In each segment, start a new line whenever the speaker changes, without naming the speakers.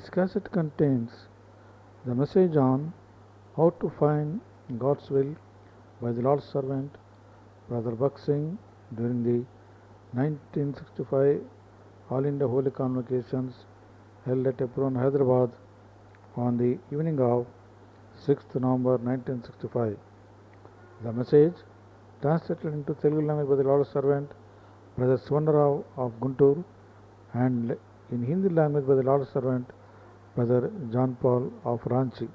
This cassette contains the message on how to find God's will by the Lord's servant Brother Buck Singh during the 1965 All India Holy Convocations held at Epron, Hyderabad on the evening of 6th November 1965. The message, translated into Telugu language by the Lord's servant Brother Swarnarao of Guntur and in Hindi language by the Lord's servant Brother John Paul of Ranchi.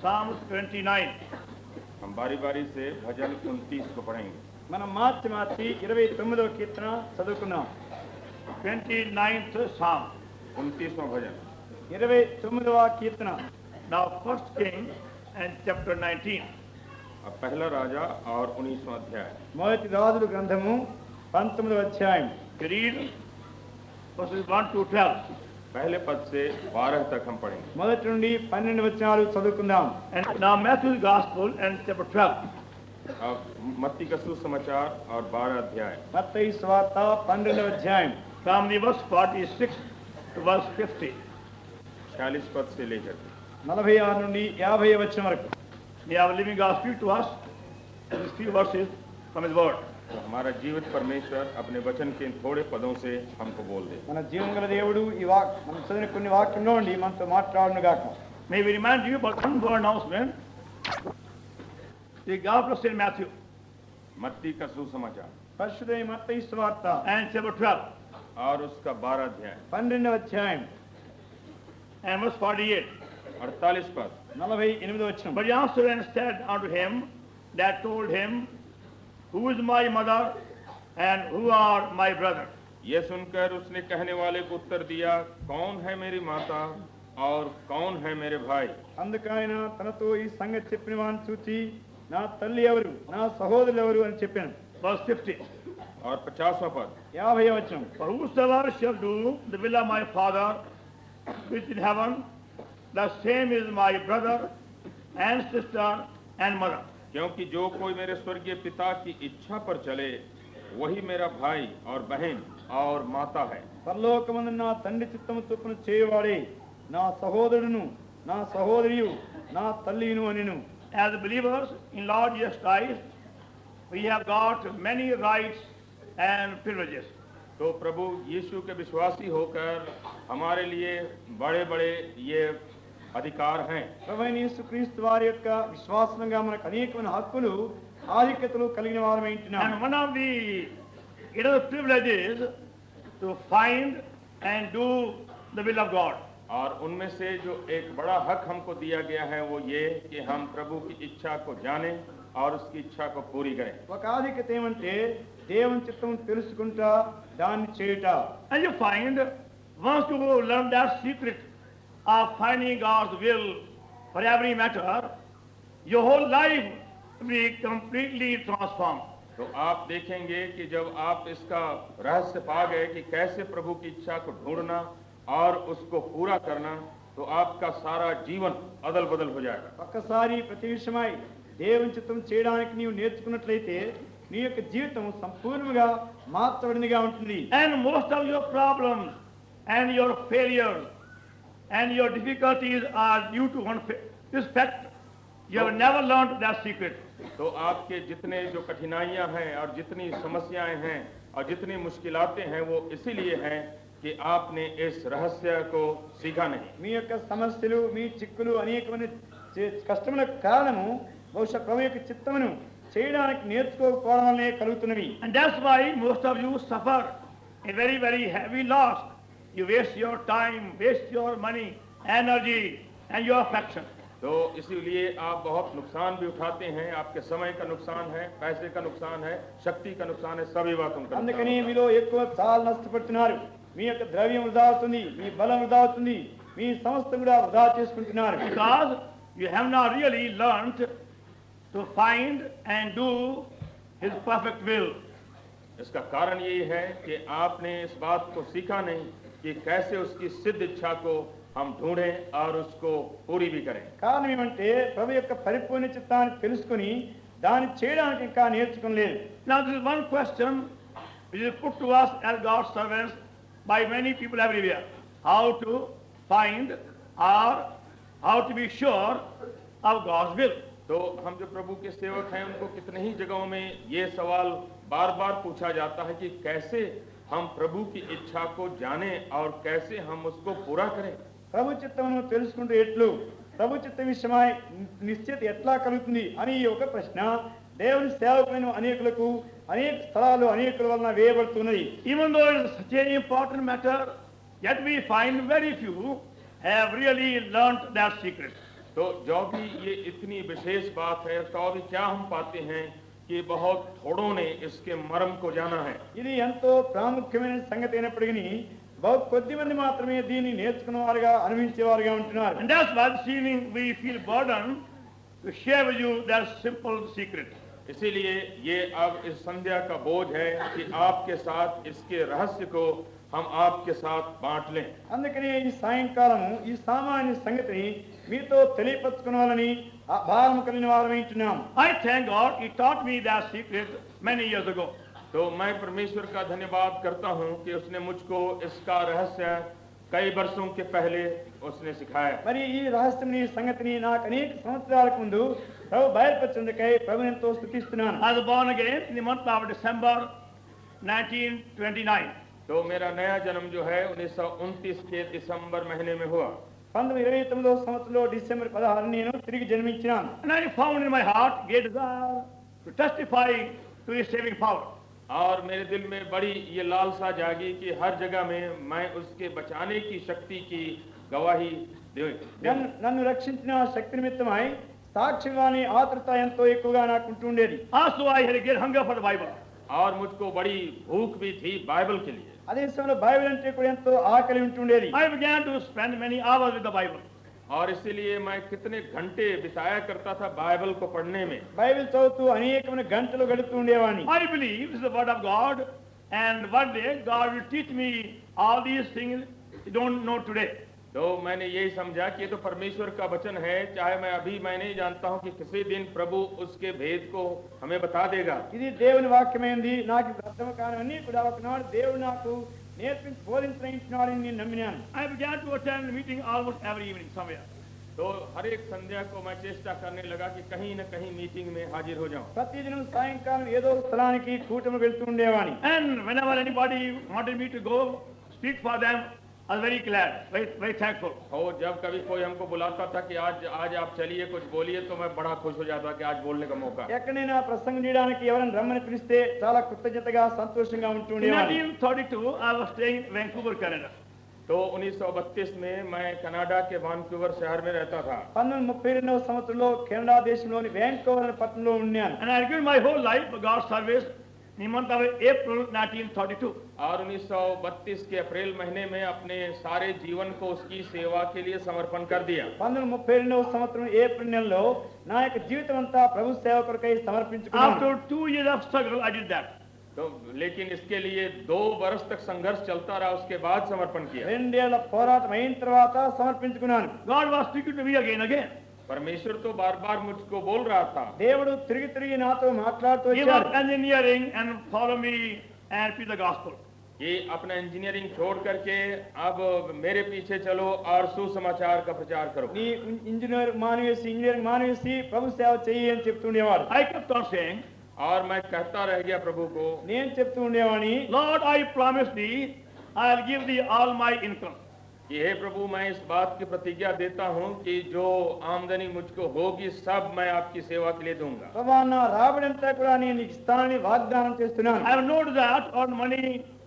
Psalms 29.
हम बारी बारी से भजन 29 को पढ़ेंगे।
మనం మార్చి 29వ కీర్తన చదువుకున్నాం.
29th Psalm.
29वां bhajan.
29వ Keerthana.
Now, 1 King and chapter 19.
अब पहला राजा और 19वां अध्याय।
మొదటి రాజుల గ్రంథము 19వ అధ్యాయం.
We read verses 1 to 12.
पहले पद से 12 तक हम पढ़ेंगे।
మొదటి నుండి 12 వచనాలు చదువుకుందాం.
And now Matthew's Gospel and chapter 12.
अब मत्ती का सुसमाचार और 12 अध्याय।
మత్తయి సువార్త 12వ అధ్యాయం.
From the verse 46 to verse 50.
46 पद से लेकर
46 నుండి 50 వచనం వరకు.
We have a living God speak to us in these few verses from His Word.
तो हमारा जीवित परमेश्वर अपने वचन के इन थोड़े पदों से हमको बोल दे।
మన జీవం గల దేవుడు మనం చదివిన కొన్ని వాక్యంలో నుండి మనతో మాట్లాడును గాక.
May we remind you about one more announcement. The Gospel of St. Matthew
मत्ती का सुसमाचार
పరిశుద్ధ మత్తయి సువార్త
and chapter 12
और उसका 12 अध्याय
12వ అధ్యాయం
and verse 48.
48 पद।
48వ వచనం.
But he answered and said unto him that told him, Who is my mother and who are my brother?
ये सुनकर उसने कहने वाले को उत्तर दिया, कौन है मेरी माता और कौन है मेरे भाई?
అందుకైన తనతో ఈ సంగతి చెప్పిన వారిని చూచి నా తల్లి ఎవరు నా సహోదరులు ఎవరు అని చెప్పాను.
Verse 50.
और 50वां पद।
50వ వచనం.
For whosoever shall do the will of my Father which in heaven, the same is my brother and sister and mother.
क्योंकि जो कोई मेरे स्वर्गीय पिता की इच्छा पर चले वही मेरा भाई और बहन और माता है।
పరలోకమందు నా తండ్రి చిత్తము చొప్పున చేయవాడే నా సహోదరుడును నా సహోదరియు నా తల్లిను అనిను.
As believers in Lord Jesus Christ, we have got many rights and privileges.
तो प्रभु यीशु के विश्वासी होकर हमारे लिए बड़े बड़े ये अधिकार हैं।
ప్రభువైన యేసుక్రీస్తు వారి యొక్క విశ్వాసంగా మనకు అనేకమైన హక్కులు ఆధిక్యతలు కలిగిన వారమై ఉంటున్నాం.
And one of the privileges to find and do the will of God.
और उनमें से जो एक बड़ा हक हमको दिया गया है वो ये कि हम प्रभु की इच्छा को जानें और उसकी इच्छा को पूरी करें।
ఒక ఆధిక్యత ఏమంటే దేవుని చిత్తము తెలుసుకుంటా దాన్ని చేయుట.
And you find, once you learn that secret of finding God's will for every matter, your whole life will be completely transformed.
तो आप देखेंगे कि जब आप इसका रहस्य पा गए कि कैसे प्रभु की इच्छा को ढूंढना और उसको पूरा करना, तो आपका सारा जीवन अदल बदल हो जाएगा।
ఒక్కసారి ప్రతి విషయమై దేవుని చిత్తం చేయడానికి నీవు నేర్చుకున్నట్లయితే నీ యొక్క జీవితం సంపూర్ణంగా మార్చబడినదిగా ఉంటుంది.
And most of your problems and your failures and your difficulties are due to this fact. You have never learned that secret.
तो आपके जितने जो कठिनाइयां हैं और जितनी समस्याएं हैं और जितनी मुश्किलातें हैं वो इसीलिए हैं कि आपने इस रहस्य को सीखा नहीं।
మీ యొక్క సమస్యలు మీ చిక్కులు అనేకమైన కష్టములకు కారణము బహుశా ప్రభు యొక్క చిత్తమును చేయడానికి నేర్చుకోకపోవడం వల్లే కలుగుతున్నవి.
And that's why most of you suffer a very, very heavy loss. You waste your time, waste your money, energy, and your affection.
तो इसीलिए आप बहुत नुकसान भी उठाते हैं, आपके समय का नुकसान है, पैसे का नुकसान है, शक्ति का नुकसान है, सभी बात उनका
అందుకని మీలో ఎక్కువ చాలా నష్టపడుతున్నారు. మీ యొక్క ద్రవ్యం వృధా అవుతుంది, మీ బలం వృధా అవుతుంది, మీ సమస్తం కూడా వృధా చేసుకుంటున్నారు.
Because you have not really learned to find and do His perfect will.
इसका कारण यही है कि आपने इस बात को सीखा नहीं कि कैसे उसकी सिद्ध इच्छा को हम ढूंढें और उसको पूरी भी करें।
కారణం ఏమంటే ప్రభు యొక్క పరిపూర్ణ చిత్తాన్ని తెలుసుకొని దాన్ని చేయడానికి ఇంకా నేర్చుకోలేదు.
Now this is one question which is put to us as God's servants by many people everywhere. How to find or how to be sure of God's will.
तो हम जो प्रभु के सेवक हैं उनको कितने ही जगहों में ये सवाल बार बार पूछा जाता है कि कैसे हम प्रभु की इच्छा को जानें और कैसे हम उसको पूरा करें।
ప్రభు చిత్తమును తెలుసుకుంటూ ఎట్లు ప్రభు చిత్త విషయమై నిశ్చిత ఎట్లా కలుగుతుంది అని ఒక ప్రశ్న దేవుని సేవకులైన అనేకులకు అనేక స్థలాలు అనేకుల వలన వేయబడుతున్నది.
Even though it is such an important matter, yet we find very few have really learnt that secret.
तो जो भी ये इतनी विशेष बात है, तो भी क्या हम पाते हैं कि बहुत थोड़ों ने इसके मर्म को जाना है।
ఇది ఎంతో ప్రాముఖ్యమైన సంగతి అయినప్పటికీ బహు కొద్ది మంది మాత్రమే దీన్ని నేర్చుకున్నవారుగా అనుభవించేవారుగా ఉంటున్నారు.
And that's why this evening we feel burdened to share with you that simple secret.
इसीलिए ये अब इस संध्या का बोझ है कि आपके साथ इसके रहस्य को हम आपके साथ बांट लें।
అందుకనే ఈ సాయంకాలము ఈ సామాన్య సంగతిని మీతో తెలియపరచుకోవాలని భారం కలిగిన వారమై ఉంటున్నాం.
I thank God He taught me that secret many years ago.
तो मैं परमेश्वर का धन्यवाद करता हूँ कि उसने मुझको इसका रहस्य कई वर्षों के पहले उसने सिखाया।
మరి ఈ రహస్యం ఈ సంగతిని నాకు అనేక సంవత్సరాలకు ముందు ప్రభు బయలుపరిచినందుకై ప్రభుని ఎంతో స్తుతిస్తున్నాను.
I was born again in the month of December 1929.
तो मेरा नया जन्म जो है 1929 के दिसंबर महीने में हुआ।
1929వ సంవత్సరంలో డిసెంబర్ 16 నేను తిరిగి జన్మించినాను.
And I found in my heart great desire to testify to His saving power.
और मेरे दिल में बड़ी ये लालसा जागी कि हर जगह में मैं उसके बचाने की शक्ति की गवाही दूं।
నన్ను రక్షించిన శక్తి నిమిత్తమై సాక్ష్యవాణి ఆతృత ఎంతో ఎక్కువగా నాకు ఉంటుండేది.
Also I had a great hunger for the Bible.
और मुझको बड़ी भूख भी थी बाइबल के लिए।
అదే సమయంలో బైబిల్ అంటే కూడా ఎంతో ఆకలి ఉంటుండేది.
I began to spend many hours with the Bible.
और इसीलिए मैं कितने घंटे बिताया करता था बाइबल को पढ़ने में।
బైబిల్ చదువుతూ అనేకమైన గంటలు గడుపుతూ ఉండేవాడిని.
I believe this is the word of God, and one day God will teach me all these things you don't know today.
तो मैंने यही समझा कि ये तो परमेश्वर का वचन है, चाहे मैं नहीं जानता हूँ कि किसी दिन प्रभु उसके भेद को हमें बता देगा।
ఇది దేవుని వాక్యమైంది. నాకు అర్థం కానివన్నీ కూడా ఒకనాడు దేవుడు నాకు నేర్పించి బోధించినాడని నేను నమ్మినాను.
I began to attend meeting almost every evening somewhere.
तो हर एक संध्या को मैं चेष्टा करने लगा कि कहीं न कहीं मीटिंग में हाजिर हो जाऊं।
ప్రతిదినం సాయంకాలం ఏదో ఒక స్థలానికి కూటమి వెళ్తూ ఉండేవాడిని.
And whenever anybody wanted me to go speak for them, I was very glad, very thankful.
और जब कभी कोई हमको बुलाता था कि आज आप चलिए कुछ बोलिए, तो मैं बड़ा खुश हो जाता कि आज बोलने का मौका।
ఎక్కడైనా ప్రసంగం చేయడానికి ఎవరైనా రమ్మని పిలిస్తే చాలా కృతజ్ఞతగా సంతోషంగా
In
ఉంటుండేవాడిని.
1932, I was staying in Vancouver, Canada.
तो 1932 में मैं कनाडा के वानकूवर शहर में रहता था।
1932వ సంవత్సరంలో కెనడా దేశంలోని వ్యాంకోవర్ అనే పట్టణంలో ఉన్నాను.
And I given my whole life for God's service in the month of April 1932.
और 1932 के अप्रैल महीने में अपने सारे जीवन को उसकी सेवा के लिए समर्पण कर दिया।
1932వ సంవత్సరం ఏప్రిల్ నెలలో నా యొక్క జీవితం అంతా ప్రభు సేవ కొరకై సమర్పించుకున్నాను.
After 2 years of struggle, I did that.
तो लेकिन इसके लिए 2 वर्ष तक संघर्ष चलता रहा, उसके बाद समर्पण किया।
2 ఏళ్ల పోరాటం అయిన తర్వాత సమర్పించుకున్నాను.
God was speaking to me again.
परमेश्वर तो बार बार मुझको बोल रहा था।
దేవుడు తిరిగి తిరిగి నాతో మాట్లాడుతూ
Give
వచ్చాడు.
up engineering and follow me and preach the gospel.
कि अपना इंजीनियरिंग छोड़ करके अब मेरे पीछे चलो और सुसमाचार का प्रचार करो।
నీ ఇంజనీరింగ్ మానేసి ప్రభు సేవ చెయ్యి అని చెప్తుండేవాడు.
I kept on saying,
और मैं कहता रह गया प्रभु को,
నేను చెప్తూ ఉండేవాడిని,
Lord, I promise thee, I'll give thee all my income.
कि हे प्रभु, मैं इस बात की प्रतिज्ञा देता हूँ कि जो आमदनी मुझको होगी सब मैं आपकी सेवा के लिए दूंगा।
ప్రభా నా రాబడంతా కూడా నేను నీకు ఇస్తానని వాగ్దానం చేస్తున్నాను.
I have no desire to earn money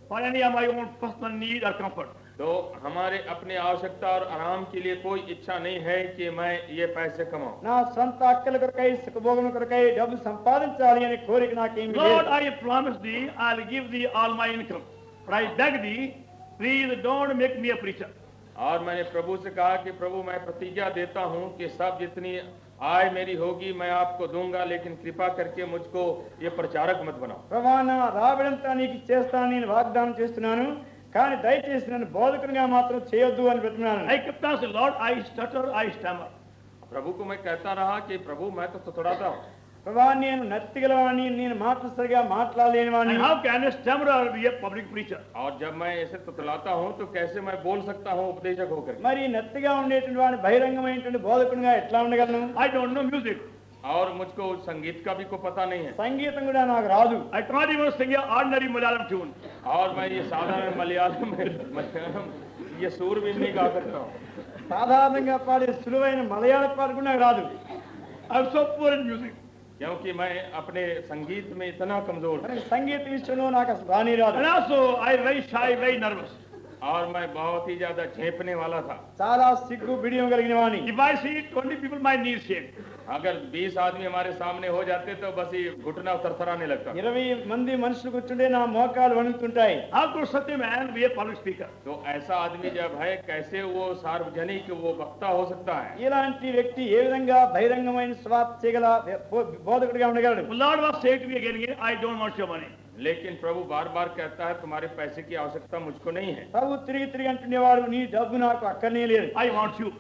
for any of my own personal need or comfort.
तो हमारे अपने आवश्यकता और आराम के लिए कोई इच्छा नहीं है कि मैं ये पैसे कमाऊं।
నా సొంత అక్కల కొరకై సుఖభోగం కొరకై డబ్బు సంపాదించాలి అనే కోరిక నాకేమీ
Lord,
లేదు.
I promise thee, I'll give thee all my income. But I beg thee, please don't make me a preacher.
और मैंने प्रभु से कहा कि प्रभु, मैं प्रतिज्ञा देता हूँ कि सब जितनी आय मेरी होगी मैं आपको दूंगा, लेकिन कृपा करके मुझको ये प्रचारक मत बनाओ।
ప్రభా నా రాబడంతా నీకు చేస్తానని నేను వాగ్దానం చేస్తున్నాను, కానీ దయచేసి నన్ను బోధకునిగా మాత్రం చేయొద్దు అని బ్రతిమాలను.
I kept on saying, Lord, I stutter, I stammer.
प्रभु को मैं कहता रहा कि प्रभु मैं तो थोड़ाता हूँ,
ప్రభా నేను నత్తిగలవాణ్ణి, నేను మాటలు సరిగా మాట్లాడలేని వాడిని.
And how can a stammerer be a public preacher?
और जब मैं ऐसे तुतलाता हूँ तो कैसे मैं बोल सकता हूँ उपदेशक होकर।
మరి నత్తిగా ఉండేటువంటి వాడిని బహిరంగమైనటువంటి బోధకునిగా ఎట్లా ఉండగలను?
I don't know music.
और मुझको संगीत का भी कोई पता नहीं है,
సంగీతం కూడా నాకు రాదు.
I can't even sing an ordinary Malayalam tune.
और मैं ये साधारण मलयालम ये सुर भी नहीं गा सकता हूँ,
సాధారణంగా పాడే సులువైన మలయాళ పాట కూడా నాకు రాదు.
I'm so poor in music.
क्योंकि मैं अपने संगीत में इतना कमजोर हूँ।
మరి సంగీత విషయంలో నాకు అసలు రాని రాదు.
And also, I'm very shy, very nervous.
और मैं बहुत ही ज्यादा झेपने वाला था।
చాలా సిగ్గు బిడియం కలిగిన వాణ్ణి.
If I see 20 people, my knees shake.
अगर 20 आदमी हमारे सामने हो जाते तो बस ये घुटना थरथराने लगता।
20 మంది మనుషులు కూర్చుంటే నా మోకాలు వణుకుతుంటాయి.
How could such a man be a public speaker?
तो ऐसा आदमी जब है कैसे वो सार्वजनिक वो वक्ता हो सकता है?
ఇలాంటి వ్యక్తి ఏ విధంగా బహిరంగమైన స్వార్థ చేయగల బోధకుడిగా ఉండగలడు?
The Lord was saying to me again, I don't want your money.
लेकिन प्रभु बार बार कहता है तुम्हारे पैसे की आवश्यकता मुझको नहीं है,
ప్రభు తిరిగి తిరిగి అంటుండేవాడు, నీ డబ్బు నాకు అక్కర్నే లేదు,
I want you.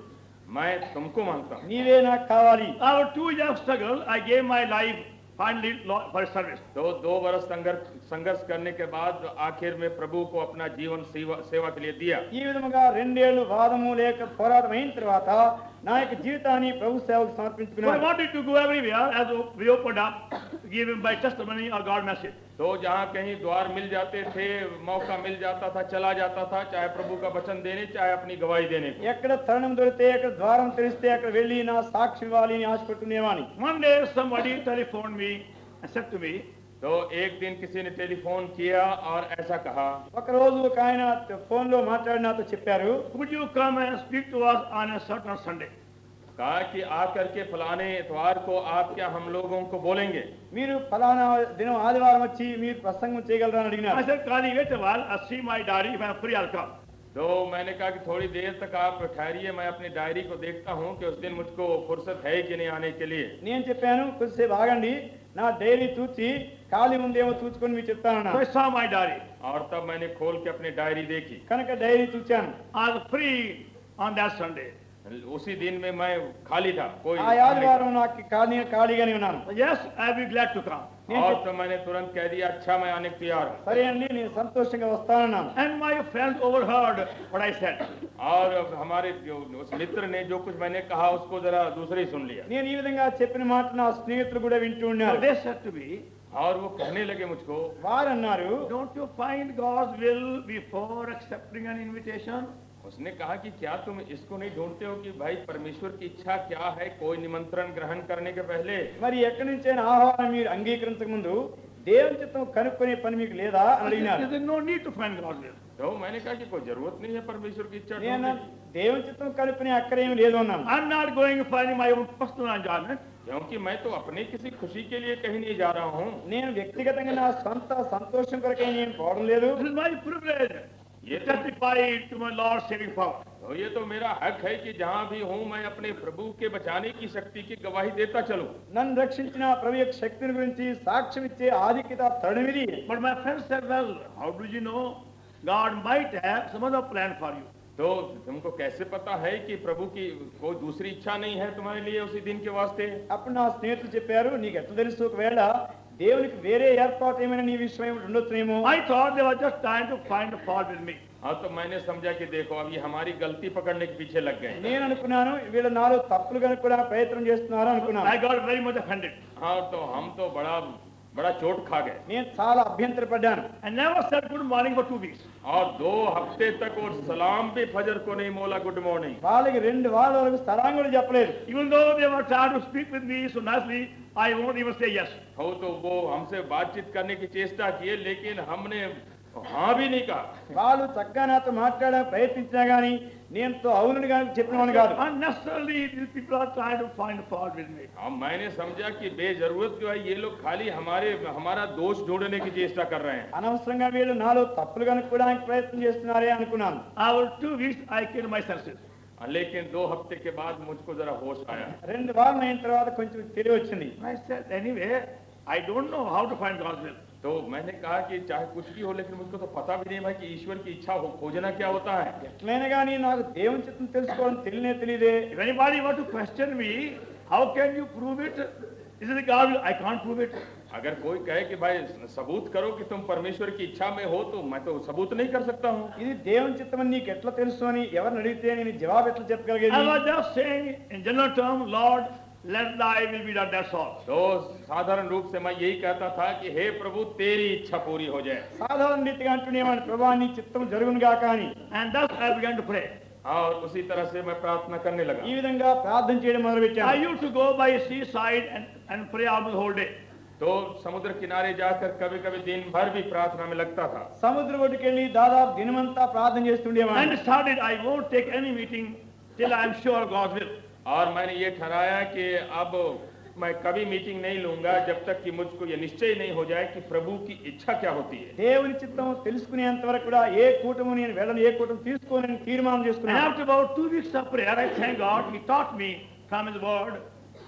मैं तुमको मांगता हूँ।
నీవే నాకు కావాలి.
After 2 years struggle, I gave my life finally for service.
तो 2 वर्ष संघर्ष करने के बाद आखिर में प्रभु को अपना जीवन सेवा के लिए दिया।
ఈ విధముగా 2 ఏళ్ళు వాదము లేక పోరాటం అయిన తర్వాత నా యొక్క జీవితాన్ని ప్రభు సేవకు
So I
సమర్పించుకున్నాను.
wanted to go everywhere as we opened up, give him my testimony or God message.
तो जहाँ कहीं द्वार मिल जाते थे, मौका मिल जाता था, चला जाता था, चाहे प्रभु का वचन देने चाहे अपनी गवाही देने को।
ఎక్కడ తరుణం దొరికితే, ఎక్కడ ద్వారం తెరిస్తే అక్కడ వెళ్ళి నా సాక్షి ఇవ్వాలి అని ఆశపడుతునేవాణ్ణి.
One day somebody telephoned me and said to me,
तो एक दिन किसी ने टेलीफोन किया और ऐसा कहा,
ఒక రోజు ఒక ఆయన ఫోన్ లో మాట్లాడి నాతో చెప్పారు,
would you come and speak to us on a certain Sunday?
कहा कि आकर के फलाने इतवार को आप क्या हम लोगों को बोलेंगे?
మీరు ఫలానా దినం ఆదివారం వచ్చి మీరు ప్రసంగం చేయగలరా అని
I
అడిగినారు.
said, Kali, wait a while, I'll see my diary, if I'm free, I'll come.
तो मैंने कहा कि थोड़ी देर तक आप ठहरिए, मैं अपनी डायरी को देखता हूँ कि उस दिन मुझको फुर्सत है कि नहीं आने के लिए।
నేను చెప్పాను, కొద్దిసేపు ఆగండి, నా డైరీ చూచి ఖాళీ ఉందేమో చూసుకొని మీకు చెప్తానన్నా.
So I saw my diary.
और तब मैंने खोल के अपनी डायरी देखी।
కనుక డైరీ చూచాను.
I was free on that Sunday.
उसी दिन में मैं खाली था, कोई
ఆ ఆదివారం నాకు ఖాళీగానే ఉన్నాను.
Yes, I'll be glad to come.
और तो मैंने तुरंत कह दिया अच्छा मैं आने को तैयार हूँ।
సరే అండి, నేను సంతోషంగా వస్తానన్నాను.
And my friends overheard what I said.
और हमारे जो उस मित्र ने जो कुछ मैंने कहा उसको जरा दूसरे ही सुन लिया।
నేను ఈ విధంగా చెప్పిన మాట నా స్నేహితులు కూడా వింటూ
So
ఉన్నారు.
they said to me,
और वो कहने लगे मुझको,
వారు అన్నారు,
don't you find God's will before accepting an invitation?
उसने कहा कि क्या तुम इसको नहीं ढूंढते हो कि भाई परमेश्वर की इच्छा क्या है कोई निमंत्रण ग्रहण करने के पहले?
మరి ఎక్కడి నుంచైనా ఆహ్వానం మీరు అంగీకరించక ముందు దేవుని చిత్తం కనుక్కునే పని మీకు లేదా అని అడిగినారు.
There is no need to find God's will.
तो मैंने कहा कि कोई जरूरत नहीं है परमेश्वर की इच्छा
నేను
ढूंढने की।
దేవుని చిత్తం కనుక్కునే అక్కడేమి లేదు అన్నాను.
I'm not going to find my own personal enjoyment.
क्योंकि मैं तो अपनी किसी खुशी के लिए कहीं नहीं जा रहा हूँ।
నేను వ్యక్తిగతంగా నా సొంత సంతోషం కొరకే నేను పోవడం లేదు.
This is my privilege to testify to my Lord's saving power.
तो ये तो मेरा हक है कि जहाँ भी हूँ मैं अपने प्रभु के बचाने की शक्ति की गवाही देता चलूं।
నన్ను రక్షించిన ప్రభు యొక్క శక్తిని గురించి సాక్ష్యం ఇచ్చే ఆధిక్యత తరుణమిది.
But my friend said, well, how do you know God might have some other plan for you?
तो तुमको कैसे पता है कि प्रभु की कोई दूसरी इच्छा नहीं है तुम्हारे लिए उसी दिन के वास्ते?
అప్పుడు నా స్నేహితులు చెప్పారు, నీకు ఎట్లా తెలుసు ఒకవేళ దేవునికి వేరే ఏర్పాటు ఏమైనా నీ విషయం ఉండొచ్చునేమో.
I thought they were just trying to find a fault with me.
हाँ, तो मैंने समझा कि देखो अब ये हमारी गलती पकड़ने के पीछे लग गए।
నేను అనుకున్నాను వీళ్ళు నాలో తప్పులు కనుక కూడా ప్రయత్నం చేస్తున్నారు అనుకున్నాను.
I got very much offended.
हाँ, तो हम तो बड़ा चोट खा गए
నేను చాలా అభ్యంతరపడ్డాను.
I never said good morning for 2 weeks.
और 2 हफ्ते तक और सलाम भी फजर को नहीं बोला गुड मॉर्निंग।
వాళ్ళకి 2 వారాల వరకు సలాం కూడా చెప్పలేదు.
Even though they were trying to speak with me so nicely, I won't even say yes.
हो तो वो हमसे बातचीत करने की चेष्टा किए लेकिन हमने हाँ भी नहीं कहा।
వాళ్ళు చక్కగా నాతో మాట్లాడడానికి ప్రయత్నించినా గానీ నేను అవునని కానీ చెప్పినవాడు కాదు.
Unnecessarily, these people are trying to find fault with me.
अब मैंने समझा कि बेजरूरत जो है ये लोग खाली हमारा दोष ढूंढने की चेष्टा कर रहे हैं।
అనవసరంగా వీళ్ళు నాలో తప్పులు కనుక్కోవడానికి ప్రయత్నం చేస్తున్నారే అనుకున్నాను.
After 2 weeks, I came to my senses.
लेकिन 2 हफ्ते के बाद मुझको जरा होश आया।
2 వారాలు అయిన తర్వాత కొంచెం తెలివి వచ్చింది.
I said, anyway, I don't know how to find God's will.
तो मैंने कहा कि चाहे कुछ भी हो लेकिन मुझको तो पता भी नहीं भाई कि ईश्वर की इच्छा खोजना क्या होता है।
ఎట్లయినా కానీ నాకు దేవుని చిత్తం తెలుసుకోవడం తెలియదే.
If anybody were to question me, how can you prove it? This is God will. I can't prove it.
अगर कोई कहे कि भाई सबूत करो कि तुम परमेश्वर की इच्छा में हो तो मैं तो सबूत नहीं कर सकता हूँ।
ఇది దేవుని చిత్తం అని నీకు ఎట్లా తెలుసు అని ఎవరిని అడిగితే నేను జవాబు ఎట్లా చెప్పగలిగేది?
I was just saying in general term, Lord, let thy will be done. That's all.
तो साधारण रूप से मैं यही कहता था कि हे प्रभु तेरी इच्छा पूरी हो जाए।
సాధారణ రీతిగా అంటున్నామని ప్రభా నీ చిత్తం జరుగును గాక అని.
And thus I began to pray.
और उसी तरह से मैं प्रार्थना करने लगा।
ఈ విధంగా ప్రార్థన చేయడం మొదలుపెట్టాను.
I used to go by seaside and pray almost the whole day.
तो समुद्र किनारे जाकर कभी कभी दिन भर भी प्रार्थना में लगता था।
సముద్రం ఒడ్డుకెళ్ళి దాదాపు దినమంతా ప్రార్థన చేస్తుండేవాడిని.
And decided I won't take any meeting till I am sure God's will.
और मैंने ये ठहराया कि अब मैं कभी मीटिंग नहीं लूंगा जब तक कि मुझको ये निश्चय नहीं हो जाए कि प्रभु की इच्छा क्या होती है।
దేవుని చిత్తం తెలుసుకునేంత వరకు కూడా ఏ కూటము నేను వెళ్ళను, ఏ కూటము తీసుకోనని తీర్మానం
And
చేసుకున్నాను.
after about 2 weeks of prayer, I thank God, He taught me from His Word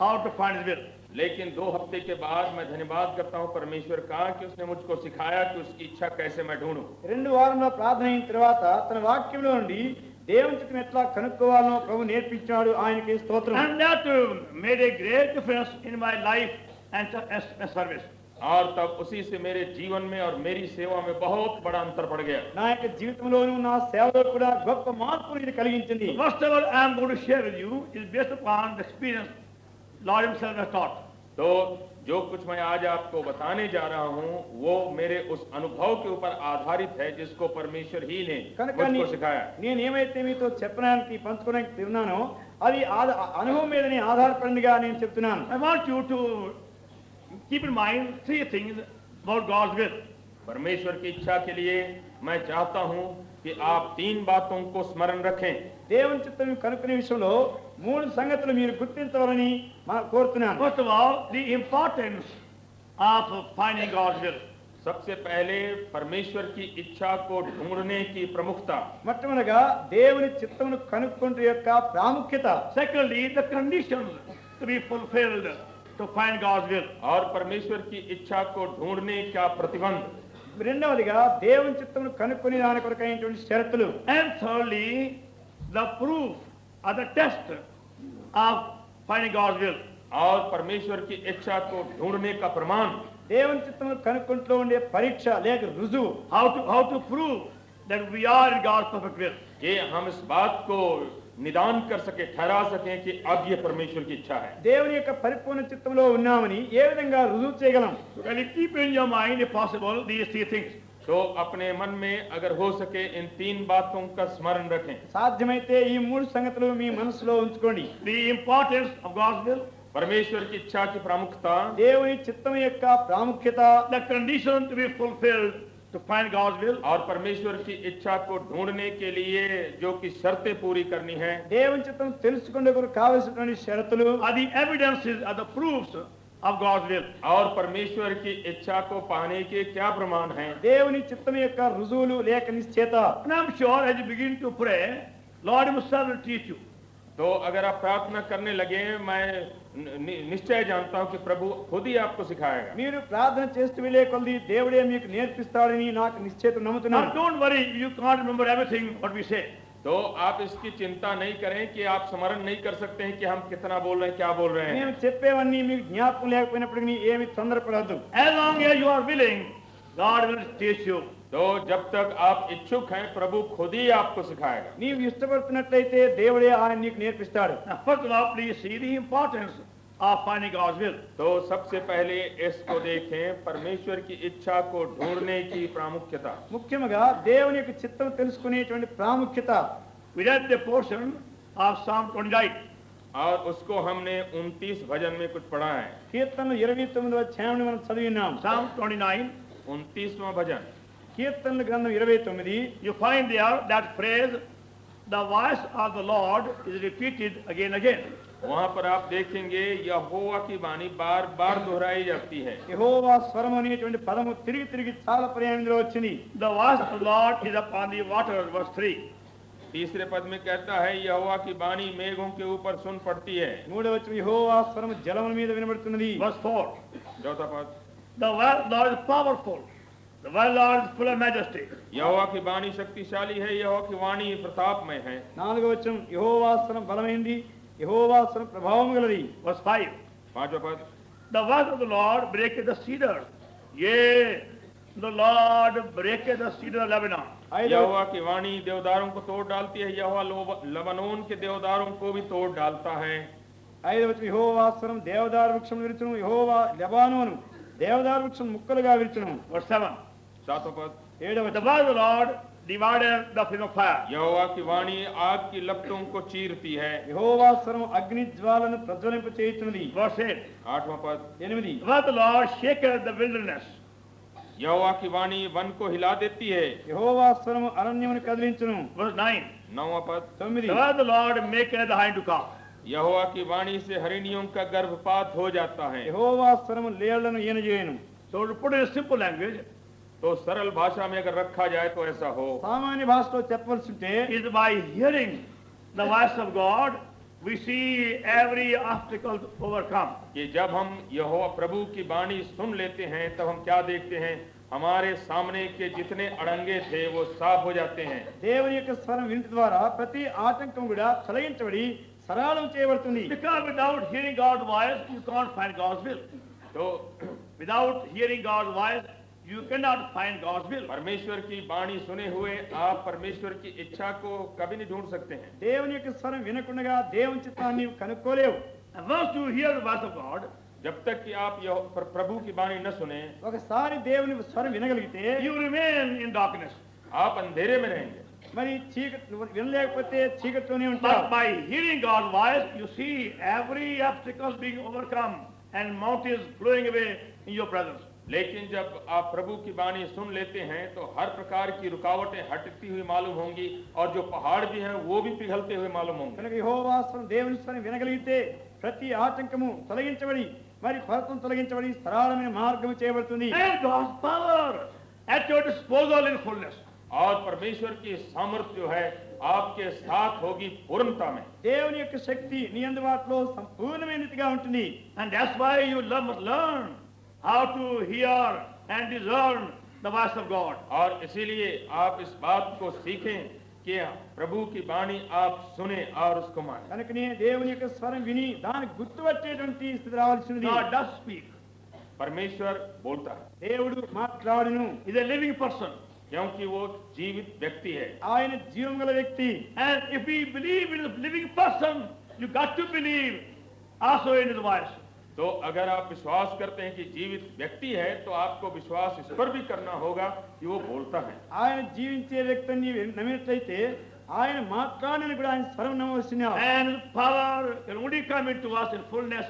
how to find His will.
लेकिन 2 हफ्ते के बाद मैं धन्यवाद करता हूँ परमेश्वर का कि उसने मुझको सिखाया कि उसकी इच्छा कैसे मैं ढूंढूं।
2 వారంలో ప్రార్థన అయిన తర్వాత తన వాక్యంలో నుండి దేవుని చిత్తం ఎట్లా కనుక్కోవాలో ప్రభు నేర్పించాడు. ఆయనకి స్తోత్రం.
And that made a great difference in my life and service.
और तब उसी से मेरे जीवन में और मेरी सेवा में बहुत बड़ा अंतर पड़ गया।
నా యొక్క జీవితంలోనూ నా సేవలో కూడా గొప్ప మార్పును ఇది కలిగించింది.
Whatever I am going to share with you is based upon the experience Lord Himself has taught.
तो जो कुछ मैं आज आपको बताने जा रहा हूँ वो मेरे उस अनुभव के ऊपर आधारित है जिसको परमेश्वर ही ने
కనుక
मुझको सिखाया।
నేను ఏమైతే మీతో చెప్పడానికి పంచుకోవడానికి తిన్నానో అది అనుభవం మీదనే ఆధారపడిగా నేను చెప్తున్నాను.
I want you to keep in mind 3 things about God's will.
परमेश्वर की इच्छा के लिए मैं चाहता हूँ कि आप 3 बातों को स्मरण रखें।
దేవుని చిత్తం కనుక్కునే విషయంలో 3 సంగతులు మీరు గుర్తించవాలని కోరుతున్నాను.
First of all, the importance of finding God's will.
सबसे पहले परमेश्वर की इच्छा को ढूंढने की प्रमुखता।
మొట్టమొదటిగా దేవుని చిత్తమును కనుక్కొనుట యొక్క ప్రాముఖ్యత.
Secondly, the conditions to be fulfilled to find God's will.
और परमेश्वर की इच्छा को ढूंढने का प्रतिबंध।
రెండవదిగా దేవుని చిత్తమును కనుక్కొని దాని కొరకైనటువంటి షరతులు.
And thirdly, the proof or the test of finding God's will.
और परमेश्वर की इच्छा को ढूंढने का प्रमाण।
దేవుని చిత్తమును కనుక్కొనుటలో ఉండే పరీక్ష లేక రుజువు.
How to prove that we are in God's perfect will.
कि हम इस बात को निदान कर सके, ठहरा सकें कि अब ये परमेश्वर की इच्छा है।
దేవుని యొక్క పరిపూర్ణ చిత్తంలో ఉన్నామని ఏ విధంగా రుజువు చేయగలం?
So can you keep in your mind, if possible, these 3 things?
तो अपने मन में अगर हो सके इन 3 बातों का स्मरण रखें।
సాధ్యమైతే ఈ 3 సంగతులు మీ మనసులో ఉంచుకోండి.
The importance of God's will,
परमेश्वर की इच्छा की प्रामुख्यता,
దేవుని చిత్తం యొక్క ప్రాముఖ్యత,
the condition to be fulfilled to find God's will,
और परमेश्वर की इच्छा को ढूंढने के लिए जो कि शर्तें पूरी करनी है।
దేవుని చిత్తం తెలుసుకునేందుకు కావలసినటువంటి షరతులు,
are the evidences, are the proofs of God's will.
और परमेश्वर की इच्छा को पाने के क्या प्रमाण हैं।
దేవుని చిత్తం యొక్క రుజువులు లేక నిశ్చయత.
And I'm sure as you begin to pray, Lord Himself will teach you.
तो अगर आप प्रार्थना करने लगे मैं निश्चय जानता हूं कि प्रभु खुद ही आपको सिखाएगा।
మీరు ప్రార్థన చేస్తూ వెళ్ళే కొద్దీ దేవుడే మీకు నేర్పిస్తాడని నాకు నిశ్చయత
Now
నమ్ముతున్నాను.
don't worry, you can't remember everything what we say.
तो आप इसकी चिंता नहीं करें कि आप स्मरण नहीं कर सकते हैं कि हम कितना बोल रहे हैं, क्या बोल रहे
మేము
हैं।
చెప్పేవన్నీ మీకు జ్ఞాపకం లేకపోయినప్పటికీ ఏమి తొందరపడద్దు.
As long as you are willing, God will teach you.
तो जब तक आप इच्छुक हैं प्रभु खुद ही आपको सिखाएगा।
నీవు ఇష్టపడుతున్నట్లయితే దేవుడే ఆయన నీకు నేర్పిస్తాడు.
Now first of all, please see the importance of finding God's will.
तो सबसे पहले इसको देखें परमेश्वर की इच्छा को ढूंढने की प्रामुख्यता।
ముఖ్యంగా దేవుని యొక్క చిత్తం తెలుసుకునేటువంటి ప్రాముఖ్యత.
We read the portion of Psalm 29.
और उसको हमने 29 भजन में कुछ पढ़ा है।
కీర్తనలు 29వ అధ్యాయాన్ని మనం చదివినాం.
Psalm 29,
29वां भजन।
కీర్తనల గ్రంథం 29
you find there that phrase, the voice of the Lord is repeated again and again.
वहां पर आप देखेंगे यहोवा की वाणी बार बार दोहराई जाती है।
యెహోవా స్వరం అనేటువంటి పదము తిరిగి తిరిగి చాలా పర్యాయంలో వచ్చింది.
The voice of the Lord is upon the waters, verse 3.
तीसरे पद में कहता है यहोवा की वाणी मेघों के ऊपर सुन पड़ती है।
మూడవ వచనం యెహోవా స్వరం జలముల మీద వినబడుతున్నది.
Verse 4.
चौथा पद
The word of the Lord is powerful. The word of the Lord is full of majesty.
यहोवा की वाणी शक्तिशाली है, यहोवा की वाणी प्रतापमय है।
నాలుగవ వచనం యెహోవా స్వరం బలమైంది, యెహోవా స్వరం ప్రభావం గలది.
Verse 5.
पांचवा पद
The word of the Lord breaketh the cedar. Yea, the Lord breaketh the cedar of Lebanon.
ఐదవ
यहोवा की वाणी देवदारों को तोड़ डालती है, यहोवा लबनोन के देवदारों को भी तोड़ डालता है।
వచనం యెహోవా స్వరం దేవదారు వృక్షం విరుచును, యెహోవా లెబానోను దేవదారు వృక్షం ముక్కలుగా విరుచును.
Verse 7.
सातवां पद
The word of the Lord divided the flame of fire.
यहोवा की वाणी आग की लपटों को चीरती है।
యెహోవా స్వరం అగ్ని జ్వాలను ప్రజ్వలింప చేయుచున్నది.
Verse 8.
8वां पद,
8
The word of the Lord shaketh the wilderness.
यहोवा की वाणी वन को हिला देती है।
యెహోవా స్వరము అరణ్యమును కదిలించును.
Verse 9.
9वां पद,
9
The word of the Lord maketh the hind to cough.
यहोवा की वाणी से हरिणियों का गर्भपात हो जाता है।
యెహోవా స్వరము లేళ్లను ఈనజేయును.
So to put it in simple language,
तो सरल भाषा में अगर रखा जाए तो ऐसा हो,
సామాన్య భాషలో చెప్పవలసి ఉంటే
is by hearing the voice of God, we see every obstacle overcome.
कि जब हम यहोवा प्रभु की वाणी सुन लेते हैं तब हम क्या देखते हैं, हमारे सामने के जितने अड़ंगे थे वो साफ हो जाते हैं।
దేవుని యొక్క స్వరం వినుట ద్వారా ప్రతి ఆటంకం కూడా తొలగించబడి సరళం చేయబడుతుంది.
Because without hearing God's voice, you can't find God's will.
तो
Without hearing God's voice, you cannot find God's will.
परमेश्वर की वाणी सुने हुए आप परमेश्वर की इच्छा को कभी नहीं ढूंढ सकते हैं।
దేవుని యొక్క స్వరం వినకుండా దేవుని చిత్తాన్ని నీవు కనుక్కోలేవు.
And once you hear the voice of God,
जब तक कि आप प्रभु की वाणी न सुने,
ఒకసారి దేవుని స్వరం వినగలిగితే
you remain in darkness.
आप अंधेरे में रहेंगे।
మరి చీకటి వినలేకపోతే చీకటిలోనే ఉంటావు.
But by hearing God's voice, you see every obstacle being overcome and mountains flowing away in your presence.
लेकिन जब आप प्रभु की वाणी सुन लेते हैं तो हर प्रकार की रुकावटें हटती हुई मालूम होंगी और जो पहाड़ भी हैं वो भी पिघलते हुए मालूम होंगे।
కనుక యెహోవా స్వరం దేవుని స్వరం వినగలిగితే ప్రతి ఆటంకము తొలగించబడి మరి పర్వతం తొలగించబడి సరళమైన మార్గం చేయబడుతుంది.
And God's power at your disposal in fullness.
और परमेश्वर की सामर्थ्य जो है आपके साथ होगी पूर्णता में।
దేవుని యొక్క శక్తి నీ అందుబాటులో సంపూర్ణమైనదిగా ఉంటుంది.
And that's why you must learn how to hear and discern the voice of God.
और इसीलिए आप इस बात को सीखें कि प्रभु की वाणी आप सुने और उसको माने।
కనుకనే దేవుని యొక్క స్వరం విని దానికి గుర్తుపట్టేటువంటి స్థితి రావాల్సినది.
God does speak.
परमेश्वर बोलता है
దేవుడు మాట్లాడును.
He's a living person.
क्योंकि वो जीवित व्यक्ति है।
ఆయన జీవం గల వ్యక్తి.
And if we believe in a living person, you got to believe also in his voice.
तो अगर आप विश्वास करते हैं कि जीवित व्यक्ति है तो आपको विश्वास इस पर भी करना होगा कि वो बोलता है।
ఆయన జీవించే వ్యక్తిని నమ్మినట్లయితే ఆయన మాట్లాడని కూడా ఆయన స్వరం నమ్మవలసిన.
And his power can only come into us in fullness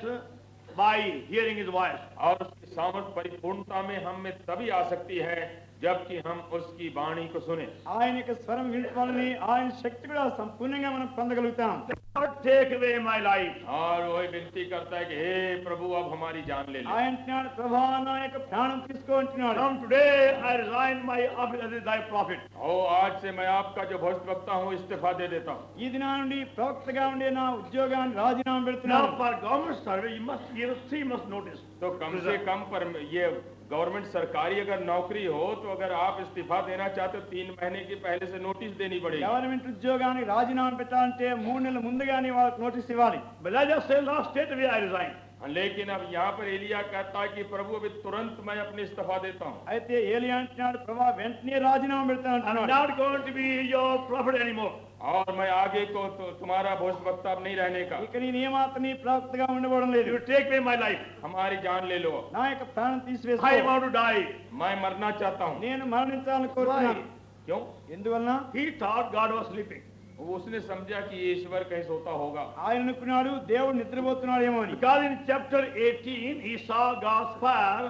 by hearing his voice.
और उसकी सामर्थ्य परिपूर्णता में हम में तभी आ सकती है जबकि हम उसकी वाणी को सुने।
ఆయన యొక్క స్వరం వినటం వల్లనే ఆయన శక్తి కూడా సంపూర్ణంగా మనం పొందగలుగుతాం.
Lord, take away my life.
और वही विनती करता है कि हे प्रभु अब हमारी जान ले ले।
ఆయన అంటున్నాడు, ప్రభా నా యొక్క ప్రాణం తీసుకో అంటున్నాడు.
From today I resign my office as thy prophet.
ओ आज से मैं आपका जो भविष्यवक्ता हूँ इस्तीफा दे देता हूँ।
ఈ దినా నుండి ప్రవక్తగా ఉండే నా ఉద్యోగాన్ని రాజీనామా
Now
పెడుతున్నాను.
for government service you must give 3 months notice.
तो कम से कम पर ये गवर्नमेंट सरकारी अगर नौकरी हो तो अगर आप इस्तीफा देना चाहते हो 3 महीने की पहले से नोटिस देनी पड़ेगी।
గవర్నమెంట్ ఉద్యోగానికి రాజీనామా పెట్టాలంటే 3 నెలల ముందుగానే వాళ్ళకి నోటీస్ ఇవ్వాలి.
But I just say last straight away I resign.
लेकिन अब यहाँ पर एलिया कहता है कि प्रभु अभी तुरंत मैं अपनी इस्तीफा देता हूँ।
అయితే ఏలియా అంటున్నాడు, ప్రభా వెంటనే రాజీనామా పెడతాను
I'm
అంటున్నాడు.
not going to be your prophet anymore.
और मैं आगे को तो तुम्हारा भविष्यवक्ता अब नहीं रहने का।
ఇక నేను ఏమాత్రం నీ ప్రవక్తగా ఉండబోవడం లేదు.
You take away my life.
हमारी जान ले लो।
నా యొక్క ప్రాణం
I
తీసివేసుకో.
want to die.
मैं मरना चाहता हूँ।
నేను మరణించాలని కోరుతున్నాను.
क्यों?
ఎందువలన?
He thought God was sleeping.
वो उसने समझा कि ये ईश्वर कहीं सोता होगा।
ఆయన అనుకున్నాడు దేవుడు నిద్రపోతున్నాడేమో అని.
Because in chapter 18 he saw God's fire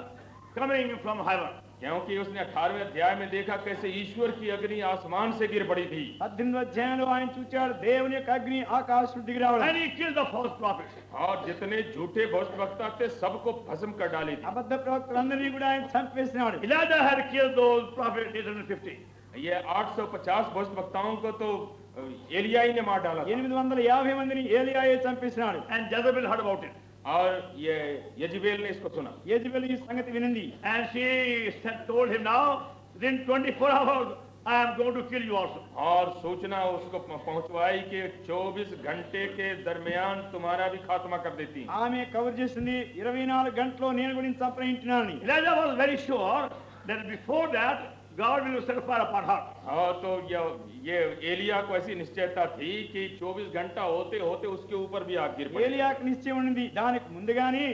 coming from heaven.
क्योंकि उसने 18वें अध्याय में देखा कैसे ईश्वर की अग्नि आसमान से गिर पड़ी थी।
18వ అధ్యాయంలో ఆయన చూచాడు దేవుని యొక్క అగ్ని ఆకాశం నుండి దిగి రావడం.
And he killed the false prophets.
और जितने झूठे भविष्यवक्ता थे सबको भस्म कर डाली थी।
అబద్ధ ప్రవక్తలందరినీ కూడా ఆయన చంపేసినాడు.
Elijah had killed those prophets 850.
ये 850 भविष्यवक्ताओं को तो एलिया ही ने मार डाला था।
850 మందిని ఏలియాయే చంపేసినాడు.
And Jezebel heard about it.
और ये यजबेल ने इसको सुना।
యెజబెల్ ఈ సంగతి వినింది.
And she told him, now within 24 hours I am going to kill you also.
और सूचना उसको पहुंचवाई कि 24 घंटे के दरमियान तुम्हारा भी खात्मा कर देती।
ఆమె కవర్ చేసింది 24 గంటల్లో నేను గురించి చంపేయించినానని.
Elijah was very sure that before that God will set fire upon her.
और तो ये एलिया को ऐसी निश्चयता थी कि 24 घंटा होते होते उसके ऊपर भी आग गिर पड़ी।
ఏలియాకు నిశ్చయం ఉండింది, దానికి ముందుగానే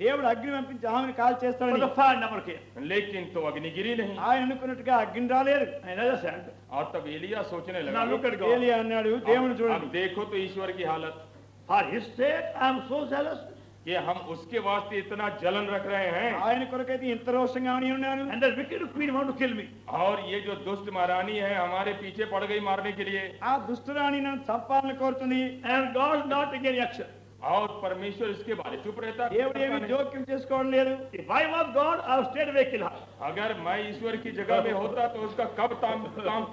దేవుడు అగ్ని పంపించి ఆమెను కాల్
But
చేస్తాడని
the fire never came.
लेकिन तो अग्नि गिरी नहीं।
ఆయన అనుకున్నట్టుగా అగ్ని రాలేదు.
Another said,
और तब एलिया सोचने
now
लगा,
look at God.
ఏలియా అన్నాడు, దేవుని
अब
చూడండి,
देखो तो ईश्वर की हालत
For his sake, I am so zealous.
कि हम उसके वास्ते इतना जलन रख रहे हैं,
ఆయన కొరకైతే ఇంత రోషంగా అని ఉన్నాను.
And the wicked queen want to kill me.
और ये जो दुष्ट महारानी है हमारे पीछे पड़ गई मारने के लिए।
ఆ దుష్టురాణి నన్ను చంపాలని కోరుతుంది.
And God is not taking any action.
और परमेश्वर इसके बारे चुप रहता
దేవుడు ఏమి జోక్యం చేసుకోవడం లేదు.
If I was God, I would straight away kill her.
अगर मैं ईश्वर की जगह में होता तो उसका कब काम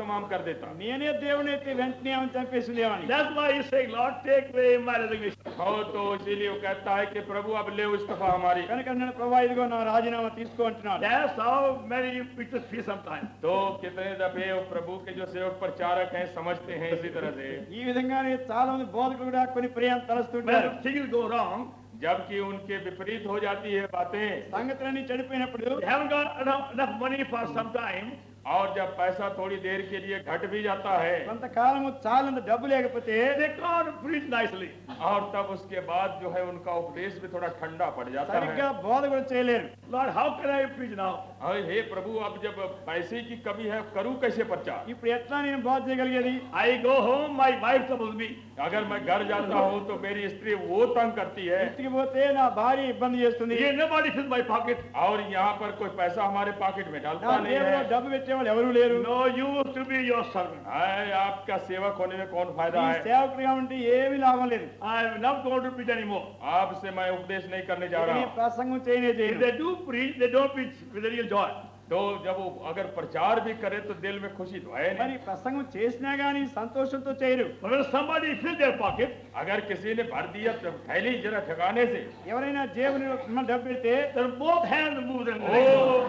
तमाम कर देता।
నేనే దేవుని అయితే వెంటనే ఆమెను చంపేసిందేమని.
That's why he's saying, Lord, take away my resignation.
और तो इसीलिए वो कहता है कि प्रभु अब ले इस्तीफा हमारी।
కనుక నేను ప్రభా ఇదిగో నా రాజీనామా తీసుకో అంటున్నాడు.
That's how many people feel sometimes.
तो कितने दफे वो प्रभु के जो सेवक प्रचारक हैं समझते हैं इसी तरह से,
ఈ విధంగానే చాలా మంది బోధకులు కూడా కొన్ని ప్రియాన్ని తలస్తుంటారు.
When things go wrong,
जबकि उनके विपरीत हो जाती है बातें,
సంగతులన్నీ చెడిపోయినప్పుడు
they haven't got enough money for some time.
और जब पैसा थोड़ी देर के लिए घट भी जाता है,
కొంతకాలము చాలంత డబ్బు లేకపోతే
They can't preach nicely.
और तब उसके बाद जो है उनका उपदेश भी थोड़ा ठंडा पड़ जाता
సరిగ్గా
है।
బోధ కూడా చేయలేరు.
Lord, how can I preach now?
और हे प्रभु अब जब पैसे की कमी है करूं कैसे प्रचार।
ఇప్పుడు ఎట్లా నేను బోధ చేయగలిగేది?
I go home, my wife troubles me.
अगर मैं घर जाता हूं तो मेरी स्त्री वो तंग करती है,
ఇంటికి పోతే నా భార్య ఇబ్బంది చేస్తుంది.
Here nobody fills my pocket.
और यहाँ पर कोई पैसा हमारे पॉकेट में
నా
डालता नहीं
జేబులో
है।
డబ్బు పెట్టేవాళ్ళు ఎవరు లేరు.
No, you to be your servant.
हाय, आपका सेवक होने में कौन फायदा
ఈ
है।
సేవకుడిగా ఉంటే ఏమీ లాభం లేదు.
I am not going to preach anymore.
आपसे मैं उपदेश नहीं करने जा
ఇక
रहा
నీ
हूं।
ప్రసంగం చేయనే
If
చేయను.
they do preach, they don't preach with a real joy.
तो जब वो अगर प्रचार भी करे तो दिल में खुशी तो है
మరి
नहीं।
ప్రసంగం చేసినా గానీ సంతోషంతో చేయరు.
But when somebody fills their pocket,
अगर किसी ने भर दिया तो थैली जरा ठिकाने से,
ఎవరైనా జేబులో ఉన్న డబ్బు పెడితే
then both hands move and
ओ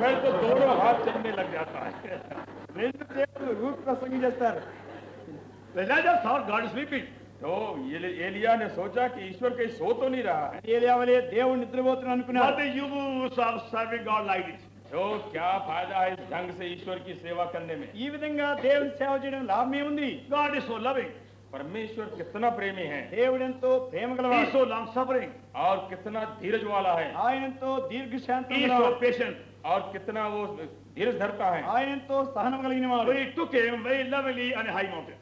फिर तो दोनों हाथ चलने लग जाता है।
రెండు చేతులు ఊపి ప్రసంగం చేస్తారు.
Elijah thought God is sleeping.
तो ये एलिया ने सोचा कि ईश्वर कहीं सो तो नहीं रहा है।
ఏలియావలే దేవుడు నిద్రపోతున్నాడు అనుకున్నారు.
What the use of serving God like this?
तो क्या फायदा है इस ढंग से ईश्वर की सेवा करने में।
ఈ విధంగా దేవుని సేవ చేయడం లాభం ఏముంది?
God is so loving.
परमेश्वर कितना प्रेमी है
దేవుడు ఎంతో ప్రేమ
He is
గలవాడు.
so long suffering.
और कितना धीरज वाला है,
ఆయన ఎంతో దీర్ఘశాంతం
He is
గలవాడు.
so patient.
और कितना वो धीरज धरता है।
ఆయన ఎంతో సహనం కలిగిన వాడు.
So he took him very lovingly on a high mountain.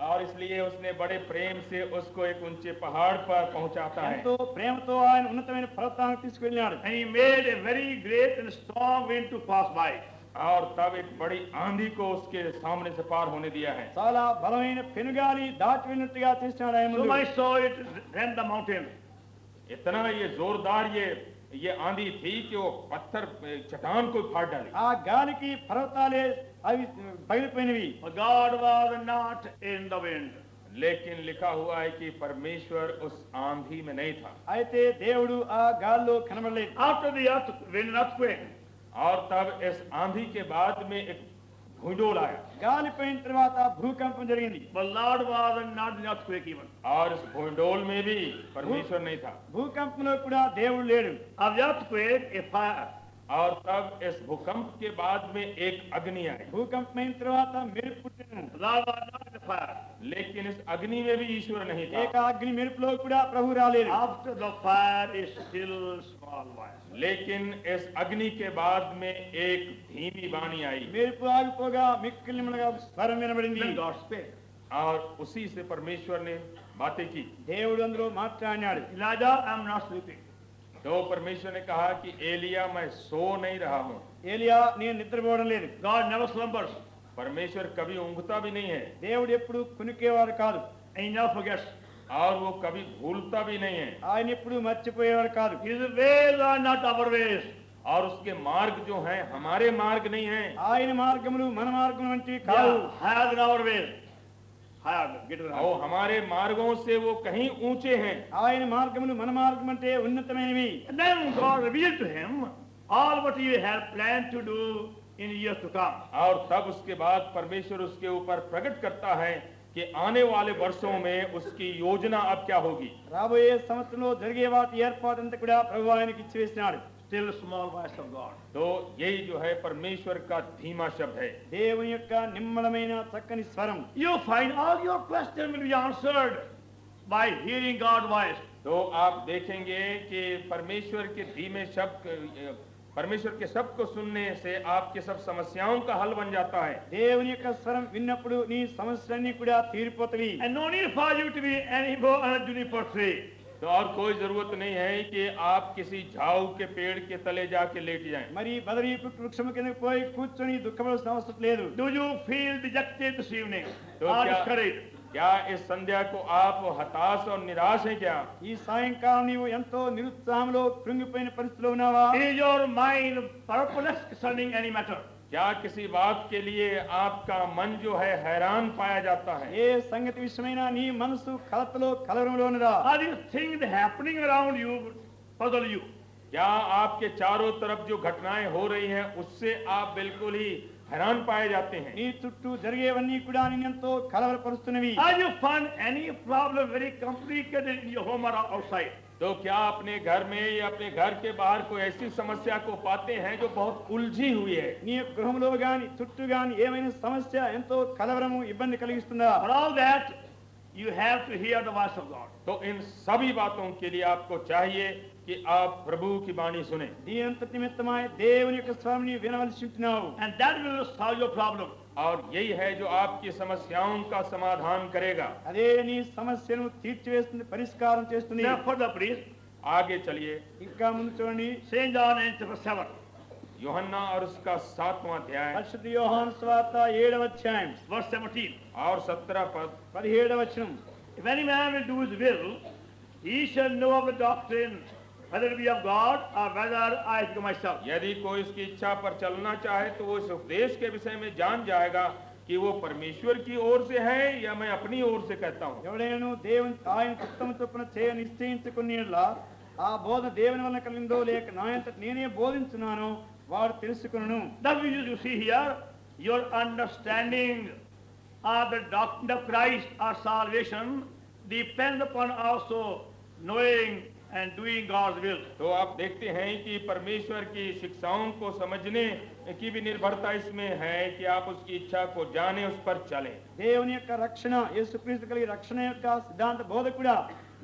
और इसलिए उसने बड़े प्रेम से उसको एक ऊंचे पहाड़ पर पहुंचाता है।
ఎంతో ప్రేమతో ఆయన ఉన్నతమైన పర్వతానికి తీసుకెళ్ళినాడు.
And he made a very great and strong wind to pass by.
और तब एक बड़ी आंधी को उसके सामने से पार होने दिया है।
చాలా బలమైన పెనుగాలి దాటి వెళ్ళినట్టుగా చేసినాడు ఆయన
So
ముందు.
much so it rent the mountain.
इतना ये जोरदार ये आंधी थी कि वो पत्थर चट्टान को फाड़ डाली।
ఆ గాలికి పర్వతాలే అవి పగిలిపోయినవి.
But God was not in the wind.
लेकिन लिखा हुआ है कि परमेश्वर उस आंधी में नहीं था।
అయితే దేవుడు ఆ గాల్లో కనబడలేదు.
After the wind and earthquake,
और तब इस आंधी के बाद में एक भूंडोल आया,
గాలి పోయిన తర్వాత భూకంపం జరిగింది.
but Lord was not in the earthquake even.
और इस भूंडोल में भी परमेश्वर नहीं था।
భూకంపంలో కూడా దేవుడు లేడు.
Of the earthquake, a fire.
और तब इस भूकंप के बाद में एक अग्नि आई,
భూకంపమైన తర్వాత మెరుపు పుట్టెను.
Lord was not in the fire.
लेकिन इस अग्नि में भी ईश्वर नहीं
ఏక
था।
అగ్ని మెరుపులో కూడా ప్రభు రాలేదు.
After the fire is still small voice.
लेकिन इस अग्नि के बाद में एक धीमी वाणी आई,
మెరుపు ఆగిపోగా మిక్కిలి నిమ్మగా స్వరం వినబడింది.
Then God spake.
और उसी से परमेश्वर ने बातें की।
దేవుడు అందులో మాట్లాడినాడు.
Elijah, I am not sleeping.
तो परमेश्वर ने कहा कि एलिया मैं सो नहीं रहा हूँ।
ఏలియా నేను నిద్రపోవడం లేదు.
God never slumbers.
परमेश्वर कभी ऊँघता भी नहीं है,
దేవుడు ఎప్పుడు కునికేవాడు కాదు.
And he never forgets.
और वो कभी भूलता भी नहीं है।
ఆయన ఎప్పుడు మర్చిపోయేవాడు కాదు.
His ways are not our ways.
और उसके मार्ग जो हैं हमारे मार्ग नहीं हैं।
ఆయన మార్గములు మన మార్గం వంటివి కావు.
Yeah, higher than our ways. Higher, get it
और हमारे मार्गों से वो कहीं ऊंचे हैं।
ఆయన మార్గములు మన మార్గం అంటే ఉన్నతమైనవి.
And then God revealed to him all what he had planned to do in years to come.
और तब उसके बाद परमेश्वर उसके ऊपर प्रकट करता है कि आने वाले वर्षों में उसकी योजना अब क्या होगी।
రాబోయే సంవత్సరంలో జరిగే వాటి ఏర్పాటంతా కూడా ప్రభు ఆయనకి ఇచ్చివేసినాడు.
Still small voice of God.
तो यही जो है परमेश्वर का धीमा शब्द है।
దేవుని యొక్క నిమ్మలమైన చక్కని స్వరం.
You find all your questions will be answered by hearing God's voice.
तो आप देखेंगे कि परमेश्वर के धीमे शब्द परमेश्वर के शब्द को सुनने से आपके सब समस्याओं का हल बन जाता है।
దేవుని యొక్క స్వరం విన్నప్పుడు నీ సమస్యలన్నీ కూడా తీరిపోతవి.
And no need for you to be any more on a juniper tree.
तो और कोई जरूरत नहीं है कि आप किसी झाऊ के पेड़ के तले जाके लेट जाएं।
మరి బదరీ వృక్షము కిందకి పోయి కూర్చొని దుఃఖపడాల్సిన అవసరం లేదు.
Do you feel dejected this evening?
तो
Or
क्या
discouraged?
क्या इस संध्या को आप हताश और निराश हैं क्या?
ఈ సాయంకాలం నీవు ఎంతో నిరుత్సాహంలో కృంగిపోయిన పరిస్థితిలో ఉన్నావా?
Is your mind purposeless concerning any matter?
क्या किसी बात के लिए आपका मन जो है हैरान पाया जाता है?
ఏ సంగతి విషయమైనా నీ మనసు కలతలో కలవరంలో ఉన్నదా?
Are these things happening around you puzzle you?
क्या आपके चारों तरफ जो घटनाएं हो रही हैं उससे आप बिल्कुल ही हैरान पाए जाते हैं?
నీ చుట్టూ జరిగేవన్నీ కూడా నిన్నెంతో కలవరపరుస్తున్నవి.
Are you find any problem very complicated in your home or outside?
तो क्या अपने घर में या अपने घर के बाहर कोई ऐसी समस्या को पाते हैं जो बहुत उलझी हुई है?
నీ యొక్క గృహంలో గాని చుట్టూ గాని ఏమైనా సమస్య ఎంతో కలవరము ఇబ్బంది కలిగిస్తుందా?
For all that, you have to hear the voice of God.
तो इन सभी बातों के लिए आपको चाहिए कि आप प्रभु की वाणी सुने
దీని అంతటి నిమిత్తమై దేవుని యొక్క స్వరాన్ని వినవలసి ఉంటున్నావు.
And that will solve your problem.
और यही है जो आपकी समस्याओं का समाधान करेगा।
అదే నీ సమస్యను తీర్చివేస్తుంది, పరిష్కారం చేస్తుంది.
Now further please,
आगे चलिए
ఇంకా ముందు చూడండి.
St. John and chapter 7.
यूहन्ना और उसका 7वां अध्याय
పరిశుద్ధ యోహాను సువార్త 7వ అధ్యాయం
Verse 17.
और 17 पद।
17వ వచనం.
If any man will do his will, he shall know of the doctrine, whether it be of God or whether I speak of myself.
यदि कोई उसकी इच्छा पर चलना चाहे तो वो इस उपदेश के विषय में जान जाएगा कि वो परमेश्वर की ओर से है या मैं अपनी ओर से कहता हूँ।
ఎవడైనా దేవుని ఆయన చిత్తము చొప్పున చేయ నిశ్చయించుకుని యెడల ఆ బోధ దేవుని వలన కలిగిందో లేక నా అంతట నేనే బోధించున్నానో వాడు తెలుసుకొనును.
That you see here, your understanding of the doctrine of Christ or salvation depends upon also knowing and doing God's will.
तो आप देखते हैं कि परमेश्वर की शिक्षाओं को समझने की भी निर्भरता इसमें है कि आप उसकी इच्छा को जाने, उस पर चलें।
దేవుని యొక్క రక్షణ యేసుక్రీస్తు కలిగి రక్షణ యొక్క సిద్ధాంత బోధ కూడా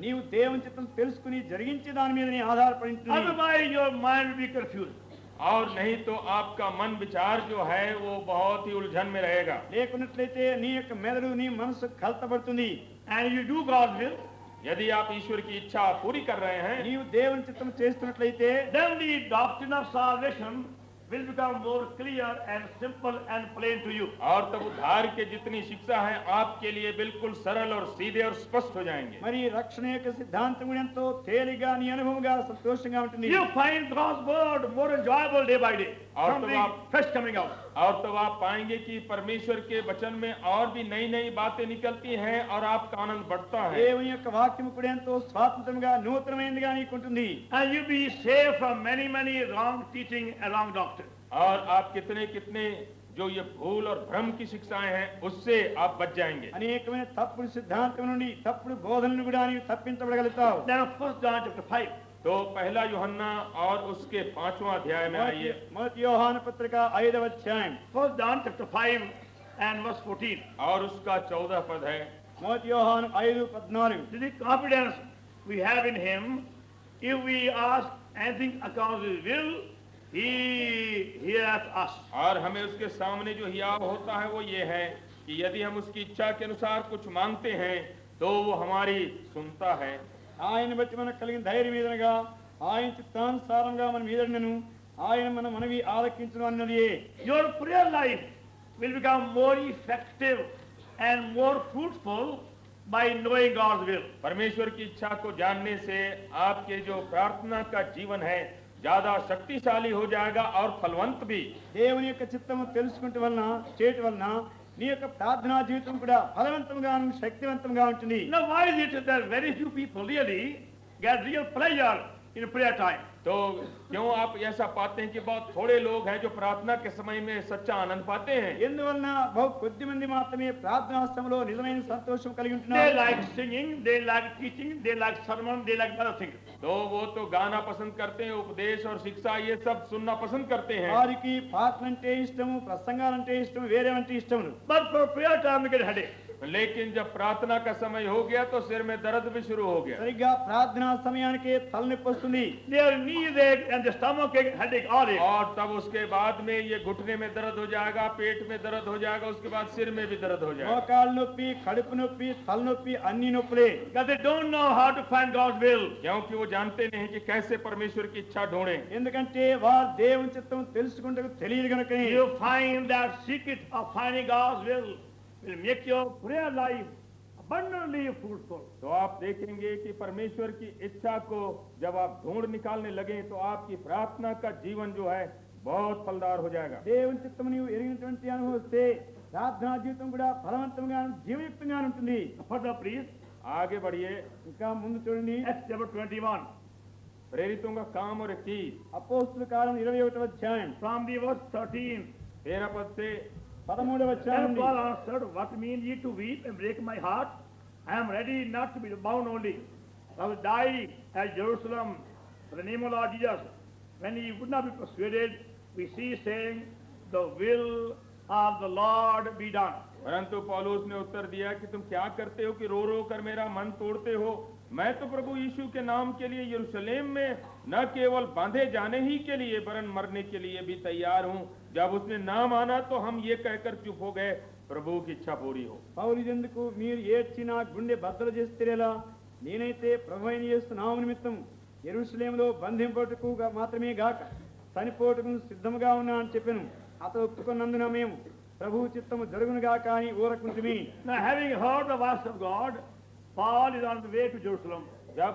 నీవు దేవుని చిత్తం తెలుసుకుని జరిగించే దాని మీద నీ ఆధారపడి ఉంటుంది.
Otherwise your mind will be confused.
और नहीं तो आपका मन विचार जो है वो बहुत ही उलझन में रहेगा।
లేకున్నట్లయితే నీ యొక్క మెదడు నీ మనసు కలతపడుతుంది.
And you do God's will,
यदि आप ईश्वर की इच्छा पूरी कर रहे हैं
నీవు దేవుని చిత్తం చేస్తున్నట్లయితే
then the doctrine of salvation will become more clear and simple and plain to you.
और तब उद्धार के जितनी शिक्षा है आपके लिए बिल्कुल सरल और सीधे और स्पष्ट हो जाएंगे।
మరి రక్షణ యొక్క సిద్ధాంతం కూడా ఎంతో తేలిగా నీ అనుభవంగా సంతోషంగా ఉంటుంది.
You find God's word more enjoyable day by day.
और तो
Something
आप-
fresh coming out.
और तब आप पाएंगे कि परमेश्वर के वचन में और भी नई नई बातें निकलती हैं और आपका आनंद बढ़ता है।
దేవుని యొక్క వాక్యం కూడా ఎంతో స్వాతంత్రంగా నూతనమైనదిగా నీకుంటుంది.
And you be saved from many wrong teaching and wrong doctrine.
और आप कितने कितने जो ये भूल और भ्रम की शिक्षाएं हैं उससे आप बच जाएंगे।
అనేకమైన తప్పుడు సిద్ధాంతం నుండి తప్పుడు బోధనలు కూడా నీవు తప్పించబడగలుగుతావు.
Then 1 John chapter 5.
तो पहला यूहन्ना और उसके 5वां अध्याय में आइए।
మొదటి యోహాను పత్రిక 5వ అధ్యాయం
1 John chapter 5 and verse 14.
और उसका 14 पद है।
మొదటి యోహాను 5:14.
This is the confidence we have in him. If we ask anything according to his will, he heareth us.
और हमें उसके सामने जो हियाव होता है वो ये है कि यदि हम उसकी इच्छा के अनुसार कुछ मांगते हैं तो वो हमारी सुनता है।
ఆయన బట్టి మనకు కలిగిన ధైర్యం ఏదనగా ఆయన చిత్తానుసారంగా మనం ఎదురునను ఆయన మన మనవి ఆలకించును అన్నది.
Your prayer life will become more effective and more fruitful by knowing God's will.
परमेश्वर की इच्छा को जानने से आपके जो प्रार्थना का जीवन है ज्यादा शक्तिशाली हो जाएगा और फलवंत भी।
దేవుని యొక్క చిత్తము తెలుసుకుంటే వలన చేయటం వలన నీ యొక్క ప్రార్థనా జీవితం కూడా ఫలవంతంగాను శక్తివంతంగా ఉంటుంది.
Now why is it that very few people really get real pleasure in prayer time?
तो क्यों आप ऐसा पाते हैं कि बहुत थोड़े लोग हैं जो प्रार्थना के समय में सच्चा आनंद पाते हैं?
ఎందువలన బహు కొద్ది మంది మాత్రమే ప్రార్థనా సమయంలో నిజమైన సంతోషం కలిగి
They
ఉంటున్నారు.
like singing, they like teaching, they like sermon, they like other things.
तो वो तो गाना पसंद करते हैं, उपदेश और शिक्षा ये सब सुनना पसंद करते हैं।
వారికి పాటలంటే ఇష్టము, ప్రసంగాలంటే ఇష్టము, వేరేవంటే ఇష్టములు.
But for prayer time we get headache.
लेकिन जब प्रार्थना का समय हो गया तो सिर में दर्द भी शुरू हो गया।
సరిగ్గా ప్రార్థనా సమయానికి తలనొప్పి వస్తుంది.
Their knees ache and the stomach ache, headache, all ache.
और तब उसके बाद में ये घुटने में दर्द हो जाएगा, पेट में दर्द हो जाएगा, उसके बाद सिर में भी दर्द हो जाएगा।
మోకాళ్ళ నొప్పి, కడుపు నొప్పి, తలనొప్పి అన్ని నొప్పులే.
Because they don't know how to find God's will.
क्योंकि वो जानते नहीं कि कैसे परमेश्वर की इच्छा ढूंढें।
ఎందుకంటే వారు దేవుని చిత్తం తెలుసుకుంటకు తెలియదు కనుకనే.
You find that secret of finding God's will make your prayer life abundantly fruitful.
तो आप देखेंगे कि परमेश्वर की इच्छा को जब आप ढूंढ निकालने लगे तो आपकी प्रार्थना का जीवन जो है बहुत फलदार हो जाएगा।
దేవుని చిత్తము నీవు ఎరిగినటువంటి అనుభవం వస్తే ప్రార్థనా జీవితం కూడా ఫలవంతంగా జీవయుక్తంగా ఉంటుంది.
Further, please,
आगे बढ़िए।
ఇంకా ముందు చూడండి.
Acts chapter 21,
प्रेरितों का काम और इक्कीस
అపోస్తుల కాలం 21వ అధ్యాయం
from the verse 13.
13 पद से
13వ అధ్యాయం
Then
నుండి.
Paul answered, what mean ye to weep and break my heart? I am ready not to be bound only. I will die at Jerusalem for the name of Lord Jesus. When he would not be persuaded, we see saying, the will of the Lord be done.
परंतु पौलुस ने उत्तर दिया कि तुम क्या करते हो कि रो रो कर मेरा मन तोड़ते हो। मैं तो प्रभु यीशु के नाम के लिए यरूशलेम में न केवल बांधे जाने ही के लिए वरन मरने के लिए भी तैयार हूँ। जब उसने ना माना तो हम ये कहकर चुप हो गए, प्रभु की इच्छा पूरी हो।
పౌలు ఎందుకు మీరు ఏడ్చిన గుండె బద్దలు చేస్తేలా నేనైతే ప్రభువైన యేసు నామము నిమిత్తం యెరూషలేములో బంధింపబడుటకు మాత్రమే గాక చనిపోవటకు సిద్ధముగా ఉన్నా అని చెప్పాను. అతడు ఒప్పుకున్నందున మేము ప్రభు చిత్తము జరుగును గాక అని ఊరకుంటుమి.
Now, having heard the voice of God, Paul is on the way to Jerusalem.
जब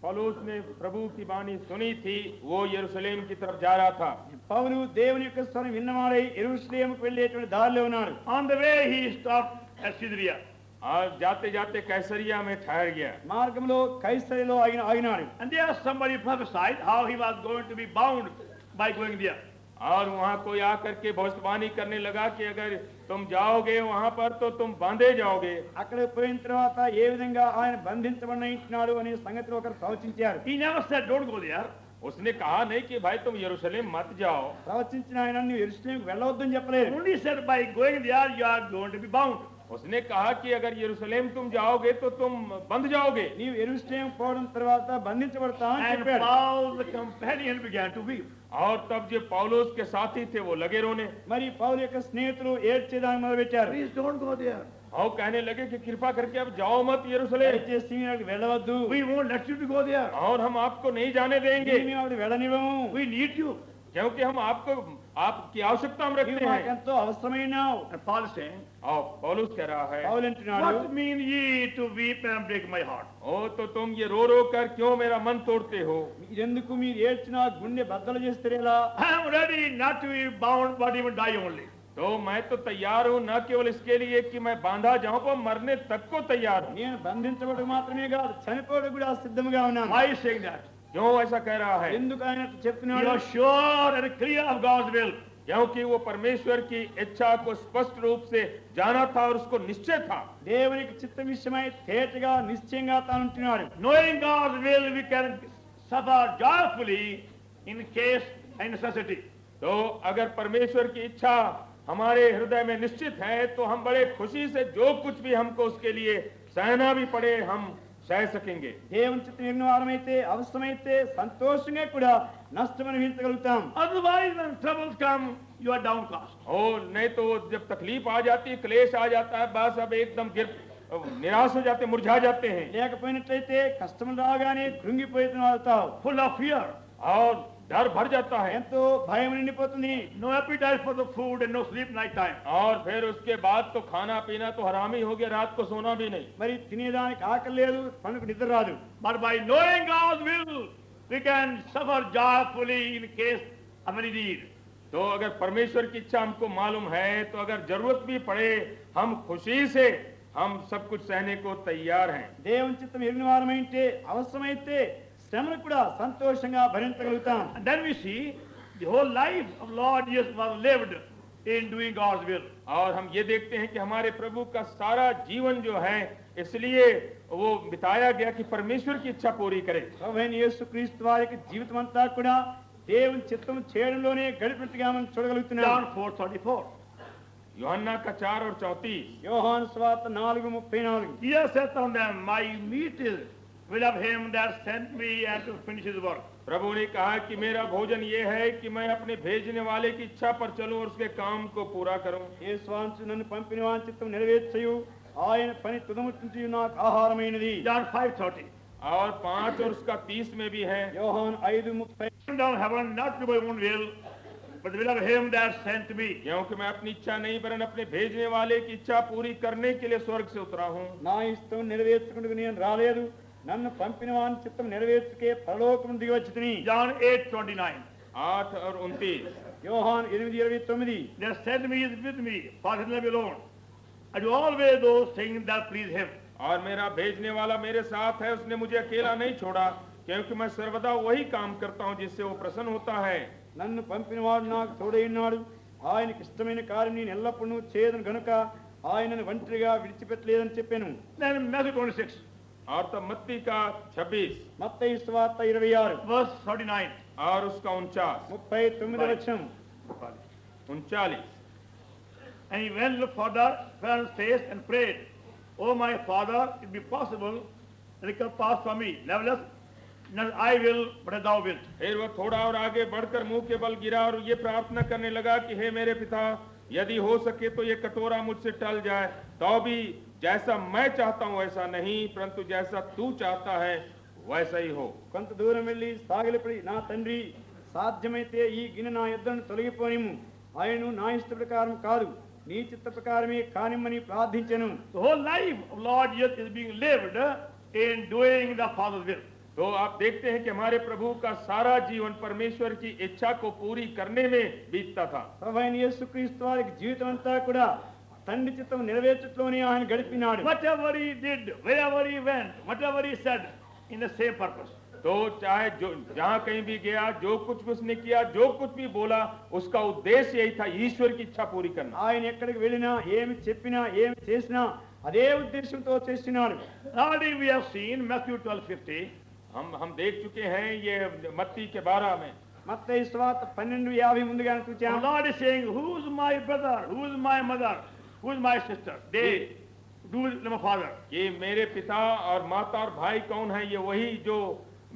पौलुस ने प्रभु की वाणी सुनी थी वो यरूशलेम की तरफ जा रहा था।
పౌలు దేవుని యొక్క స్వరం విన్నవాడై యెరూషలేముకు వెళ్ళేటువంటి దారిలో ఉన్నాడు.
On the way, he stopped at Caesarea.
और जाते जाते कैसरिया में ठहर गया।
మార్గంలో కైసరిలో ఆగినాడు.
And there somebody prophesied how he was going to be bound by going there.
और वहाँ कोई आकर के भविष्यवाणी करने लगा कि अगर तुम जाओगे वहाँ पर तो तुम बांधे जाओगे।
అక్కడ పోయిన తర్వాత ఏ విధంగా ఆయన బంధించబడినాడు అనే సంగతిని ఒకరు ప్రవచించారు.
He never said, don't go there.
उसने कहा नहीं कि भाई तुम यरूशलेम मत जाओ।
ప్రవచించిన ఆయన నువ్వు యెరూషలేముకు వెళ్ళవద్దని చెప్పలేదు.
Only said, by going there, you are going to be bound.
उसने कहा कि अगर यरूशलेम तुम जाओगे तो तुम बंध जाओगे।
నీవు యెరూషలేము పోవడం తర్వాత బంధించబడతా అని
And
చెప్పాడు.
Paul, the companion, began to weep.
और तब जो पौलुस के साथी थे वो लगे रोने
మరి పౌలు యొక్క స్నేహితులు ఏడ్చేదాన్ని మొదలుపెట్టారు.
Please don't go there.
और कहने लगे कि कृपा करके अब जाओ मत यरूशलेम,
దయచేసి మీరు అక్కడికి వెళ్ళవద్దు.
We won't let you to go there.
और हम आपको नहीं जाने देंगे
మేము అక్కడికి వెళ్ళనివ్వము.
We need you.
क्योंकि हम आपको आपकी आवश्यकता हम
నీవు
रखते हैं।
మాకెంతో అవసరమైనావు.
And Paul is saying,
और पौलुस कह रहा है
పౌలు అంటున్నాడు,
what mean ye to weep and break my heart?
ओ तो तुम ये रो रो कर क्यों मेरा मन तोड़ते हो।
ఇదెందుకు మీరు ఏడ్చినా గుండె బద్దలు చేస్తారేలా?
I am ready not to be bound, but even die only.
तो मैं तो तैयार हूँ न केवल इसके लिए कि मैं बांधा जाऊं पर मरने तक को तैयार हूँ।
నేను బంధించబడకు మాత్రమే కాదు చనిపోవడం కూడా సిద్ధంగా ఉన్నాను.
Why is saying that?
क्यों ऐसा कह रहा है।
ఎందుకు ఆయన అట్లా
You
చెప్తున్నాడు?
are sure and clear of God's will.
क्योंकि वो परमेश्वर की इच्छा को स्पष्ट रूप से जाना था और उसको निश्चय था।
దేవునికి చిత్త విషయమై తేటగా నిశ్చయంగా తాను ఉంటున్నాడు.
Knowing God's will, we can suffer joyfully in case and necessity.
तो अगर परमेश्वर की इच्छा हमारे हृदय में निश्चित है तो हम बड़े खुशी से जो कुछ भी हमको उसके लिए सहना भी पड़े हम सह सकेंगे।
దేవుని చిత్తం ఎరిగిన వారమైతే అవసరమైతే సంతోషంగా కూడా నష్టం అనుభవించగలుగుతాం.
Otherwise, when troubles come, you are downcast.
ओ नहीं तो जब तकलीफ आ जाती है, क्लेश आ जाता है, बस अब एकदम निराश हो जाते, मुरझा जाते हैं
లేకపోయినట్లయితే కష్టములు రాగానే కృంగిపోతున్నావు.
Full of fear.
और डर भर जाता है।
ఎంతో భయం నిండిపోతుంది.
No appetite for the food and no sleep night time.
और फिर उसके बाद तो खाना पीना तो हराम ही हो गया, रात को सोना भी नहीं।
మరి తినేదానికి ఆకలి లేదు, పనుకు నిద్ర రాదు.
But by knowing God's will, we can suffer joyfully in case of any need.
तो अगर परमेश्वर की इच्छा हमको मालूम है तो अगर जरूरत भी पड़े हम खुशी से हम सब कुछ सहने को तैयार हैं।
దేవుని చిత్తం ఎరిగిన వారమైతే అవసరమైతే శ్రమను కూడా సంతోషంగా భరించగలుగుతాం.
And then we see the whole life of Lord Jesus was lived in doing God's will.
और हम ये देखते हैं कि हमारे प्रभु का सारा जीवन जो है इसलिए वो बिताया गया कि परमेश्वर की इच्छा पूरी करे।
ప్రభువైన యేసుక్రీస్తు వారి యొక్క జీవితం అంతా కూడా దేవుని చిత్తం చేయడంలోనే గడిపినట్టుగా మనం చూడగలుగుతున్నాం.
John 4:34.
यूहन्ना का 4 और 34।
యోహాను స్వార్త 4:34.
Jesus saith unto them, My meat is will of him that sent me and to finish his work.
प्रभु ने कहा कि मेरा भोजन ये है कि मैं अपने भेजने वाले की इच्छा पर चलूं और उसके काम को पूरा करूं।
యేసువాంచు నన్ను పంపిన వాని చిత్తం నెరవేర్చయు ఆయన పని తుదముట్టించు నాకు ఆహారమైనది.
John 5:30.
और 5 और उसका 30 में भी है।
యోహాను 5:30.
Come down heaven, not to my own will, but the will of him that sent me.
क्योंकि मैं अपनी इच्छा नहीं वरन अपने भेजने वाले की इच्छा पूरी करने के लिए स्वर्ग से उतरा हूं।
నా ఇష్టం నెరవేర్చుకుంటూ నేను రాలేదు, నన్ను పంపిన వాని చిత్తం నెరవేర్చుకే పరలోకం దిగి వచ్చితిని.
John 8:29.
8 और 29।
యోహాను 8:29.
That sent me is with me, Father let me alone. I do always those things that please him.
और मेरा भेजने वाला मेरे साथ है, उसने मुझे अकेला नहीं छोड़ा, क्योंकि मैं सर्वदा वही काम करता हूं जिससे वो प्रसन्न होता है।
నన్ను పంపినవాడు నాకు తోడై ఉన్నాడు, ఆయనకి ఇష్టమైన కార్యం నేను ఎల్లప్పుడూ చేయను గనుక ఆయనను ఒంటరిగా విడిచిపెట్టలేదని చెప్పాను.
Then Matthew 26,
और तब मत्ती का 26
మత్తయి సువార్త 26
verse 39.
और उसका
39వ వచనం.
39।
And he went looked further, fell on his face and prayed, Oh my Father, it be possible that it can pass from me. Nevertheless, not I will, but as thou wilt.
फिर वह थोड़ा और आगे बढ़कर मुंह के बल गिरा और ये प्रार्थना करने लगा कि हे मेरे पिता, यदि हो सके तो ये कटोरा मुझसे टल जाए, तो भी जैसा मैं चाहता हूं वैसा नहीं, परंतु जैसा तू चाहता है वैसा ही हो।
కొంత దూరం వెళ్ళి సాగిలపడి, నా తండ్రి సాధ్యమైతే ఈ గిన్నె నా యొద్దను తొలగిపోనిము, ఆయనను నా ఇష్ట ప్రకారం కాదు నీ చిత్త ప్రకారమే కానిమ్మని ప్రార్థించెను.
The whole life of Lord Jesus is being lived in doing the Father's will.
तो आप देखते हैं कि हमारे प्रभु का सारा जीवन परमेश्वर की इच्छा को पूरी करने में बीतता था।
ప్రభువైన యేసుక్రీస్తు వారి జీవితం అంతా కూడా తండ్రి చిత్తం నెరవేర్చట్లోనే ఆయన గడిపినాడు.
Whatever he did, wherever he went, whatever he said, in the same purpose.
तो चाहे जो जहां कहीं भी गया, जो कुछ भी उसने किया, जो कुछ भी बोला, उसका उद्देश्य यही था, ईश्वर की इच्छा पूरी करना।
ఆయన ఎక్కడికి వెళ్ళినా, ఏమి చెప్పినా, ఏమి చేసినా అదే ఉద్దేశంతో చేస్తున్నాడు.
Already we have seen Matthew 12:50.
हम देख चुके हैं ये मत्ती के 12 में।
మత్తయి సువార్త 12:50 ముందుగానే
The
చూచాం.
Lord is saying, who's my brother, who's my mother, who's my sister? They do with my Father.
ये मेरे पिता और माता और भाई कौन है? ये वही जो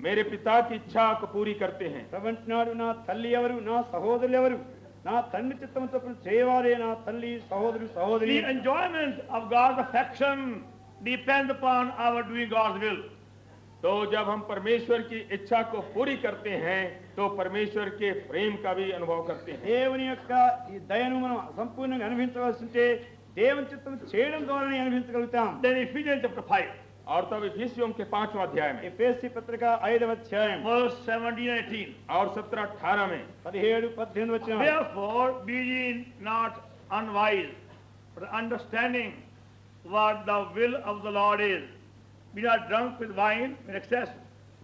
मेरे पिता की इच्छा को पूरी करते हैं।
ప్రభు అంటున్నాడు, నా తల్లి ఎవరు, నా సహోదరులు ఎవరు, నా తండ్రి చిత్తం చొప్పున చేయవారే నా తల్లి సహోదరు సహోదరి.
The enjoyment of God's affection depends upon our doing God's will.
तो जब हम परमेश्वर की इच्छा को पूरी करते हैं तो परमेश्वर के प्रेम का भी अनुभव करते हैं।
దేవుని యొక్క ఈ దయను మనం సంపూర్ణంగా అనుభవించవలసి ఉంటే దేవుని చిత్తం చేయడం ద్వారానే అనుభవించగలుగుతాం.
Then Ephesians chapter 5,
और तब इफिसियों के 5वां अध्याय में
ఎఫెసీ పత్రిక 5వ అధ్యాయం
verse 17 and 18.
और 17-18 में
17-18 వచనం.
Therefore, be ye not unwise, but understanding what the will of the Lord is. Be not drunk with wine in excess,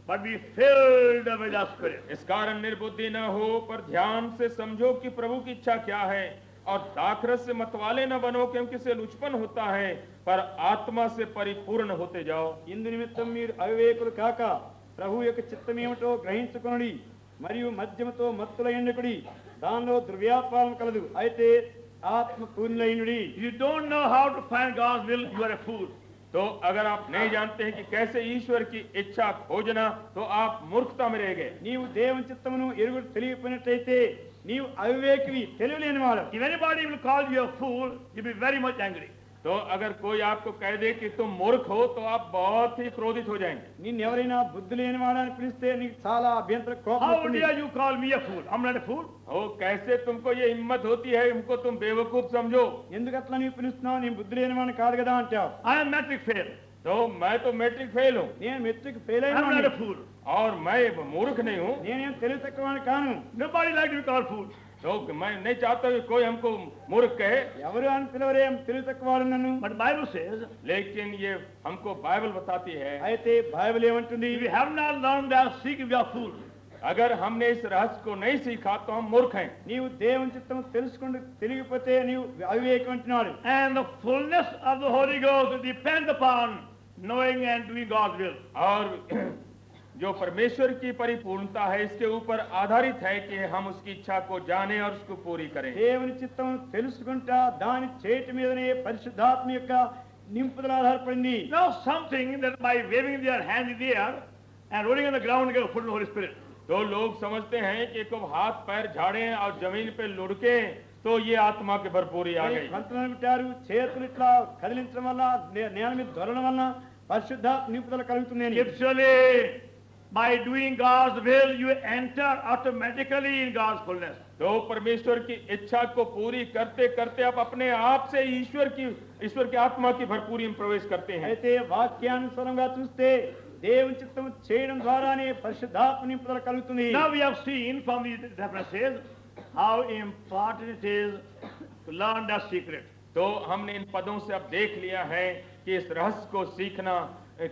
but be filled with the Spirit.
इस कारण निर्बुद्धि न हो, पर ध्यान से समझो कि प्रभु की इच्छा क्या है, और दाखरस से मतवाले न बनो, क्योंकि इससे लुचपन होता है, पर आत्मा से परिपूर्ण होते जाओ।
ఇందు నిమిత్తం మీరు అవివేకులు కాక ప్రభు యొక్క చిత్తమేమిటో గ్రహించుకొనుడి, మరియు మద్యముతో మత్తులైండుకుడి, దానిలో దుర్వ్యాపారం కలదు, అయితే ఆత్మ పూర్ణులైనడి.
If you don't know how to find God's will, you are a fool.
तो अगर आप नहीं जानते हैं कि कैसे ईश्वर की इच्छा खोजना, तो आप मूर्खता में रह गए।
నీవు దేవుని చిత్తమును ఎరుగుడు తెలియపోయినట్లయితే నీవు అవివేకివి, తెలియలేని వాడు.
If anybody will call you a fool, you'll be very much angry.
तो अगर कोई आपको कह दे कि तुम मूर्ख हो, तो आप बहुत ही क्रोधित हो जाएंगे।
నిన్ను ఎవరైనా బుద్ధి లేని వాడని పిలిస్తే నీకు చాలా అభ్యంతర కోపం
How
వస్తుంది.
dare you call me a fool? I'm not a fool.
ओ कैसे तुमको ये हिम्मत होती है, हमको तुम बेवकूफ समझो।
ఎందుకు అట్లా నీవు పిలుస్తున్నావు, నేను బుద్ధి లేని వాడిని కాదు కదా అంటావు.
I am metric fail.
तो मैं तो मैट्रिक फेल हूँ
నేను మెట్రిక్ ఫెయిల్ అయిన
I'm not a
వాడిని.
fool.
और मैं मूर्ख नहीं हूँ।
నేనేం తెలివి తక్కువ వాడిని కాను.
Nobody like to be called fool.
तो मैं नहीं चाहता कि कोई हमको मूर्ख कहे,
ఎవరు అని పిలవరేం తెలివి తక్కువ వాడు నన్ను.
But Bible says,
लेकिन ये हमको बाइबल बताती है,
అయితే బైబిల్ ఏమంటుంది,
if you have not learned that secret, you are fool.
अगर हमने इस रहस्य को नहीं सीखा तो हम मूर्ख हैं।
నీవు దేవుని చిత్తం తెలుసుకుంటూ తెలియకపోతే నీవు అవివేకం అంటున్నాడు.
And the fullness of the Holy Ghost depends upon knowing and doing God's will.
और जो परमेश्वर की परिपूर्णता है इसके ऊपर आधारित है कि हम उसकी इच्छा को जाने और उसको पूरी करें।
దేవుని చిత్తం తెలుసుకుంటా దాని చేతి మీదనే పరిశుద్ధాత్మ యొక్క నింపుదల ఆధారపడింది.
Now something that by waving their hand in the air and rolling on the ground get full of the Holy Spirit.
तो लोग समझते हैं कि को हाथ पैर झाड़ें और जमीन पे लुढ़के तो ये आत्मा की भरपूरी आ गई।
మంత్రాలు పెట్టారు, చేతులు ఇట్లా కదిలించడం వల్ల నేల మీద దొరలడం వల్ల పరిశుద్ధాత్మ నింపుదల కలుగుతుంది.
Scripturally, by doing God's will, you enter automatically in God's fullness.
तो परमेश्वर की इच्छा को पूरी करते करते आप अपने आप से ईश्वर की आत्मा की भरपूरी में प्रवेश करते हैं।
అయితే వాక్యానుసారంగా చూస్తే దేవుని చిత్తం చేయడం ద్వారానే పరిశుద్ధాత్మ నింపుదల కలుగుతుంది.
Now we have seen from these references how important it is to learn that secret.
तो हमने इन पदों से अब देख लिया है कि इस रहस्य को सीखना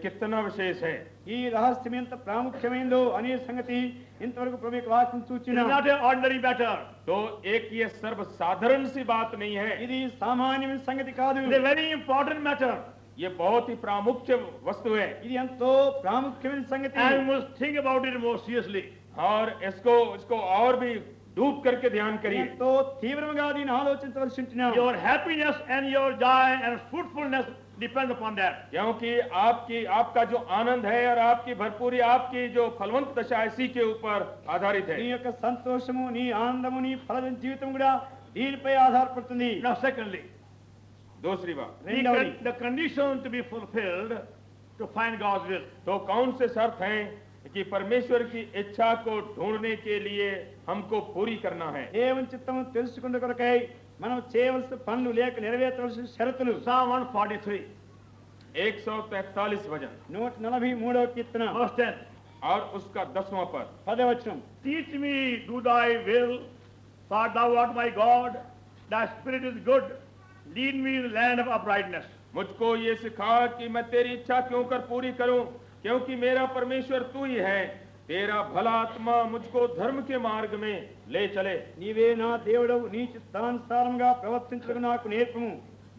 कितना विशेष है।
ఈ రహస్యం ఎంత ప్రాముఖ్యమైందో అనే సంగతి ఇంతవరకు ప్రభు యొక్క వాక్యం
It
సూచన.
is not an ordinary matter.
तो एक ये सर्वसाधारण सी बात नहीं है,
ఇది సామాన్యమైన సంగతి కాదు.
It is a very important matter.
ये बहुत ही प्रामुख्य वस्तु है
ఇది ఎంతో ప్రాముఖ్యమైన సంగతి.
And we must think about it more seriously.
और इसको और भी डूब करके ध्यान करिए।
ఎంతో తీవ్రంగా దీన్ని ఆలోచించవలసి ఉంటున్నాం.
Your happiness and your joy and fruitfulness depend upon that.
क्योंकि आपका जो आनंद है और आपकी भरपूरी आपकी जो फलवंत दशा है इसी के ऊपर आधारित
నీ
है।
యొక్క సంతోషము, నీ ఆనందము, నీ ఫల జీవితం కూడా దీనిపై ఆధారపడుతుంది.
Now secondly,
दूसरी बात,
రెండవది
the condition to be fulfilled to find God's will.
तो कौन से शर्त हैं कि परमेश्वर की इच्छा को ढूंढने के लिए हमको पूरी करना है।
దేవుని చిత్తము తెలుసుకున్న కొరకై మనం చేయవలసిన పనులు లేక నెరవేర్చవలసిన షరతులు.
Psalm 143,
143 वचन
143వ కీర్తన
verse 10.
और उसका 10वां पद,
10వ వచనం.
Teach me, do thy will, for thou art my God. Thy spirit is good. Lead me in the land of uprightness.
मुझको ये सिखा कि मैं तेरी इच्छा क्यों कर पूरी करूं, क्योंकि मेरा परमेश्वर तू ही है। तेरा भला आत्मा मुझको धर्म के मार्ग में ले चले।
నీవే నా దేవుడవు, నీ చిత్తానుసారంగా ప్రవర్తించుటకు నాకు నేర్పము.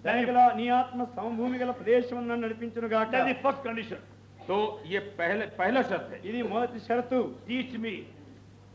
దయగల నీ ఆత్మ సమభూమి గల ప్రదేశం నన్ను నడిపించును గాక.
That is the first condition.
तो ये पहला शर्त है,
ఇది మొదటి షరతు.
Teach me.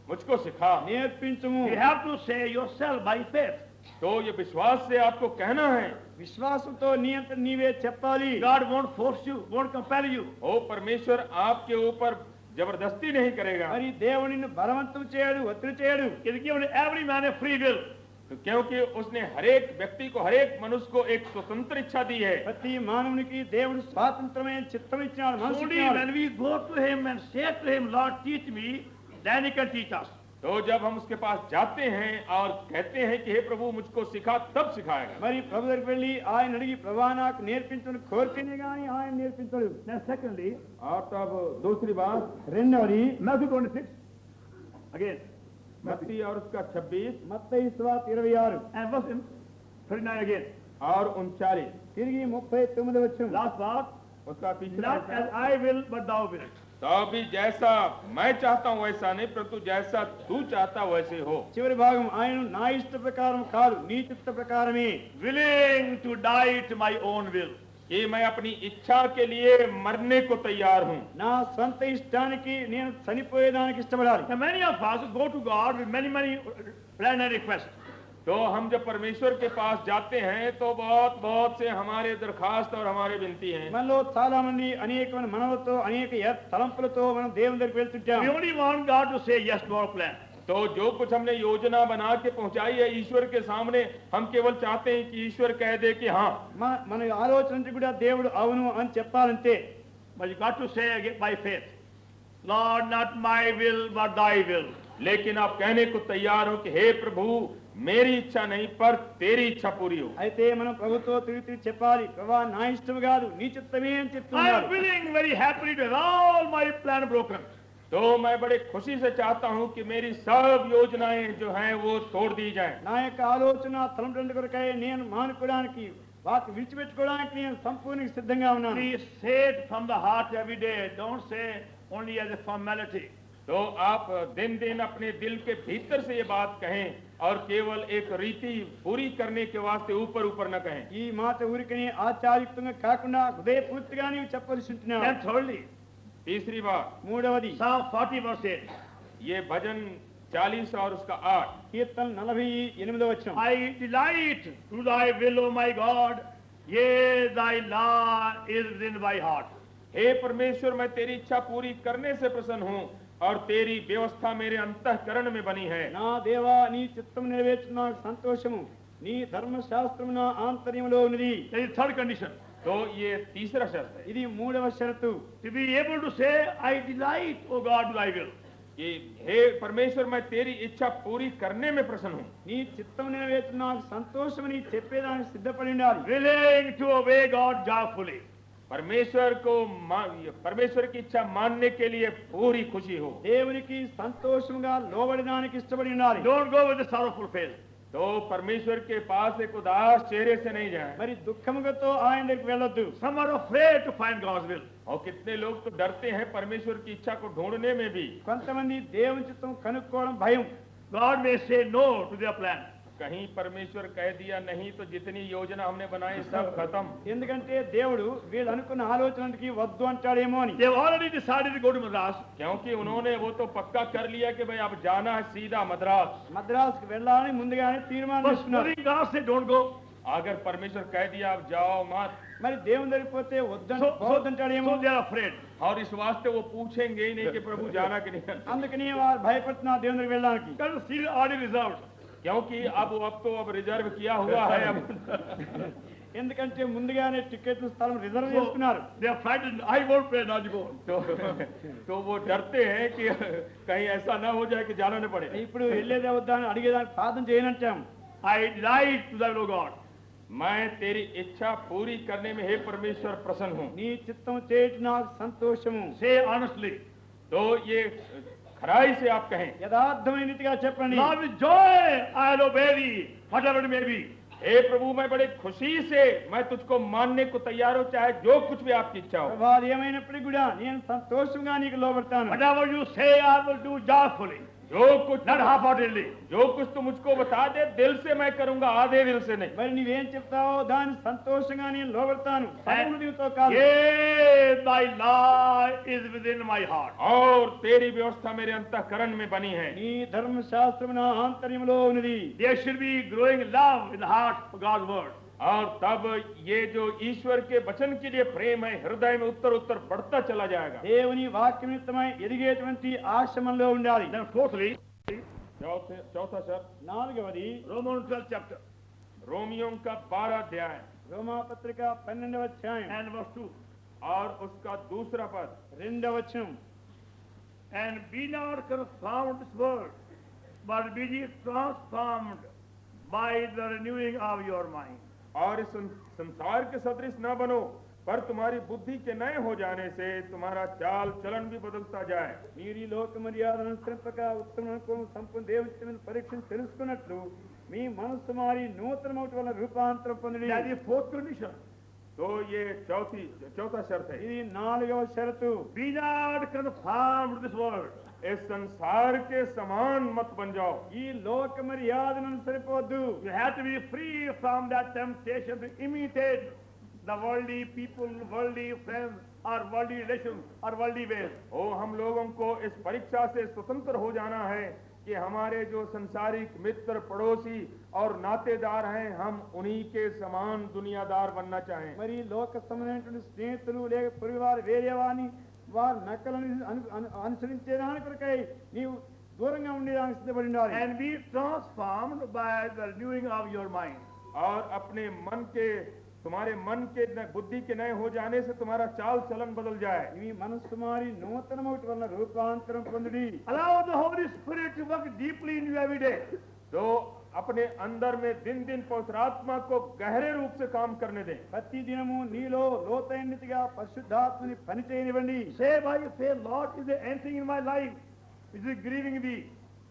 मुझको सिखा।
నేర్పించుము.
You have to say yourself by faith.
तो ये विश्वास से आपको कहना है।
విశ్వాసంతో నీ అంత నీవే చెప్పాలి.
God won't force you, won't compel you.
ओ परमेश्वर आपके ऊपर जबरदस्ती नहीं करेगा,
మరి దేవుడు నిన్ను బలవంతం చేయడు, ఒత్తిడి చేయడు.
He has given every man a free will.
तो क्योंकि उसने हरेक व्यक्ति को, हरेक मनुष्य को एक स्वतंत्र इच्छा दी है।
ప్రతి మానవునికి దేవుడు స్వాతంత్రమైన చిత్తం ఇచ్చినాడు, మనసు
Only
ఇచ్చినాడు.
when we go to him and say to him, Lord, teach me, then he can teach us.
तो जब हम उसके पास जाते हैं और कहते हैं कि हे प्रभु मुझको सिखा, तब सिखाएगा।
మరి ప్రభు దగ్గరికి వెళ్ళి ఆయన అడిగి ప్రభా నాకు నేర్పించని కోరితేనే కానీ ఆయన నేర్పించడు.
Then secondly,
और तब दूसरी बात,
రెండవది
Matthew 26, again,
मत्ती और उसका 26
మత్తయి సువార్త 26
and verse 39 again.
और 39,
తిరిగి 39వ వచనం.
Last part,
उसका पिछला
not as I will, but thou wilt.
तो भी जैसा मैं चाहता हूँ वैसा नहीं, परंतु जैसा तू चाहता वैसे हो।
చివరి భాగం ఆయన నా ఇష్ట ప్రకారం కాదు నీ చిత్త ప్రకారమే.
Willing to die to my own will.
कि मैं अपनी इच्छा के लिए मरने को तैयार हूँ।
నా సొంత ఇష్టానికి నేను చనిపోయేదానికి ఇష్టపడాలి.
And many of us go to God with many plans and requests.
तो हम जब परमेश्वर के पास जाते हैं तो बहुत बहुत से हमारे दरखास्त और हमारे विनती हैं।
మనలో చాలా మంది అనేకమైన మనవలతో అనేక తలంపులతో మనం దేవుని దగ్గరికి వెళ్తుంటాం.
We only want God to say yes to our plan.
तो जो कुछ हमने योजना बना के पहुंचाई है ईश्वर के सामने, हम केवल चाहते हैं कि ईश्वर कह दे कि हाँ।
మన ఆలోచన కూడా దేవుడు అవును అని చెప్పాలంటే.
But you got to say again by faith, Lord, not my will, but thy will.
लेकिन आप कहने को तैयार हो कि हे प्रभु मेरी इच्छा नहीं पर तेरी इच्छा पूरी हो।
అయితే మనం ప్రభుతో తిరిగి చెప్పాలి, ప్రభా నా ఇష్టం కాదు నీ చిత్తమే అని
I
చెప్తున్నాడు.
am willing very happily to have all my plan broken.
तो मैं बड़े खुशी से चाहता हूं कि मेरी सब योजनाएं जो हैं वो तोड़ दी जाएं।
నా యొక్క ఆలోచన తలంపుల కొరకై నేను మానుకోవడానికి వాటిని విడిచిపెట్టుకోవడానికి నేను సంపూర్ణంగా సిద్ధంగా ఉన్నాను.
Please say it from the heart every day. Don't say only as a formality.
तो आप दिन दिन अपने दिल के भीतर से ये बात कहें और केवल एक रीति पूरी करने के वास्ते ऊपर ऊपर न कहें।
ఈ మాట ఊరికనే ఆచారయుక్తంగా కాకుండా హృదయపూర్తిగా నీవు చెప్పవలసి ఉంటున్నావు.
And thirdly,
तीसरी बात,
మూడవది
Psalm 40 verse 8.
ये भजन 40 और उसका 8।
కీర్తన 48వ వచనం.
I delight to thy will, O my God. Yea, thy law is within my heart.
हे परमेश्वर, मैं तेरी इच्छा पूरी करने से प्रसन्न हूँ और तेरी व्यवस्था मेरे अंतःकरण में बनी है।
నా దేవా నీ చిత్తం నెరవేర్చు నాకు సంతోషము, నీ ధర్మశాస్త్రము నా ఆంతర్యములో ఉన్నది.
That is third condition.
तो ये तीसरा शर्त है
ఇది మూడవ షరతు.
To be able to say, I delight, O God, to thy will.
कि हे परमेश्वर, मैं तेरी इच्छा पूरी करने में प्रसन्न हूँ।
నీ చిత్తం నెరవేర్చు నాకు సంతోషమని చెప్పేదానికి సిద్ధపడి ఉండాలి.
Willing to obey God joyfully.
परमेश्वर की इच्छा मानने के लिए पूरी खुशी हो।
దేవునికి సంతోషంగా లోబడడానికి ఇష్టపడి ఉండాలి.
Don't go with a sorrowful face.
तो परमेश्वर के पास एक उदास चेहरे से नहीं जाए।
మరి దుఃఖముతో ఆయన దగ్గరికి వెళ్ళొద్దు.
Some are afraid to find God's will.
और कितने लोग तो डरते हैं परमेश्वर की इच्छा को ढूंढने में भी।
కొంతమంది దేవుని చిత్తం కనుక్కోవడం భయం.
God may say no to their plan.
कहीं परमेश्वर कह दिया नहीं तो जितनी योजना हमने बनाई सब खत्म।
ఎందుకంటే దేవుడు వీళ్ళు అనుకున్న ఆలోచనకి వద్దు అంటాడేమో అని.
They have already decided to go to Madras.
क्योंकि उन्होंने वो तो पक्का कर लिया कि भाई अब जाना है सीधा मद्रास।
మద్రాసుకు వెళ్ళాలని ముందుగానే తీర్మానం
But
చేసుకున్నారు.
supposing God say don't go.
अगर परमेश्वर कह दिया अब जाओ मत,
మరి దేవుని దగ్గరికి పోతే వద్దంటే
So
పోవద్దంటాడేమో.
they are afraid.
और इस वास्ते वो पूछेंगे ही नहीं कि प्रभु जाना कि नहीं,
అందుకని వారు భయపడుతున్నారు దేవుని దగ్గరికి వెళ్ళడానికి.
Because the seat is already reserved.
क्योंकि अब रिजर्व किया हुआ है अब।
ఎందుకంటే ముందుగానే టికెట్ స్థలం రిజర్వ్
So
చేసుకున్నారు.
they are frightened. I won't pray, not you go.
तो वो डरते हैं कि कहीं ऐसा ना हो जाए कि जाना न पड़े।
ఇప్పుడు వెళ్ళేదే వద్దా అని అడిగేదానికి ప్రార్థన చేయనంటాం.
I delight to thy will, O God.
मैं तेरी इच्छा पूरी करने में हे परमेश्वर प्रसन्न हूँ।
నీ చిత్తం చేయటం నాకు సంతోషము.
Say honestly.
तो ये खराई से आप कहें,
యథార్థమైన రీతిగా చెప్పండి.
Lord, with joy I'll obey thee, whatever it may be.
हे प्रभु, मैं बड़े खुशी से मैं तुझको मानने को तैयार हूँ, चाहे जो कुछ भी आपकी इच्छा हो।
ప్రభా ఏమైనప్పటికీ కూడా నేను సంతోషంగా నీకు లోబడతాను.
Whatever you say, I will do joyfully,
जो कुछ
not half-heartedly.
जो कुछ तू मुझको बता दे, दिल से मैं करूंगा, आधे दिल से नहीं।
మరి నువ్వేం చెప్తావో దాన్ని సంతోషంగా నేను లోబడతాను, సంపూర్ణతతో కాదు.
Yea, thy law is within my heart.
और तेरी व्यवस्था मेरे अंतःकरण में बनी है।
నీ ధర్మశాస్త్రము నా ఆంతర్యంలో ఉన్నది.
There should be growing love in the heart for God's word.
और तब ये जो ईश्वर के वचन के लिए प्रेम है हृदय में उत्तर उत्तर बढ़ता चला जाएगा।
దేవుని వాక్య నిమిత్తమై ఎదిగేటువంటి ఆశ మనలో ఉండాలి.
Then fourthly,
चौथा शब्द
నాలుగవది
Romans 12 chapter
रोमियों का 12 अध्याय
రోమా పత్రిక 12వ అధ్యాయం
and verse 2.
और उसका दूसरा पद,
2వ వచనం.
And be not conformed to this world, but be ye transformed by the renewing of your mind.
और इस संसार के सदृश न बनो, पर तुम्हारी बुद्धि के नए हो जाने से तुम्हारा चाल चलन भी बदलता जाए।
మీరు ఈ లోక మర్యాదను అనుసరింపక ఉత్తమకు సంపూర్ణ దేవుని పరీక్షను తెలుసుకున్నట్లు మీ మనస్సు మారి నూతనమౌటి వల్ల రూపాంతరం పొందిడి.
That is fourth condition.
तो ये चौथा शर्त है।
ఇది 4వ షరతు.
Be not conformed to this world.
इस संसार के समान मत बन जाओ।
ఈ లోక మర్యాదను అనుసరిపోవద్దు.
You have to be free from that temptation to imitate the worldly people, worldly friends, or worldly relations, or worldly ways.
ओ हम लोगों को इस परीक्षा से स्वतंत्र हो जाना है कि हमारे जो संसारिक मित्र, पड़ोसी और नातेदार हैं, हम उन्हीं के समान दुनियादार बनना चाहें।
మరి లోక సంబంధమైనటువంటి స్నేహితులు లేక పొరుగువారు వేరే వారిని వారి నకలను అనుసరించేదాని కొరకై నీవు దూరంగా ఉండేదానికి సిద్ధపడి ఉండాలి.
And be transformed by the renewing of your mind.
और अपने तुम्हारे मन के बुद्धि के नए हो जाने से तुम्हारा चाल चलन बदल जाए।
మీ మనస్సు మారి నూతనమౌటి వల్ల రూపాంతరం పొందిడి.
Allow the Holy Spirit to work deeply in you every day.
तो अपने अंदर में दिन दिन पवित्र आत्मा को गहरे रूप से काम करने दें।
ప్రతి దినము నీలో లోతైనదిగా పరిశుద్ధాత్మని పని చేయనివ్వండి.
Say by your faith, Lord, is there anything in my life which is grieving thee?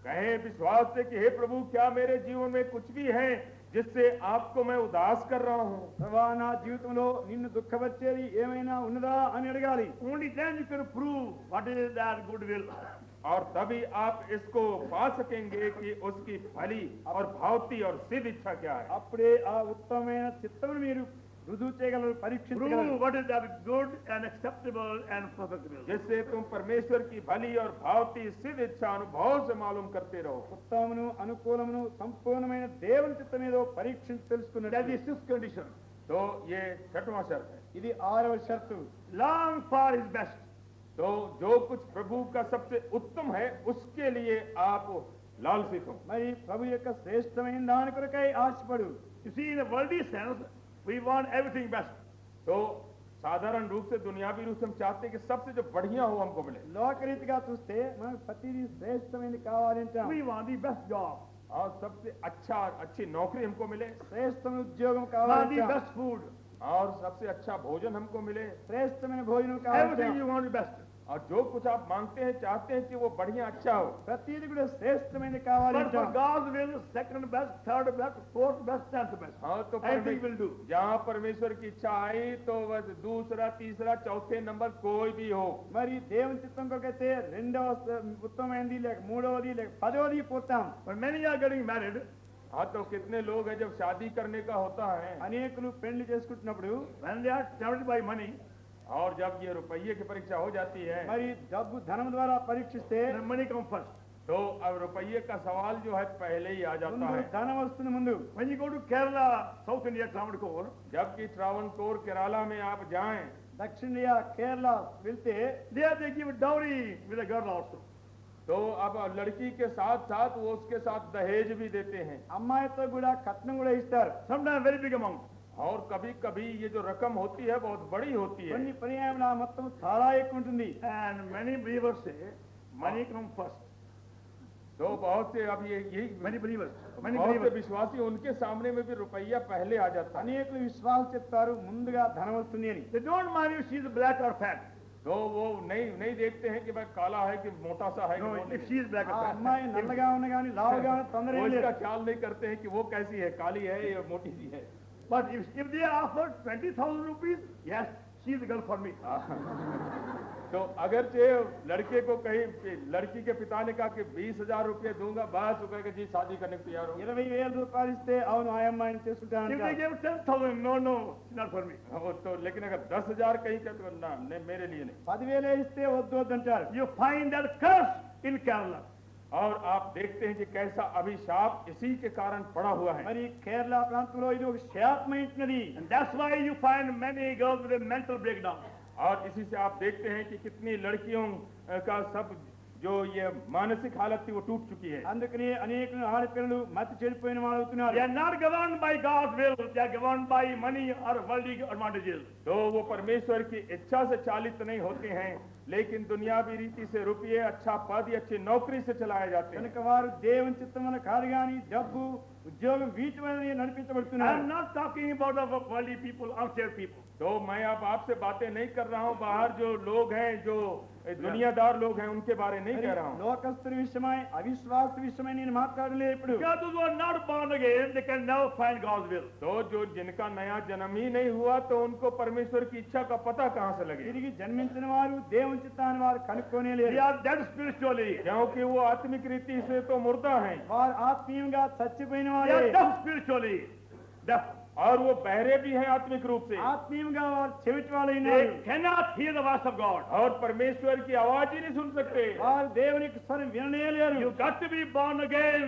कहें विश्वास से कि हे प्रभु, क्या मेरे जीवन में कुछ भी है जिससे आपको मैं उदास कर रहा हूँ।
ప్రభా నా జీవితంలో నిన్ను దుఃఖపరిచేది ఏమైనా ఉన్నదా అని అడగాలి.
Only then you can prove what is that good will.
और तभी आप इसको पा सकेंगे कि उसकी फली और भावती और सिद्ध इच्छा क्या है।
అప్పుడే ఆ ఉత్తమమైన చిత్తమును మీరు రుజువు చేయగలరు, పరీక్షించగలరు.
Prove what is that good and acceptable and perfect will.
जिससे तुम परमेश्वर की भली और भावती सिद्ध इच्छा अनुभव से मालूम करते रहो।
ఉత్తమమును అనుకూలమును సంపూర్ణమైన దేవుని చిత్తం ఏదో పరీక్షించి
That
తెలుసుకున్నది.
is sixth condition.
तो ये छठवां शर्त है।
ఇది 6వ షరతు.
Long for his best.
तो जो कुछ प्रभु का सबसे उत्तम है उसके लिए आप लालसित हो।
మరి ప్రభు యొక్క శ్రేష్టమైన దాని కొరకై ఆశపడు.
You see, in a worldly sense, we want everything best.
तो साधारण रूप से दुनियावी रूप से हम चाहते हैं कि सबसे जो बढ़िया हो हमको मिले,
లోకరీతిగా చూస్తే మనకు ప్రతిదీ శ్రేష్టమైనది కావాలి అంటాం.
We want the best job,
और सबसे अच्छी नौकरी हमको मिले,
శ్రేష్టమైన ఉద్యోగం
want
కావాలి
the
అంటాం.
best food.
और सबसे अच्छा भोजन हमको मिले,
శ్రేష్టమైన భోజనం కావాలి
Everything
అంటాం.
you want the best.
और जो कुछ आप मांगते हैं चाहते हैं कि वो बढ़िया अच्छा हो।
ప్రతిదీ కూడా శ్రేష్టమైనది కావాలి
But for
అంటాం.
God's will, second best, third best, fourth best, tenth best.
हाँ, तो
Everything will do.
जहाँ परमेश्वर की इच्छा आई तो बस दूसरा तीसरा चौथे नंबर कोई भी हो,
మరి దేవుని చిత్తం కొరకైతే రెండవ ఉత్తమమైనది లేక మూడవది లేక పదవది పోతాం.
When many are getting married,
हाँ तो कितने लोग हैं जब शादी करने का होता है
అనేకులు పెళ్లి చేసుకుంటున్నప్పుడు
when they are tempted by money,
और जब ये रुपये की परीक्षा हो जाती है
మరి డబ్బు ధనం ద్వారా పరీక్షిస్తే
then money comes first.
तो अब रुपये का सवाल जो है पहले ही आ जाता
ముందు
है।
ధనం వస్తుంది ముందు.
When you go to Kerala, South India, Travancore,
जबकि ट्रावनकोर केरला में आप जाएं
దక్షిణ ఇండియా కేరళ వెళ్తే
there they give dowry with a girl also.
तो अब लड़की के साथ साथ वो उसके साथ दहेज भी देते हैं,
అమ్మాయితో కూడా కట్నం కూడా ఇస్తారు.
Sometimes very big amount.
और कभी कभी ये जो रकम होती है बहुत बड़ी होती है।
కొన్ని పర్యాయముల మొత్తం చాలా ఎక్కువ ఉంటుంది.
And many believers say money comes first.
तो बहुत से अब यही
Many believers, many
बहुत से
believers.
विश्वासी उनके सामने में भी रुपया पहले आ जाता है।
అనేకులు విశ్వాసం చెప్తారు ముందుగా ధనం వస్తుంది అని.
They don't mind if she is black or fat.
तो वो नहीं देखते हैं कि भाई काला है कि मोटा सा है कि
No,
वो
if
नहीं।
she is black
ఆ
or fat.
అమ్మాయి నల్లగా ఉన్న కానీ లావుగా ఉన్న తొందర
वो
ఏం
इसका
లేదు.
ख्याल नहीं करते हैं कि वो कैसी है, काली है या मोटी सी है।
But if they are offered 20,000 rupees, yes, she is the girl for me.
तो अगर जे लड़के को कहीं लड़की के पिता ने कहा कि 20,000 रुपये दूंगा, बस वो कहेगा जी शादी करने को तैयार हो।
20,000 రూపాయలు ఇస్తే అవును ఆ అమ్మాయిని
If
చేసుకుంటాను.
they give 10,000, no, she's not for me.
वो तो लेकिन अगर 10,000 कहीं का तो ना नहीं, मेरे लिए नहीं।
10,000 ఇస్తే వద్దు వద్దు అంటారు.
You find that curse in Kerala.
और आप देखते हैं कि कैसा अभिशाप इसी के कारण पड़ा हुआ है।
మరి కేరళ ప్రాంతంలో ఇది ఒక శాపమైనది.
And that's why you find many girls with a mental breakdown.
और इसी से आप देखते हैं कि कितनी लड़कियों का सब जो ये मानसिक हालत थी वो टूट चुकी है।
అందుకని అనేక ఆడపిల్లలు మతి చెడిపోయిన వాళ్ళు
They
అవుతున్నారు.
are not governed by God's will, they are governed by money or worldly advantages.
तो वो परमेश्वर की इच्छा से चालित नहीं होते हैं, लेकिन दुनियावी रीति से रुपये, अच्छा पद या अच्छी नौकरी से चलाए जाते हैं।
కనుక వారు దేవుని చిత్తం వల్ల కాదు కానీ డబ్బు ఉద్యోగం వీటి వల్ల
I am
నడిపించబడుతున్నారు.
not talking about the worldly people, outside people.
तो मैं अब आपसे बातें नहीं कर रहा हूँ, बाहर जो लोग हैं, जो दुनियादार लोग हैं, उनके बारे नहीं कह रहा हूँ।
లోకస్తుల విషయమై అవిశ్వాస విషయమై నేను మాట్లాడలేదు ఇప్పుడు.
Because those who are not born again, they can never find God's will.
तो जो जिनका नया जन्म ही नहीं हुआ तो उनको परमेश्वर की इच्छा का पता कहाँ से लगे,
తిరిగి జన్మించిన వారు దేవుని చిత్తాన్ని వారు కనుక్కోనే
They
లేరు.
are dead spiritually.
क्योंकि वो आत्मिक रीति से तो मुर्दा हैं
వారు ఆత్మీయంగా చచ్చిపోయిన
They
వారే.
are deaf spiritually. Deaf.
और वो बहरे भी हैं आत्मिक रूप से,
ఆత్మీయంగా వారు చెవిటి వాళ్ళు అయినారు.
They cannot hear the voice of God.
और परमेश्वर की आवाज ही नहीं सुन सकते।
వారు దేవుని యొక్క స్వరం విననే లేరు.
You got to be born again.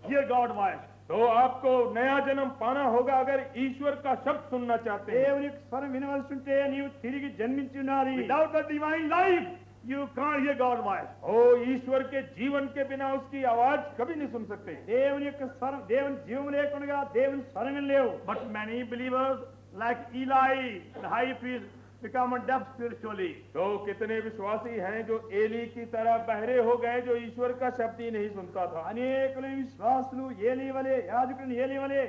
Hear God's voice.
तो आपको नया जन्म पाना होगा अगर ईश्वर का शब्द सुनना चाहते हैं।
దేవుని యొక్క స్వరం వినవలసి ఉంటే నీవు తిరిగి జన్మించి ఉండాలి.
Without the divine life, you can't hear God's voice.
ओ ईश्वर के जीवन के बिना उसकी आवाज कभी नहीं सुन सकते।
దేవుని యొక్క స్వరం దేవుని జీవం లేకుండా దేవుని స్వరం లేవు.
But many believers, like Eli, the high priest, become deaf spiritually.
तो कितने विश्वासी हैं जो एली की तरह बहरे हो गए, जो ईश्वर का शब्द ही नहीं सुनता था।
అనేకుల విశ్వాసులు ఏలీ వలె యాజకుని ఏలీ వలె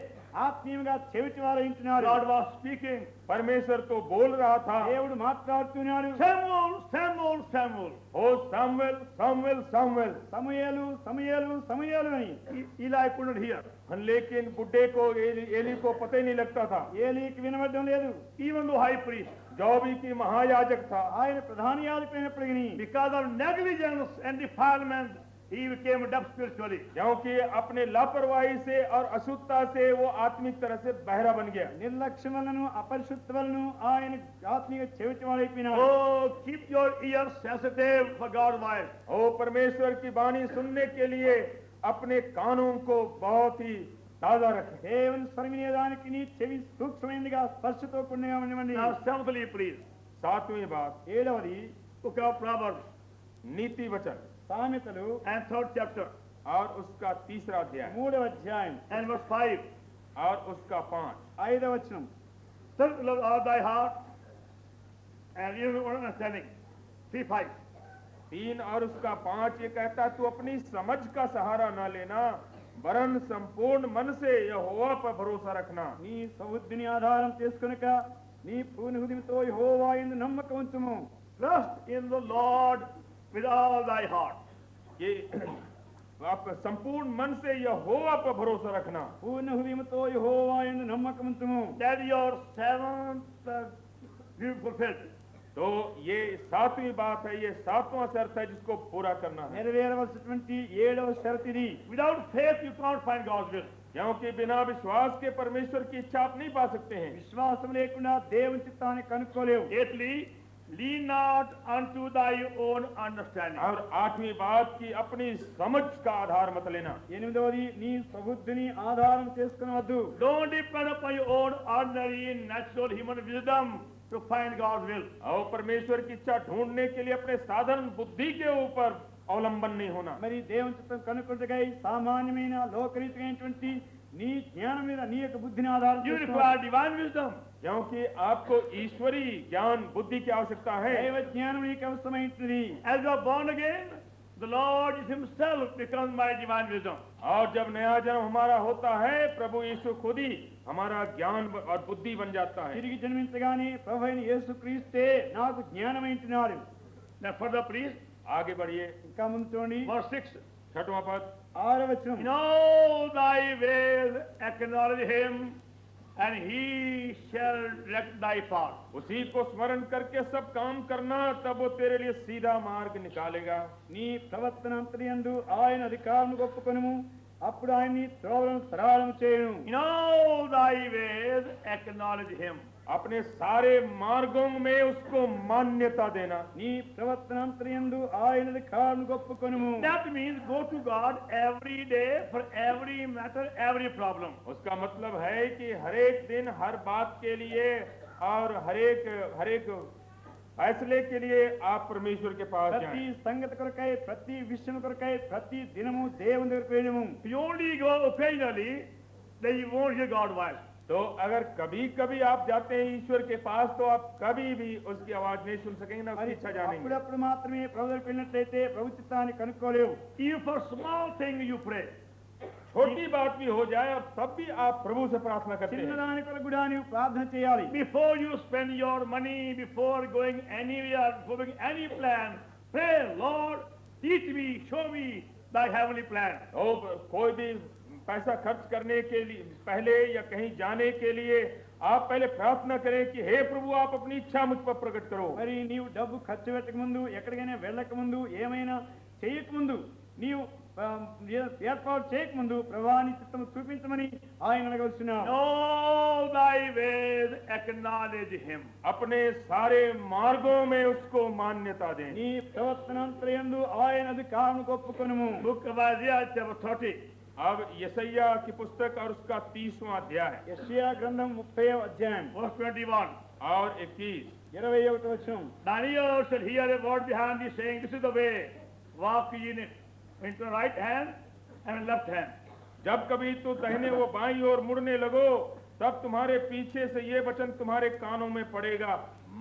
ఆత్మీయంగా చెవిటి వారు ఉంటున్నారు.
God was speaking.
परमेश्वर तो बोल रहा था,
దేవుడు మాట్లాడుతున్నాడు.
Samuel, Samuel, Samuel.
ओ सामुएल सामुएल सामुएल,
సమూయేలు సమూయేలు సమూయేలు అని.
Eli couldn't hear.
लेकिन बुड्ढे को एली को पता ही नहीं लगता था।
ఏలీకి వినబడడం లేదు.
Even though high priest,
जो भी की महायाजक था,
ఆయన ప్రధాన యాజకుడైనప్పటికీ
because of negligence and defilement, he became deaf spiritually.
क्योंकि अपने लापरवाही से और अशुद्धता से वो आत्मिक तरह से बहरा बन गया।
నిర్లక్ష్యం వలన అపరిశుద్ధ వలన ఆయన ఆత్మీయ చెవిటివాడైపోయినాడు.
Oh, keep your ears sensitive for God's voice.
ओ परमेश्वर की वाणी सुनने के लिए अपने कानों को बहुत ही ताजा रखें।
దేవుని స్వరం వినేదానికి నీ చెవి సూక్ష్మమైనదిగా స్పర్శతో కూడినగా ఉండనివ్వండి.
Now, seventhly, please,
सातवीं बात,
ఏడవది
book of Proverbs
नीति वचन
సామెతలు
and third chapter
और उसका तीसरा अध्याय
3వ అధ్యాయం
and verse 5.
और उसका 5।
5వ వచనం.
Serve the Lord all thy heart and even understanding. 3:5.
3 और उसका 5 ये कहता, तू अपनी समझ का सहारा न लेना, वरन संपूर्ण मन से यहोवा पर भरोसा रखना।
నీ సబుద్ధిని ఆధారం చేసుకొనక నీ పూర్ణ హృదయంతో యెహోవా యందు నమ్మకం ఉంచుము.
Trust in the Lord with all thy heart.
ये आप संपूर्ण मन से यहोवा पर भरोसा रखना।
పూర్ణ హృదయంతో యెహోవా యందు నమ్మకం ఉంచుము.
That your seventh will be fulfilled.
तो ये 7वीं बात है, ये 7वां शर्त है जिसको पूरा करना है।
నెరవేరవలసినటువంటి 7వ షరతు ఇది.
Without faith, you can't find God's will.
क्योंकि बिना विश्वास के परमेश्वर की इच्छा आप नहीं पा सकते हैं।
విశ్వాసం లేకుండా దేవుని చిత్తాన్ని కనుక్కోలేవు.
Eighthly, lean not unto thy own understanding.
और 8वीं बात की अपनी समझ का आधार मत लेना।
8వది నీ సబుద్ధిని ఆధారం చేసుకునవద్దు.
Don't depend upon your own ordinary, natural human wisdom to find God's will.
और परमेश्वर की इच्छा ढूंढने के लिए अपने साधारण बुद्धि के ऊपर अवलंबन नहीं होना।
మరి దేవుని చిత్తం కనుక్కుంటకై సామాన్యమైన లోకరీతిమైనటువంటి నీ జ్ఞానం మీద నీ యొక్క బుద్ధిని ఆధారం
You
చేసుకోవాలి.
require divine wisdom.
क्योंकि आपको ईश्वरी ज्ञान बुद्धि की आवश्यकता है।
దైవ జ్ఞానం నీకు అవసరమైంది.
As you are born again, the Lord himself becomes my divine wisdom.
और जब नया जन्म हमारा होता है, प्रभु यीशु खुद ही हमारा ज्ञान और बुद्धि बन जाता है।
తిరిగి జన్మించగానే ప్రభు అయిన యేసుక్రీస్తే నాకు జ్ఞానమైంటున్నాడు.
Now further, please,
आगे बढ़िए।
ఇంకా ముందు చూడండి
verse 6.
6वां पद,
6వ వచనం.
In all thy ways acknowledge him, and he shall direct thy path.
उसी को स्मरण करके सब काम करना, तब वो तेरे लिए सीधा मार्ग निकालेगा।
నీ ప్రవర్తన అంతరియందు ఆయన అధికారము ఒప్పుకొనుము, అప్పుడు ఆయన నీ త్రోవలను సరళము చేయును.
In all thy ways acknowledge him.
अपने सारे मार्गों में उसको मान्यता देना।
నీ ప్రవర్తన అంతరియందు ఆయన అధికారము ఒప్పుకొనుము.
That means go to God every day for every matter, every problem.
उसका मतलब है कि हर एक दिन हर बात के लिए और हर एक फैसले के लिए आप परमेश्वर के पास
ప్రతి
जाएं।
సంగతి కొరకై, ప్రతి విషయం కొరకై, ప్రతి దినము దేవుని దగ్గరకు వెళ్ళము.
If you only go occasionally, then you won't hear God's voice.
तो अगर कभी कभी आप जाते हैं ईश्वर के पास, तो आप कभी भी उसकी आवाज नहीं सुन सकेंगे, ना उसकी
మరి
इच्छा जानेंगे।
అప్పుడప్పుడు మాత్రమే ప్రభు దగ్గరికి వెళ్ళినట్లయితే ప్రభు చిత్తాన్ని కనుక్కోలేవు.
If for small thing you pray,
छोटी बात भी हो जाए, और तब भी आप प्रभु से प्रार्थना करते हैं।
చిన్నదాని కొరకు కూడా నీవు ప్రార్థన చేయాలి.
before you spend your money, before going anywhere, before making any plan, pray, Lord, teach me, show me thy heavenly plan.
तो कोई भी पैसा खर्च करने के लिए पहले या कहीं जाने के लिए आप पहले प्रार्थना करें कि हे प्रभु, आप अपनी इच्छा मुझ पर प्रकट करो।
మరి నీవు డబ్బు ఖర్చు పెట్టక ముందు, ఎక్కడికైనా వెళ్ళక ముందు, ఏమైనా చేయక ముందు, నీవు ఏర్పాటు చేయక ముందు ప్రభాని చిత్తము చూపించమని ఆయన అడగవలసినాడు.
In all thy ways acknowledge him.
अपने सारे मार्गों में उसको मान्यता दें।
నీ ప్రవర్తన అంతరయందు ఆయన అధికారము ఒప్పుకొనుము.
Book of Isaiah chapter 30.
अब यशయ్या की पुस्तक और उसका 30वां अध्याय
యెషయా గ్రంథం 30వ అధ్యాయం
verse 21.
और 21।
21వ వచనం.
Thine ears shall hear a word behind thee saying, this is the way, walk ye in it. Into the right hand and left hand.
जब कभी तू दाहिने वो बाईं ओर मुड़ने लगो, तब तुम्हारे पीछे से ये वचन तुम्हारे कानों में पड़ेगा,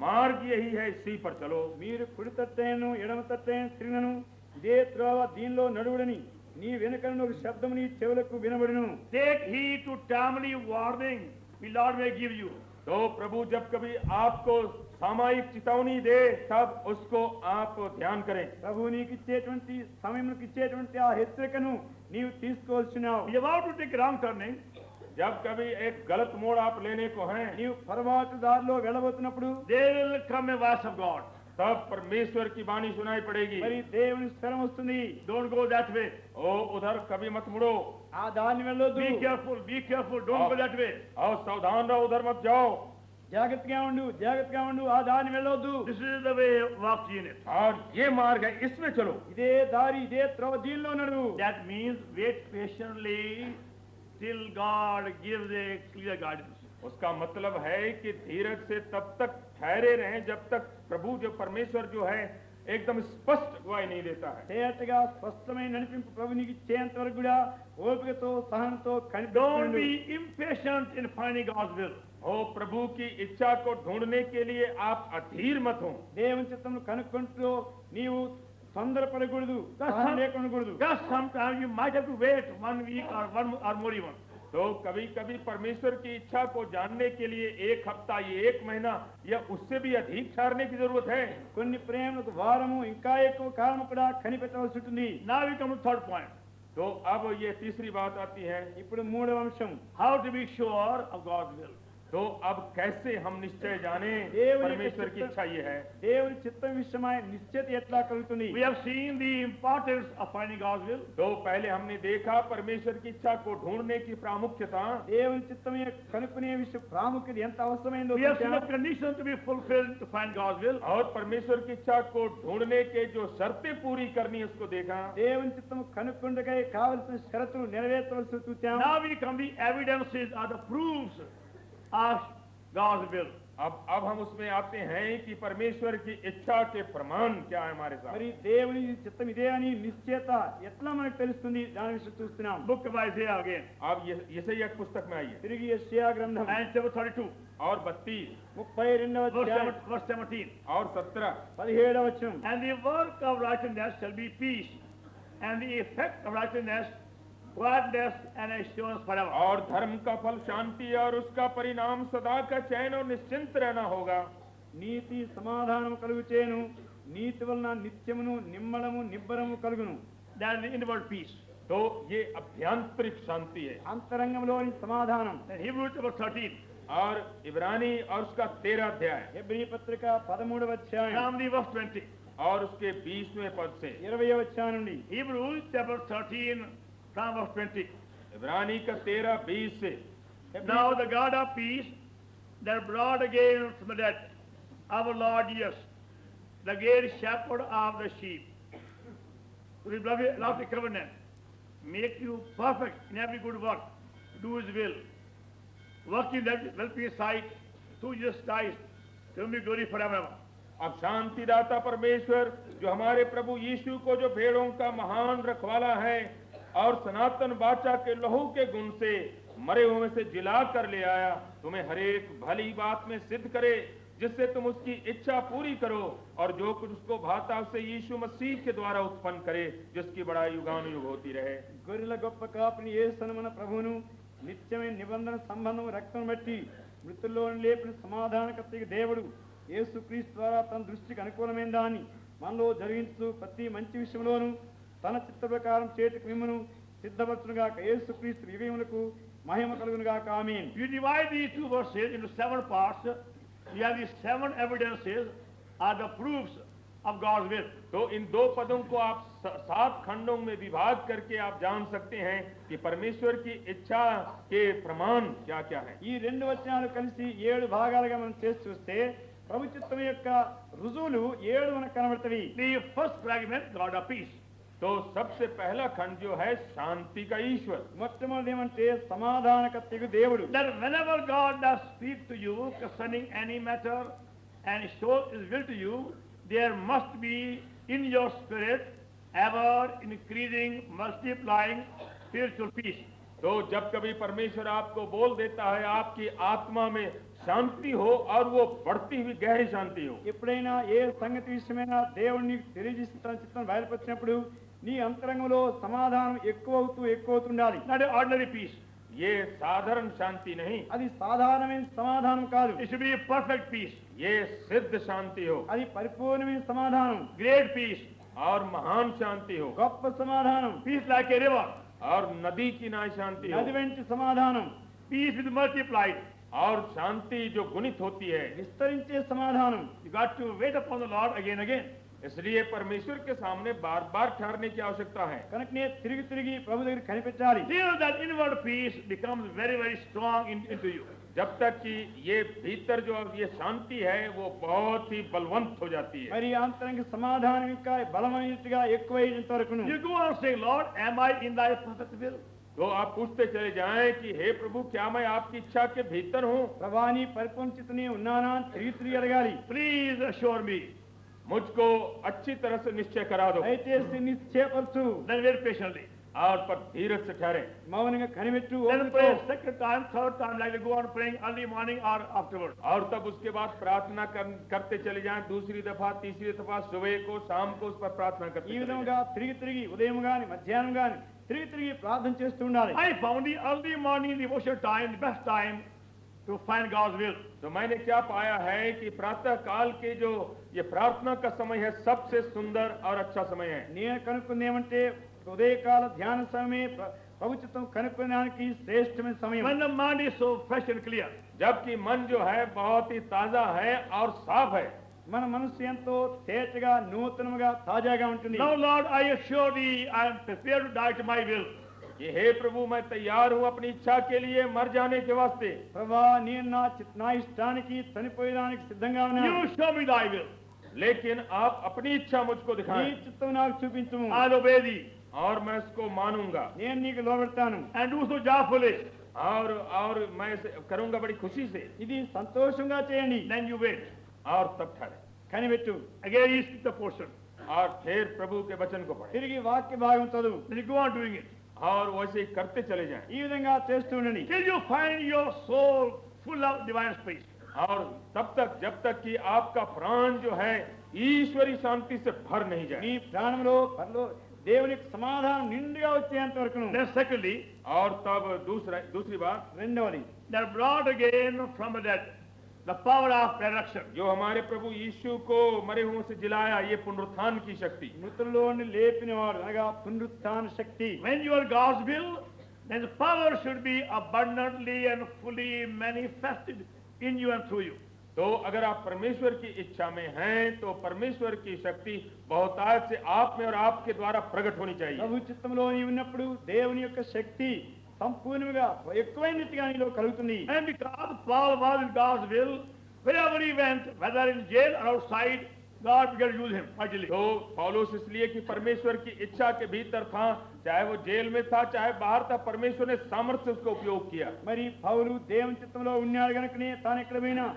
मार्ग यही है, इसी पर चलो।
మీరు కుడి తట్టేను ఎడమ తట్టేను తిరిగినను ఇదే త్రోవ దీనిలో నడువుడని నీ వెనుకను ఒక శబ్దం నీ చెవులకు వినబడును.
Take heed to timely warning, the Lord may give you.
तो प्रभु जब कभी आपको सामयिक चेतावनी दे, तब उसको आप ध्यान करें।
ప్రభు నీకు ఇచ్చేటువంటి సమయంకి ఇచ్చేటువంటి ఆ హెచ్చరికను నీవు తీసుకోవాల్సినావు.
You're about to take a wrong turning.
जब कभी एक गलत मोड़ आप लेने को हैं,
నీవు పొరపాటు దారిలో వెళ్ళబోతున్నప్పుడు
There will come a voice of God.
तब परमेश्वर की वाणी सुनाई पड़ेगी।
మరి దేవుని స్వరం వస్తుంది.
Don't go that way.
ओ उधर कभी मत मुड़ो,
ఆ దారిని వెళ్ళొద్దు.
Be careful, don't go that way.
और सावधान रहो, उधर मत जाओ।
జాగ్రత్తగా ఉండు, ఆ దారిని వెళ్ళొద్దు.
This is the way, walk in it.
और ये मार्ग है, इसमें चलो।
ఇదే దారి, ఇదే త్రోవ, దీనిలో నడువు.
That means wait patiently till God gives a clear guidance.
उसका मतलब है कि धीरज से तब तक ठहरे रहें जब तक प्रभु जो परमेश्वर जो है एकदम स्पष्ट गवाही नहीं देता है।
తేటగా స్పష్టమైన నడిపింపు ప్రభు నీకు ఇచ్చేంత వరకు కూడా ఓపికతో సహనంతో
Don't
కనిపెట్టు.
be impatient in finding God's will.
हो प्रभु की इच्छा को ढूंढने के लिए आप अधीर मत हो।
దేవుని చిత్తమును కనుక్కుంటూ నీవు తొందరపడకూడదు, సహనం లేకుండకూడదు.
Just sometimes you might have to wait 1 week or more even.
तो कभी कभी परमेश्वर की इच्छा को जानने के लिए 1 हफ्ता, ये 1 महीना या उससे भी अधिक ठहरने की जरूरत है।
కొన్ని ప్రేమలకు వారము ఇంకా ఎక్కువ కాలం కూడా కనిపెట్టవలసి ఉంటుంది.
Now we come to third point.
तो अब ये तीसरी बात आती है,
ఇప్పుడు మూడవ అంశం,
How to be sure of God's will.
तो अब कैसे हम निश्चय जाने
దేవుని
परमेश्वर की
చిత్తం-
इच्छा ये है।
దేవుని చిత్తం విషయమై నిశ్చయత ఎట్లా కలుగుతుంది?
We have seen the importance of finding God's will.
तो पहले हमने देखा परमेश्वर की इच्छा को ढूंढने की प्रामुख्यता।
దేవుని చిత్తం కనుక్కునే విషయం ప్రాముఖ్యత ఎంత అవసరమైందో
We have seen the
చూశాం.
conditions to be fulfilled to find God's will.
और परमेश्वर की इच्छा को ढूंढने के जो शर्तें पूरी करनी है उसको देखा।
దేవుని చిత్తం కనుక్కుండకై కావలసిన షరతులు నెరవేర్చవలసి చూచాం.
Now we come the evidences or the proofs of God's will.
अब हम उसमें आते हैं कि परमेश्वर की इच्छा के प्रमाण क्या है हमारे साथ।
మరి దేవుని చిత్తం ఇదే అని నిశ్చయత ఎట్లా మనకు తెలుస్తుంది? దాని విషయం చూస్తున్నాం.
Book of Isaiah again.
अब ये एक पुस्तक में आइए,
తిరిగి యెషయా గ్రంథం
And chapter 32,
और 32
32వ అధ్యాయం
verse 17.
और 17।
17వ వచనం.
And the work of righteousness shall be peace, and the effect of righteousness quietness and assurance forever.
और धर्म का फल शांति और उसका परिणाम सदा का चैन और निश्चिंत रहना होगा।
నీతి సమాధానము కలుగుచేను, నీతి వలన నిత్యమును నిమ్మలము నిబ్బరము కలుగును.
That is the inward peace.
तो ये अभ्यंतरिक शांति है।
అంతరంగంలోని సమాధానం.
Then Hebrews chapter 13,
और इब्रानी और उसका 13 अध्याय
హెబ్రీ పత్రిక 13వ అధ్యాయం
from the verse 20.
और उसके 20वें पद से।
20వ అధ్యాయం నుండి
Hebrews chapter 13, from verse 20.
इब्रानी का 13-20 से।
Now the God of peace that brought again from the dead our Lord Jesus, the great shepherd of the sheep, to the lofty covenant, make you perfect in every good work, do his will, work in that well-pleased sight, through Jesus Christ, to whom be glory forever.
अब शांतिदाता परमेश्वर जो हमारे प्रभु यीशु को जो भेड़ों का महान रखवाला है और सनातन वाचा के लहू के गुण से मरे हुए से जिला कर ले आया, तुम्हें हरेक भली बात में सिद्ध करे, जिससे तुम उसकी इच्छा पूरी करो और जो कुछ उसको भाता उसे यीशु मसीह के द्वारा उत्पन्न करे, जिसकी बड़ाई युगानुयुग होती रहे।
గొర్రెల గొప్ప కాపుని యేసును మన ప్రభువును నిత్యమైన నిబంధన సంబంధం రక్తం బట్టి మృతుల్లో లేపిన సమాధానకర్తకి దేవుడు యేసుక్రీస్తు ద్వారా తన దృష్టికి అనుకూలమైన దాన్ని మనలో జరిగించు ప్రతి మంచి విషయంలోనూ తన చిత్త ప్రకారం చేతికి మిమ్మను సిద్ధపరచునుగాక. యేసుక్రీస్తు వివేములకు మహిమ కలుగునుగాక. ఆమేన్.
You divide these two verses into 7 parts. You have these 7 evidences are the proofs of God's will.
तो इन 2 पदों को आप 7 खंडों में विभाग करके आप जान सकते हैं कि परमेश्वर की इच्छा के प्रमाण क्या क्या है।
ఈ రెండు వచనాలు కలిసి 7 భాగాలుగా మనం చేసి చూస్తే ప్రభు చిత్తం యొక్క రుజువులు 7 మనకు కనబడతాయి.
The first fragment, God of peace.
तो सबसे पहला खंड जो है शांति का ईश्वर।
మొట్టమొదటి ఏమంటే సమాధానకర్తకు దేవుడు.
That whenever God does speak to you concerning any matter and show his will to you, there must be in your spirit ever increasing, multiplying spiritual peace.
तो जब कभी परमेश्वर आपको बोल देता है आपकी आत्मा में शांति हो और वो बढ़ती हुई गहरी शांति हो।
ఎప్పుడైనా ఏ సంగతి విషయమైనా దేవుడిని తెలియజేసి తన చిత్తం బయలుపరిచినప్పుడు నీ అంతరంగంలో సమాధానం ఎక్కువ అవుతుండాలి.
Not an ordinary peace.
ये साधारण शांति नहीं,
అది సాధారణమైన సమాధానం కాదు.
It should be a perfect peace,
ये सिद्ध शांति हो
అది పరిపూర్ణమైన సమాధానం,
great peace,
और महान शांति हो
గొప్ప సమాధానం,
peace like a river,
और नदी की नाय शांति हो
నది వెంటి సమాధానం,
peace with multiplied,
और शांति जो गुणित होती है,
విస్తరించే సమాధానం.
You got to wait upon the Lord again and again.
इसलिए परमेश्वर के सामने बार बार ठहरने की आवश्यकता है।
కనుకనే తిరిగి తిరిగి ప్రభు దగ్గర కనిపించాలి.
Till that inward peace becomes very, very strong into you.
जब तक कि ये भीतर जो ये शांति है वो बहुत ही बलवंत हो जाती है।
మరి ఆంతరంగ సమాధానం ఇంకా బలమైనట్టుగా ఎక్కువైనంత వరకును
You go on saying, Lord, am I in thy perfect will?
तो आप पूछते चले जाएं कि हे प्रभु क्या मैं आपकी इच्छा के भीतर हूँ?
ప్రభాని పరిపూర్ణచితనే ఉన్నానా అని తిరిగి తిరిగి అడగాలి.
Please assure me.
मुझको अच्छी तरह से निश्चय करा दो।
దయచేసి నిశ్చయపరచు.
Then wait patiently.
और पर धीरज से ठहरे।
మౌనంగా కనిపెట్టు.
Then
ఓపికతో.
pray second time, third time, like they go on praying early morning or afterwards.
और तब उसके बाद प्रार्थना करते चले जाएं, दूसरी दफा, तीसरी दफा, सुबह को, शाम को उस पर प्रार्थना करते
ఈ
चले
విధముగా తిరిగి తిరిగి ఉదయం గాని మధ్యాహ్నం గాని తిరిగి తిరిగి ప్రార్థన చేస్తూ ఉండాలి.
I found the early morning devotion time the best time to find God's will.
तो मैंने क्या पाया है कि प्रातः काल के जो ये प्रार्थना का समय है सबसे सुंदर और अच्छा समय है।
నేను కనుక్కుంది ఏమంటే ఉదయకాల ధ్యాన సమయమే ప్రభు చిత్తం కనుక్కోవడానికి శ్రేష్టమైన సమయం.
When the mind is so fresh and clear.
जबकि मन जो है बहुत ही ताजा है और साफ है।
మన మనసు ఎంతో తేటగా నూతనముగా తాజాగా ఉంటుంది.
Now Lord, I assure thee, I am prepared to die to my will.
ये हे प्रभु मैं तैयार हूँ अपनी इच्छा के लिए मर जाने के वास्ते।
ప్రభా నేను నా ఇష్టానికి చనిపోయడానికి సిద్ధంగా ఉన్నాను.
You show me thy will.
लेकिन आप अपनी इच्छा मुझको
నీ
दिखाएं
చిత్తం నాకు చూపించుము.
I'll obey thee
और मैं इसको मानूंगा
నేను నీకు లోబడతాను.
and do so joyfully.
और मैं इसे करूंगा बड़ी खुशी से।
ఇది సంతోషంగా చేయండి.
Then you wait.
और तब ठहरे
కనిపెట్టు.
Again he speaks the portion.
और फिर प्रभु के वचन को पढ़े
తిరిగి వాక్య భాగం చదువు.
Then you go on doing it.
और वैसे ही करते चले जाएं।
ఈ విధంగా చేస్తూ ఉండండి.
Till you find your soul full of divine space.
और तब तक जब तक कि आपका प्राण जो है ईश्वरी शांति से भर नहीं
నీ
जाए।
ప్రాణంలో పరలో దేవుని యొక్క సమాధానం నిండుగా వచ్చేంత వరకును.
Then secondly,
और तब दूसरी बात
రెండవది
they're brought again from the dead. The power of resurrection.
जो हमारे प्रभु यीशु को मरे हुओं से जिलाया ये पुनरुत्थान की शक्ति।
మృతుల్లోని లేపినవాడు అనగా పునరుత్థాన శక్తి.
When you are God's will, then the power should be abundantly and fully manifested in you and through you.
तो अगर आप परमेश्वर की इच्छा में हैं तो परमेश्वर की शक्ति बहुतायत से आप में और आपके द्वारा प्रकट होनी चाहिए।
ప్రభు చిత్తంలో నీవు ఉన్నప్పుడు దేవుని యొక్క శక్తి సంపూర్ణంగా ఎక్కువైనట్టుగా నీలో కలుగుతుంది.
And because Paul was in God's will, wherever he went, whether in jail or outside, God began to use him mightily.
तो पौलुस इसलिए कि परमेश्वर की इच्छा के भीतर था, चाहे वो जेल में था चाहे बाहर था, परमेश्वर ने सामर्थ्य उसका उपयोग किया।
మరి పౌలు దేవుని చిత్తంలో ఉన్నాడు కనుకనే తాను ఎక్కడ పోయినా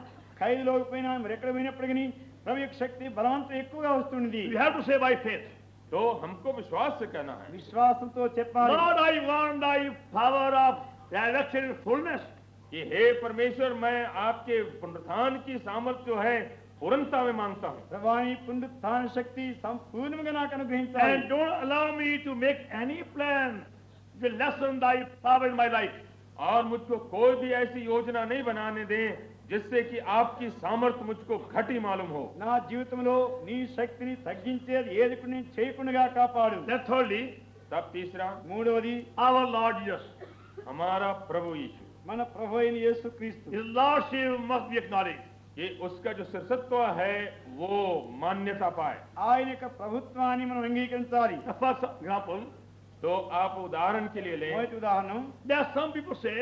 ఖైదులోకి పోయినా మరి ఎక్కడ పోయినప్పటికీ ప్రభు యొక్క శక్తి బలవంతం ఎక్కువగా వస్తుంది.
You have to say by faith.
तो हमको विश्वास से कहना है,
విశ్వాసంతో చెప్పాలి.
Lord, I want thy power of resurrection in fullness.
कि हे परमेश्वर मैं आपके पुनरुत्थान की सामर्थ्य जो है पूर्णता में मांगता हूँ।
ప్రభాని పునరుత్థాన శక్తి సంపూర్ణంగా నాకు అనుగ్రహించాలి.
And don't allow me to make any plan to lessen thy power in my life.
और मुझको कोई भी ऐसी योजना नहीं बनाने दें जिससे कि आपकी सामर्थ्य मुझको घटी मालूम हो।
నా జీవితంలో నీ శక్తిని తగ్గించేది ఏది కూడా నేను చేయకుండా కాపాడు.
Then thirdly,
तब तीसरा
మూడవది
our Lord Jesus.
हमारा प्रभु यीशु,
మన ప్రభు అయిన యేసుక్రీస్తు.
His lordship must be acknowledged.
ये उसका जो शिरसत्व है वो मान्यता पाए।
ఆయన యొక్క ప్రభుత్వాన్ని మనం అంగీకరించాలి.
The first example,
तो आप उदाहरण के लिए लें
మొదటి ఉదాహరణ
there are some people say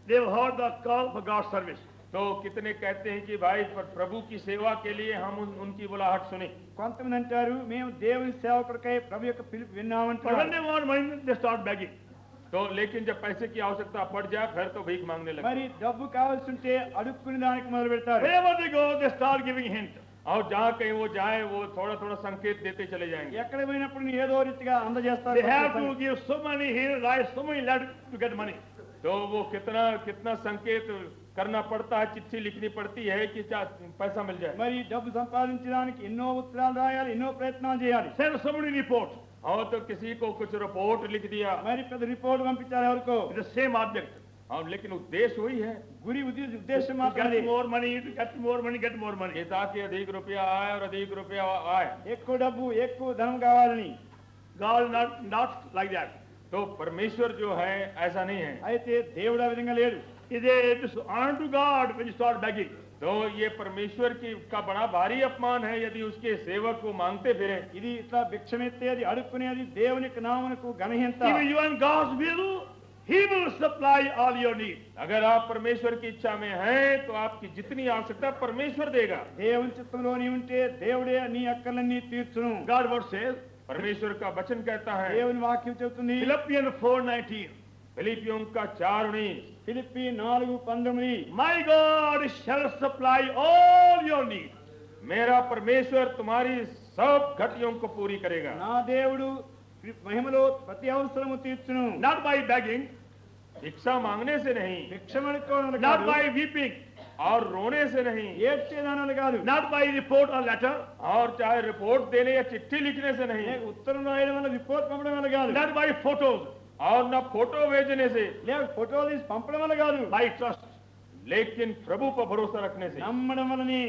they've heard the call for God's service.
तो कितने कहते हैं कि भाई प्रभु की सेवा के लिए हम उनकी बुलाहट सुने।
కొంతమంది అంటారు మేము దేవుని సేవకుడికై ప్రభు యొక్క పిలుపు
But when
విన్నామంటారు.
they want money, they start begging.
तो लेकिन जब पैसे की आवश्यकता पड़ जाए फिर तो भीख मांगने लगे।
మరి డబ్బు కావాల్సి ఉంటే అడుక్కునే దానికి మొదలు పెడతారు.
Wherever they go, they start giving hint.
और जहाँ कहीं वो जाए वो थोड़ा थोड़ा संकेत देते चले जाएंगे।
ఎక్కడ పోయినప్పుడు నీ ఏదో రీతిగా అందజేస్తారు.
They have to give so many here, write so many letters to get money.
तो वो कितना संकेत करना पड़ता है, चिट्ठी लिखनी पड़ती है कि पैसा मिल जाए।
మరి డబ్బు సంపాదించడానికి ఎన్నో ఉత్తరాలు రాయాలి, ఎన్నో ప్రయత్నాలు చేయాలి.
Send so many reports
और तो किसी को कुछ रिपोर्ट लिख दिया
మరి పెద్ద రిపోర్ట్ పంపించారు ఎవరికో.
with the same object.
और लेकिन उद्देश्य वही है
గురి ఉద్దేశం
To
మాత్రమే.
get more money, to get more money, get more money.
कि ताकि अधिक रुपया आए और अधिक रुपया आए।
ఎక్కువ డబ్బు ఎక్కువ ధనం కావాలని.
God is not like that.
तो परमेश्वर जो है ऐसा नहीं है।
అయితే దేవుడు ఆ విధంగా లేడు.
is a dishonor to God when you start begging.
तो ये परमेश्वर की का बड़ा भारी अपमान है यदि उसके सेवक को मांगते फिरे।
ఇది ఇట్లా భిక్షమెత్తేది అడుక్కునేది దేవుని యొక్క నామమునకు ఘనహీనత.
If you are in God's will, He will supply all your needs.
अगर आप परमेश्वर की इच्छा में हैं तो आपकी जितनी आवश्यकता परमेश्वर देगा।
దేవుని చిత్తంలో నీ ఉంటే దేవుడే నీ అక్కర్లన్నీ తీర్చును.
God word says,
परमेश्वर का वचन कहता है
దేవుని వాక్యం చెబుతుంది
Philippians 4:19,
फिलिपियों का 4:19,
Philippi 4:19
My God shall supply all your needs.
मेरा परमेश्वर तुम्हारी सब घटियों को पूरी करेगा।
నా దేవుడు మహిమలో ప్రతి అవసరము తీర్చును.
Not by begging,
भिक्षा मांगने से नहीं,
భిక్షమడుకోవడం
not
కాదు,
by weeping,
और रोने से नहीं,
ఏడ్చేదానాలు కాదు,
not by report or letter,
और चाहे रिपोर्ट देने या चिट्ठी लिखने से नहीं,
లేక ఉత్తరం రాయడం వల్ల రిపోర్ట్ పంపడం వల్ల కాదు,
not by photos,
और न फोटो भेजने से,
లేక ఫోటోలు తీసి పంపడం వల్ల కాదు,
by trust.
लेकिन प्रभु पर भरोसा रखने से।
నమ్మడం వల్లనే.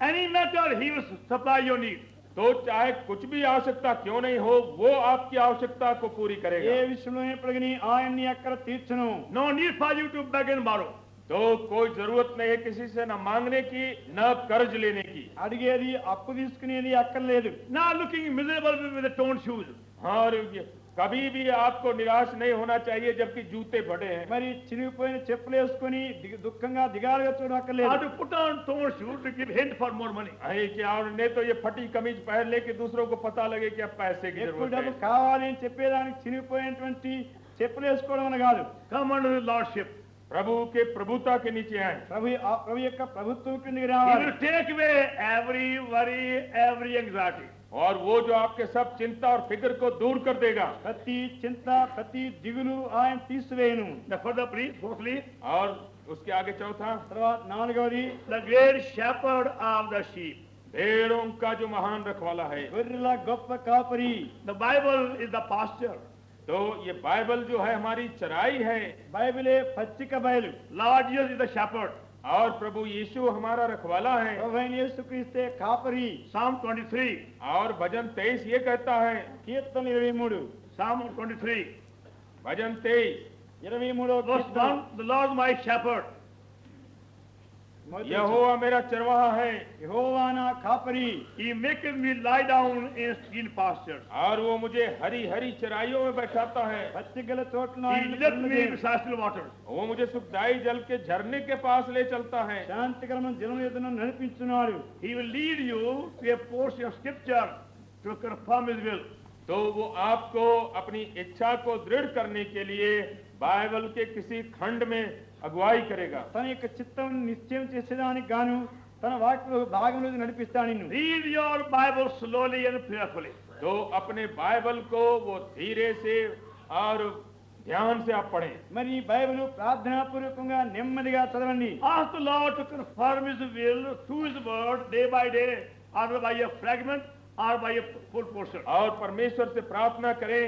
Any matter, He will supply your needs.
तो चाहे कुछ भी आवश्यकता क्यों नहीं हो, वो आपकी आवश्यकता को पूरी
ఏ
करेगा।
విషయంలో ఎప్పటికీ ఆయన నీ అక్కర తీర్చును.
No need for you to beg and borrow.
तो कोई जरूरत नहीं है किसी से न मांगने की न कर्ज लेने की।
అడిగేది అప్పు తీసుకునేది అక్కర్లేదు.
Not looking miserable with the torn shoes.
और कभी भी आपको निराश नहीं होना चाहिए जबकि जूते फटे हैं।
మరి చిరిగిపోయిన చెప్పులు వేసుకొని దుఃఖంగా దిగాలుగా చూడడం
Or
అక్కర్లేదు.
to put on torn shoes to give hint for more money.
अरे क्या और नहीं तो ये फटी कमीज पहन ले कि दूसरों को पता लगे कि अब पैसे की
ఎక్కువ
जरूरत
డబ్బు
है।
కావాలి అని చెప్పేదానికి చిరిగిపోయినటువంటి చెప్పులు వేసుకోవడం అని కాదు.
Come under His lordship.
प्रभु के प्रभुता के नीचे आए।
ప్రభు యొక్క ప్రభుత్వం కిందకి
He
రావాలి.
will take away every worry, every anxiety.
और वो जो आपके सब चिंता और फिक्र को दूर कर देगा।
ప్రతి చింత ప్రతి దిగులు ఆయన తీసివేయను.
The further please, fourthly,
और उसके आगे चौथा,
తర్వాత నాలుగవది
the great shepherd of the sheep.
भेड़ों का जो महान रखवाला है।
గొర్రెల గొప్ప కాపరి.
The Bible is the pasture.
तो ये बाइबल जो है हमारी चराई है,
బైబిలే పచ్చిక బయలు.
Lord Jesus is the shepherd.
और प्रभु यीशु हमारा रखवाला है।
ప్రభువైన యేసుక్రీస్తే కాపరి.
Psalm 23.
और भजन 23 ये कहता है,
కీర్తన 23
Psalm 23.
Bhajan 23,
23
Verse 1, the Lord is my shepherd.
यहोवा मेरा चरवाहा है
యెహోవా నా కాపరి.
He maketh me lie down in green pastures.
और वो मुझे हरी हरी चराइयों में बैठाता है।
పచ్చికల చోట్ల
He led me beside still waters.
वो मुझे सुखदाई जल के झरने के पास ले चलता है।
శాంతికరమైన జలం ఎదును నడిపించున్నాడు.
He will lead you to a portion of scripture to confirm His will.
तो वो आपको अपनी इच्छा को दृढ़ करने के लिए बाइबल के किसी खंड में अगुवाई करेगा।
తన యొక్క చిత్తం నిశ్చయం చేసేదానికి గాను తన వాక్య భాగంలో నడిపిస్తాడు నిన్ను.
Read your Bible slowly and prayerfully.
तो अपने बाइबल को वो धीरे से और ध्यान से आप पढ़ें।
మరి బైబిల్ ప్రార్థనాపూర్వకంగా నెమ్మదిగా చదవండి.
Ask the Lord to confirm His will through His word day by day, either by a fragment or by a full portion.
और परमेश्वर से प्रार्थना करें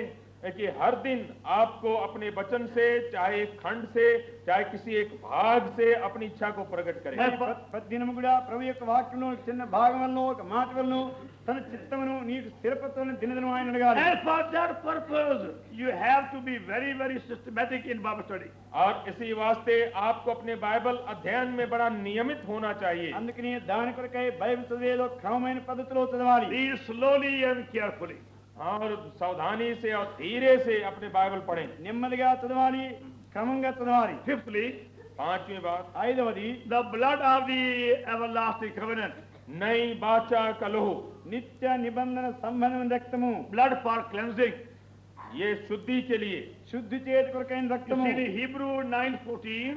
कि हर दिन आपको अपने वचन से, चाहे एक खंड से, चाहे किसी एक भाग से अपनी इच्छा को प्रकट करें।
Yes.
ప్రతి దినము కూడా ప్రభు యొక్క వాక్యంలో చిన్న భాగం వల్ల ఒక మాట వల్ల తన చిత్తమును నీకు స్థిరపరచని దినదినం ఆయన అడగాలి.
And for that purpose, you have to be very, very systematic in Bible study.
और इसी वास्ते आपको अपने बाइबल अध्ययन में बड़ा नियमित होना चाहिए।
అందుకని దాని కొరకై బైబిల్ చదివేలో క్రమమైన పద్ధతిలో చదవాలి.
Read slowly and carefully.
और सावधानी से और धीरे से अपने बाइबल पढ़ें।
నెమ్మదిగా చదవాలి, క్రమంగా చదవాలి.
Fifthly,
पांचवी बात,
ఐదవది
the blood of the everlasting covenant.
नई बाचा कलहो,
నిత్య నిబంధన సంబంధమైన రక్తము.
Blood for cleansing.
ये शुद्धि के लिए।
శుద్ధి చేతి కొరకైన
You
రక్తము.
see in Hebrew 9:14,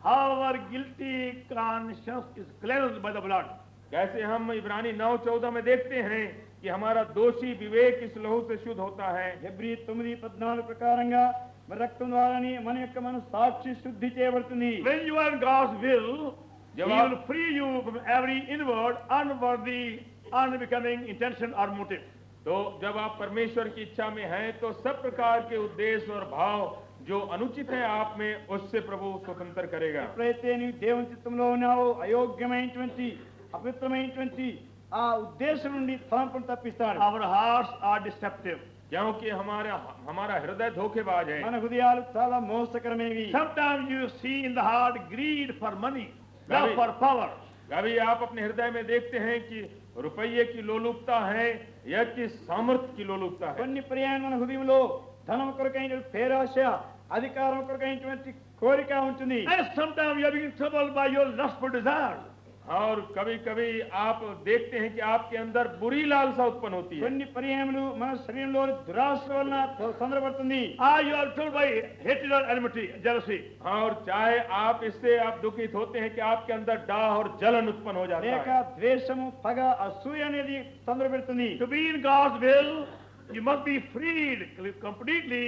our guilty conscience is cleansed by the blood.
कैसे हम इब्रानी 9:14 में देखते हैं कि हमारा दोषी विवेक इस लहू से शुद्ध होता है।
హెబ్రీ 9:14 ప్రకారంగా మరి రక్తం ద్వారానే మన యొక్క మన సాక్షి శుద్ధి చేయబడుతుంది.
When you are in God's will, He
जवाब-
will free you from every inward, unworthy, unbecoming intention or motive.
तो जब आप परमेश्वर की इच्छा में हैं तो सब प्रकार के उद्देश्य और भाव जो अनुचित है आप में, उससे प्रभु स्वतंत्र करेगा।
ఎప్పుడైతే నీవు దేవుని చిత్తంలో ఉన్నావో అయోగ్యమైనటువంటి అపవిత్రమైనటువంటి ఆ ఉద్దేశం నుండి తలంపును తప్పిస్తాడు.
Our hearts are deceptive.
क्योंकि हमारा हृदय धोखेबाज है।
మన హృదయాలు చాలా మోసకరమైనవి.
Sometimes you see in the heart greed for money, love for power.
कभी आप अपने हृदय में देखते हैं कि रुपये की लोलुपता है या कि सामर्थ्य की लोलुपता है।
కొన్ని పర్యాయం మన హృదయంలో ధనం కొరకైన పేరాశ, అధికారం కొరకైనటువంటి కోరిక ఉంటుంది.
And sometimes you are being troubled by your lustful desires.
और कभी कभी आप देखते हैं कि आपके अंदर बुरी लालसा उत्पन्न होती है।
కొన్ని పర్యాయములు మన శరీరంలో దురాశ వలన సందర్భపడుతుంది.
Or you are troubled by hatred or enmity, jealousy.
और चाहे आप इससे आप दुखित होते हैं कि आपके अंदर डाह और जलन उत्पन्न हो जाता
లేక
है।
ద్వేషము, పగ, అసూయ అనేది సందర్భపెడుతుంది.
To be in God's will, you must be freed completely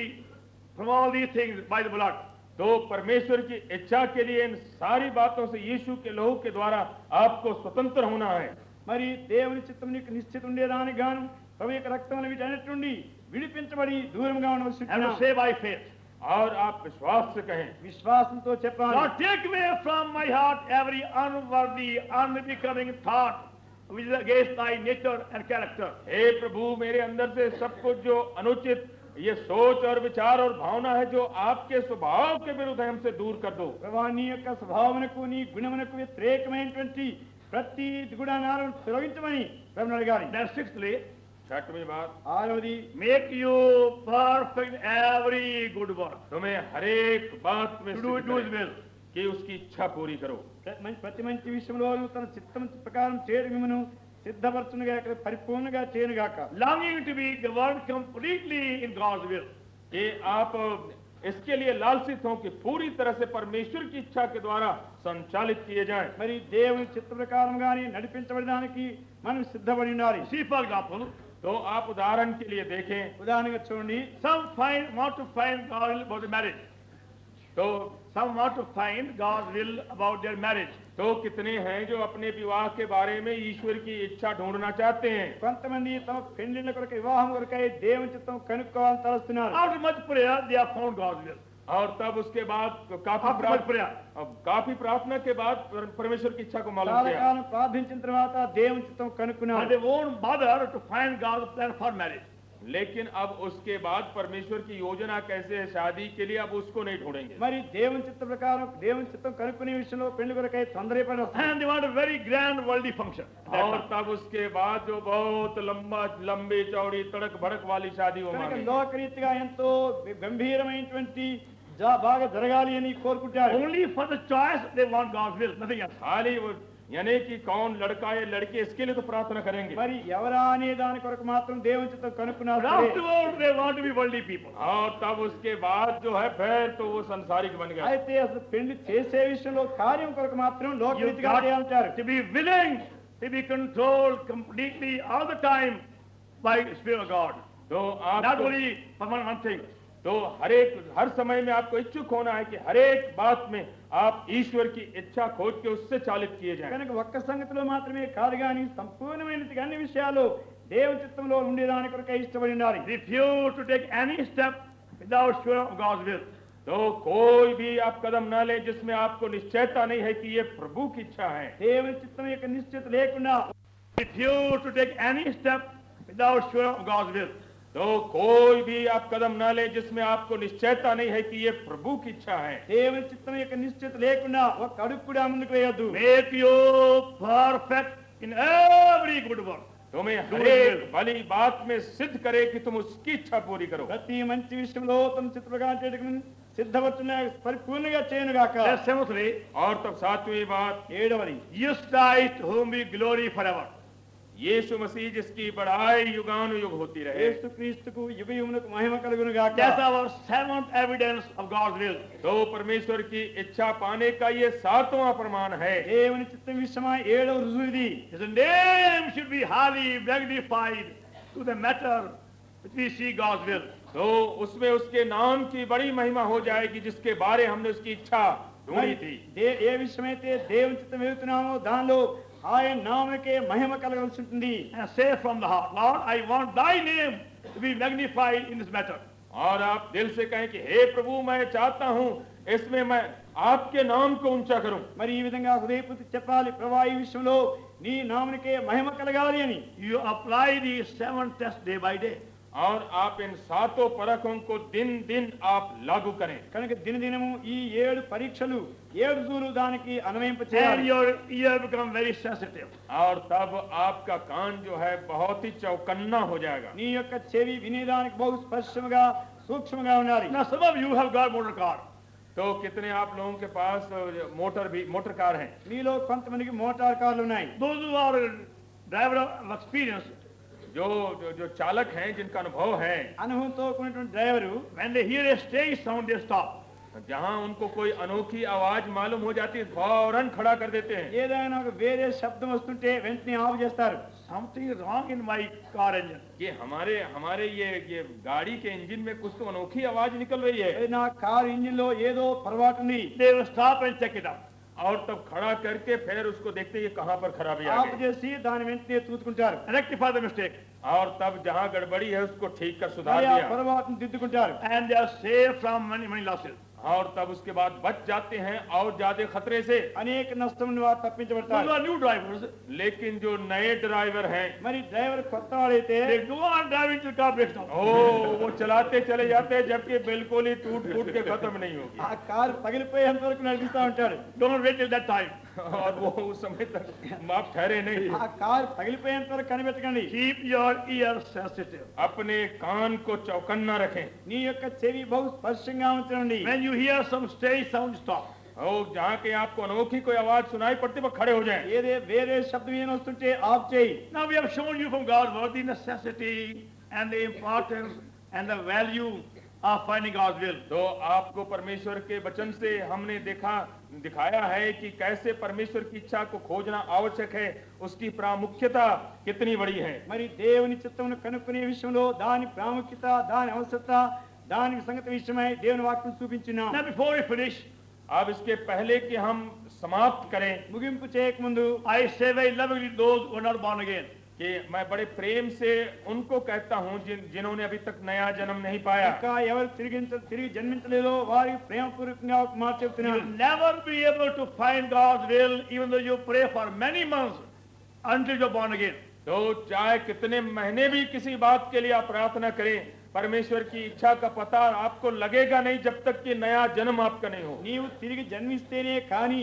from all these things by the blood.
तो परमेश्वर की इच्छा के लिए इन सारी बातों से यीशु के लहू के द्वारा आपको स्वतंत्र होना है।
మరి దేవుని చిత్తం నీకు నిశ్చిత ఉండేదానికి గాను ప్రభు యొక్క రక్తం వీటన్నిటి నుండి విడిపించబడి దూరంగా ఉండవలసి
And to say by faith.
और आप विश्वास से कहें,
విశ్వాసంతో చెప్పాలి.
Lord, take away from my heart every unworthy, unbecoming thought which is against thy nature and character.
हे प्रभु, मेरे अंदर से सब कुछ जो अनुचित ये सोच और विचार और भावना है जो आपके स्वभाव के विरुद्ध है, हमसे दूर कर दो।
ప్రభా నీ యొక్క స్వభావమునకు నీ గుణమునకు వ్యతిరేకమైనటువంటి ప్రతి గుణాలను తొలగించమని ప్రభువుని అడగాలి.
Then sixthly,
छठवीं बात,
ఆరవది
make you perfect every good work.
तुम्हें हरेक बात में
To do
सिद्ध
his
करे
will.
कि उसकी इच्छा पूरी करो।
ప్రతి మంచి విషయంలోనూ తన చిత్తం ప్రకారం చేయడం మిమ్మను సిద్ధపరచునుగా పరిపూర్ణంగా చేయనుగాక.
Longing to be governed completely in God's will.
कि आप इसके लिए लालसित हों कि पूरी तरह से परमेश्वर की इच्छा के द्वारा संचालित किए जाएं।
మరి దేవుని చిత్త ప్రకారం గాని నడిపించబడడానికి మనం సిద్ధపడి ఉండాలి.
See, for example,
तो आप उदाहरण के लिए देखें,
ఉదాహరణగా చూడండి,
some want to find God's will about the marriage.
तो
Some want to find God's will about their marriage.
तो कितने हैं जो अपने विवाह के बारे में ईश्वर की इच्छा ढूंढना चाहते हैं।
కొంతమంది తమ పెళ్లిళ్ళ కొరకు వివాహం కొరకై దేవుని చిత్తం కనుక్కోవాలని తలస్తున్నారు.
After much prayer, they have found God's will.
और तब उसके बाद
After much prayer.
काफी प्रार्थना के बाद परमेश्वर की इच्छा को मालूम
చాలా
किया
కాలం ప్రార్థించిన తర్వాత దేవుని చిత్తం
And
కనుక్కున్నారు.
they won't bother to find God's plan for marriage.
लेकिन अब उसके बाद परमेश्वर की योजना कैसे है शादी के लिए, अब उसको नहीं ढूंढेंगे।
మరి దేవుని చిత్త ప్రకారం దేవుని చిత్తం కనుక్కునే విషయంలో పెళ్లి కొరకై తొందరపడి వస్తారు.
And they want a very grand worldly function.
और तब उसके बाद जो बहुत लंबी चौड़ी तड़क भड़क वाली शादी वो
కనుక
मांगे।
లోకరీతిగా ఎంతో గంభీరమైనటువంటి బాగా జరగాలి అని కోరుకుంటారు.
Only for the choice they want God's will, nothing else.
खाली वो यानी कि कौन लड़का या लड़की इसके लिए तो प्रार्थना करेंगे।
మరి ఎవరా అనే దాని కొరకు మాత్రం దేవుని చిత్తం
But
కనుక్కున్నారు.
afterwards they want to be worldly people.
और तब उसके बाद जो है फिर तो वो संसारिक बन गया।
అయితే అసలు పెళ్లి చేసే విషయంలో కార్యం కొరకు మాత్రం
You
లోకరీతిగా
got
చేయాలంటారు.
to be willing to be controlled completely all the time by the Spirit of God.
तो
Not
आप
only for one thing.
तो हर समय में आपको इच्छुक होना है कि हर एक बात में आप ईश्वर की इच्छा खोज के उससे चालित किए जाएं।
కనుక ఒక్క సంగతిలో మాత్రమే కాదు కానీ సంపూర్ణమైనది అన్ని విషయాలు దేవుని చిత్తంలో ఉండేదాని కొరకై ఇష్టపడి ఉండాలి.
Refuse to take any step without sure of God's will.
तो कोई भी आप कदम न ले जिसमें आपको निश्चयता नहीं है कि ये प्रभु की इच्छा है।
దేవుని చిత్తం యొక్క నిశ్చిత లేకుండా
Refuse to take any step without sure of God's will.
तो कोई भी आप कदम न ले जिसमें आपको निश्चयता नहीं है कि ये प्रभु की इच्छा है।
దేవుని చిత్తం యొక్క నిశ్చిత లేకుండా ఒక అడుగు కూడా ముందుకు వేయొద్దు.
Make you perfect in every good work.
तुम्हें हर एक भली बात में सिद्ध करे कि तुम उसकी इच्छा पूरी करो।
ప్రతి మంచి విషయంలో తమ చిత్త ప్రకారం చేయడానికి సిద్ధపడుతున్న పరిపూర్ణంగా చేయనుగాక.
That's seventhly,
और तब सातवीं बात,
ఏడవది
Jesus Christ whom we glory forever.
यीशु मसीह जिसकी बड़ाई युगानुयुग होती रहे।
యేసుక్రీస్తుకు యుగయుగములకు మహిమ కలుగునుగాక.
That's our seventh evidence of God's will.
तो परमेश्वर की इच्छा पाने का ये सातवां प्रमाण है।
దేవుని చిత్తం విషయమై ఏడవ రుజువు ఇది.
His name should be highly magnified to the matter which we see God's will.
तो उसमें उसके नाम की बड़ी महिमा हो जाएगी जिसके बारे हमने उसकी इच्छा ढूंढी थी।
ఏ విషయమైతే దేవుని చిత్తం వెళ్తున్నామో దానిలో ఆయన నామకే మహిమ కలగాల్సి ఉంటుంది.
And say from the heart, Lord, I want thy name to be magnified in this matter.
और आप दिल से कहें कि हे प्रभु, मैं चाहता हूं इसमें मैं आपके नाम को ऊंचा करूं।
మరి ఈ విధంగా హృదయపూర్తి చెప్పాలి, ప్రభా ఈ విషయంలో నీ నామనికే మహిమ కలగాలి అని.
You apply these 7 tests day by day.
और आप इन सातों परखों को दिन दिन आप लागू करें
కనుక దినదినము ఈ 7 పరీక్షలు 7 జూలు దానికి అన్వయింప
And
చేయాలి.
your ear become very sensitive.
और तब आपका कान जो है बहुत ही चौकन्ना हो जाएगा।
నీ యొక్క చెవి వినేదానికి బహు స్పష్టంగా సూక్ష్మంగా ఉండాలి.
Now some of you have got motor car.
तो कितने आप लोगों के पास मोटर कार हैं?
మీలో కొంతమందికి మోటార్ కార్లు ఉన్నాయి.
Those who are driver of experience,
जो जो जो चालक हैं जिनका अनुभव है,
అనుభవంతో కూడినటువంటి driver
when they hear a strange sound, they stop.
जहां उनको कोई अनोखी आवाज मालूम हो जाती है फौरन खड़ा कर देते हैं।
ఏదైనా ఒక వేరే శబ్దం వస్తుంటే వెంటనే ఆఫ్ చేస్తారు.
Something is wrong in my car engine.
ये हमारे ये गाड़ी के इंजन में कुछ तो अनोखी आवाज निकल रही है।
"ఏ, నా కారు ఇంజిన్ లో ఏదో పొరపాటు ఉంది."
They will stop and check it out.
और तब खड़ा करके फिर उसको देखते हैं ये कहां पर खराबी आ
ఆఫ్
गई
చేసి దాని వెంటనే చూసుకుంటారు.
Rectify the mistake.
और तब जहां गड़बड़ी है उसको ठीक कर सुधार
మరి ఆ
दिया
పొరపాటును దిద్దుకుంటారు.
And they are safe from many losses.
और तब उसके बाद बच जाते हैं और ज्यादा खतरे से।
అనేక నష్టం నుండి వారు
Those
తప్పించబడతారు.
who are new drivers,
लेकिन जो नए ड्राइवर हैं
మరి డ్రైవర్ కొత్త వాడైతే
they go on driving till car breaks down.
ओ वो चलाते चले जाते हैं जबकि बिल्कुल ही टूट फूट के खत्म नहीं होगी।
ఆ కారు పగిలిపోయేంత వరకు నడిపిస్తా ఉంటాడు.
Don't wait till that time.
और वो उस समय तक आप ठहरे नहीं।
ఆ కారు పగిలిపోయేంత వరకు కనిపెట్టకండి.
Keep your ear sensitive.
अपने कान को चौकन्ना रखें।
నీ యొక్క చెవి బహు స్పష్టంగా ఉంచండి.
When you hear some strange sound, stop.
और जहाँ के आपको अनोखी कोई आवाज सुनाई पड़ती है वो खड़े हो जाएं।
ఏదే వేరే శబ్దం ఏమైనా వస్తుంటే ఆఫ్ చేయి.
Now we have shown you from God's word the necessity and the importance and the value of finding God's will.
तो आपको परमेश्वर के वचन से हमने दिखाया है कि कैसे परमेश्वर की इच्छा को खोजना आवश्यक है, उसकी प्रामुख्यता कितनी बड़ी है।
మరి దేవుని చిత్తమును కనుక్కునే విషయంలో దాని ప్రాముఖ్యత, దాని అవసరత, దాని సంగతి విషయమై దేవుని వాక్యం చూపించున్నాం.
Now before we finish,
अब इसके पहले कि हम समाप्त करें
ముగింపు చేయకముందు
I say very lovingly those who are not born again.
कि मैं बड़े प्रेम से उनको कहता हूं जिन्होंने अभी तक नया जन्म नहीं पाया।
ఇంకా ఎవరు తిరిగి జన్మించలేదో వారికి ప్రేమపూర్వకంగా ఒక మాట
You
చెప్తున్నాను.
will never be able to find God's will even though you pray for many months until you are born again.
तो चाहे कितने महीने भी किसी बात के लिए आप प्रार्थना करें, परमेश्वर की इच्छा का पता आपको लगेगा नहीं जब तक कि नया जन्म आपका नहीं हो।
నీవు తిరిగి జన్మిస్తేనే కానీ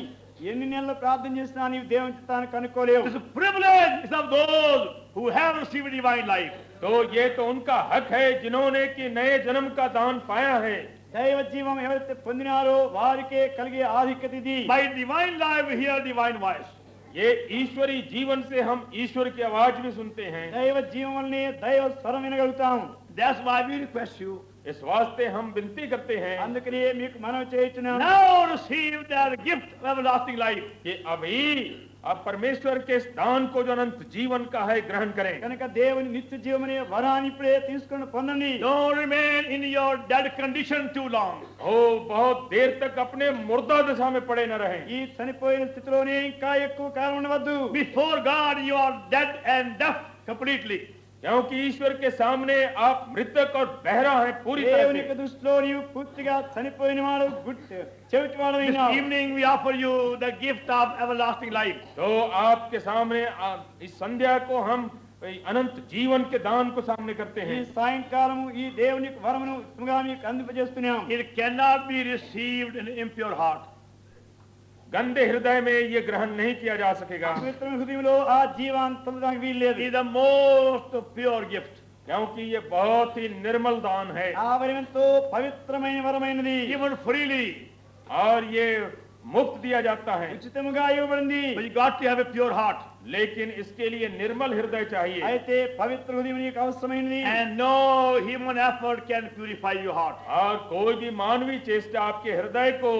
ఎన్ని నెలలు ప్రార్థన చేసినా నీవు దేవుని చిత్తాన్ని కనుక్కోలేవు.
It's a privilege is of those who have received divine life.
तो ये तो उनका हक है जिन्होंने कि नए जन्म का दान पाया है।
దైవ జీవం ఎవరైతే పొందినారో వారికే కలిగే ఆధిక్యత ఇది.
By divine life we hear divine voice.
ये ईश्वरी जीवन से हम ईश्वर की आवाज भी सुनते हैं।
దైవ జీవం వల్లనే దైవ స్వరం వినగలుగుతాం.
That's why we request you
इस वास्ते हम विनती करते हैं
అందుకనే మీకు మనవి చేయుచున్నాను.
now receive that gift of everlasting life.
कि अभी अब परमेश्वर के इस दान को जो अनंत जीवन का है ग्रहण करें।
కనుక దేవుని నిత్య జీవమనే వరాన్ని ఇప్పుడే తీసుకొని పొందండి.
Don't remain in your dead condition too long.
ओ बहुत देर तक अपने मुर्दा दशा में पड़े न रहें।
ఈ చనిపోయిన స్థితిలోనే ఇంకా ఎక్కువ కాలం ఉండవద్దు.
Before God you are dead and deaf completely.
क्योंकि ईश्वर के सामने आप मृतक और बहरा हैं पूरी तरह
దేవుని యొక్క
से।
దృష్టిలో నీవు పూర్తిగా చనిపోయిన వాడు చెవిటివాడైనా.
This evening we offer you the gift of everlasting life.
तो आपके सामने इस संध्या को हम अनंत जीवन के दान को सामने करते
ఈ
हैं।
సాయంకాలము ఈ దేవుని యొక్క వరమును ఉచితంగా మీకు అందింపజేస్తున్నాం.
It cannot be received in an impure heart.
गंदे हृदय में ये ग्रहण नहीं किया जा सकेगा,
పవిత్రమైన హృదయంలో ఆ జీవాన్ని పొందడానికి వీల్లేదు.
It is the most pure gift.
क्योंकि ये बहुत ही निर्मल दान है
ఆ వరం ఎంతో పవిత్రమైన వరమైనది.
Given freely.
और ये मुफ्त दिया जाता है।
ఉచితముగా ఇవ్వబడింది.
But you got to have a pure heart.
लेकिन इसके लिए निर्मल हृदय चाहिए।
అయితే పవిత్ర హృదయం నీకు అవసరమైనది.
And no human effort can purify your heart.
और कोई भी मानवीय चेष्टा आपके हृदय को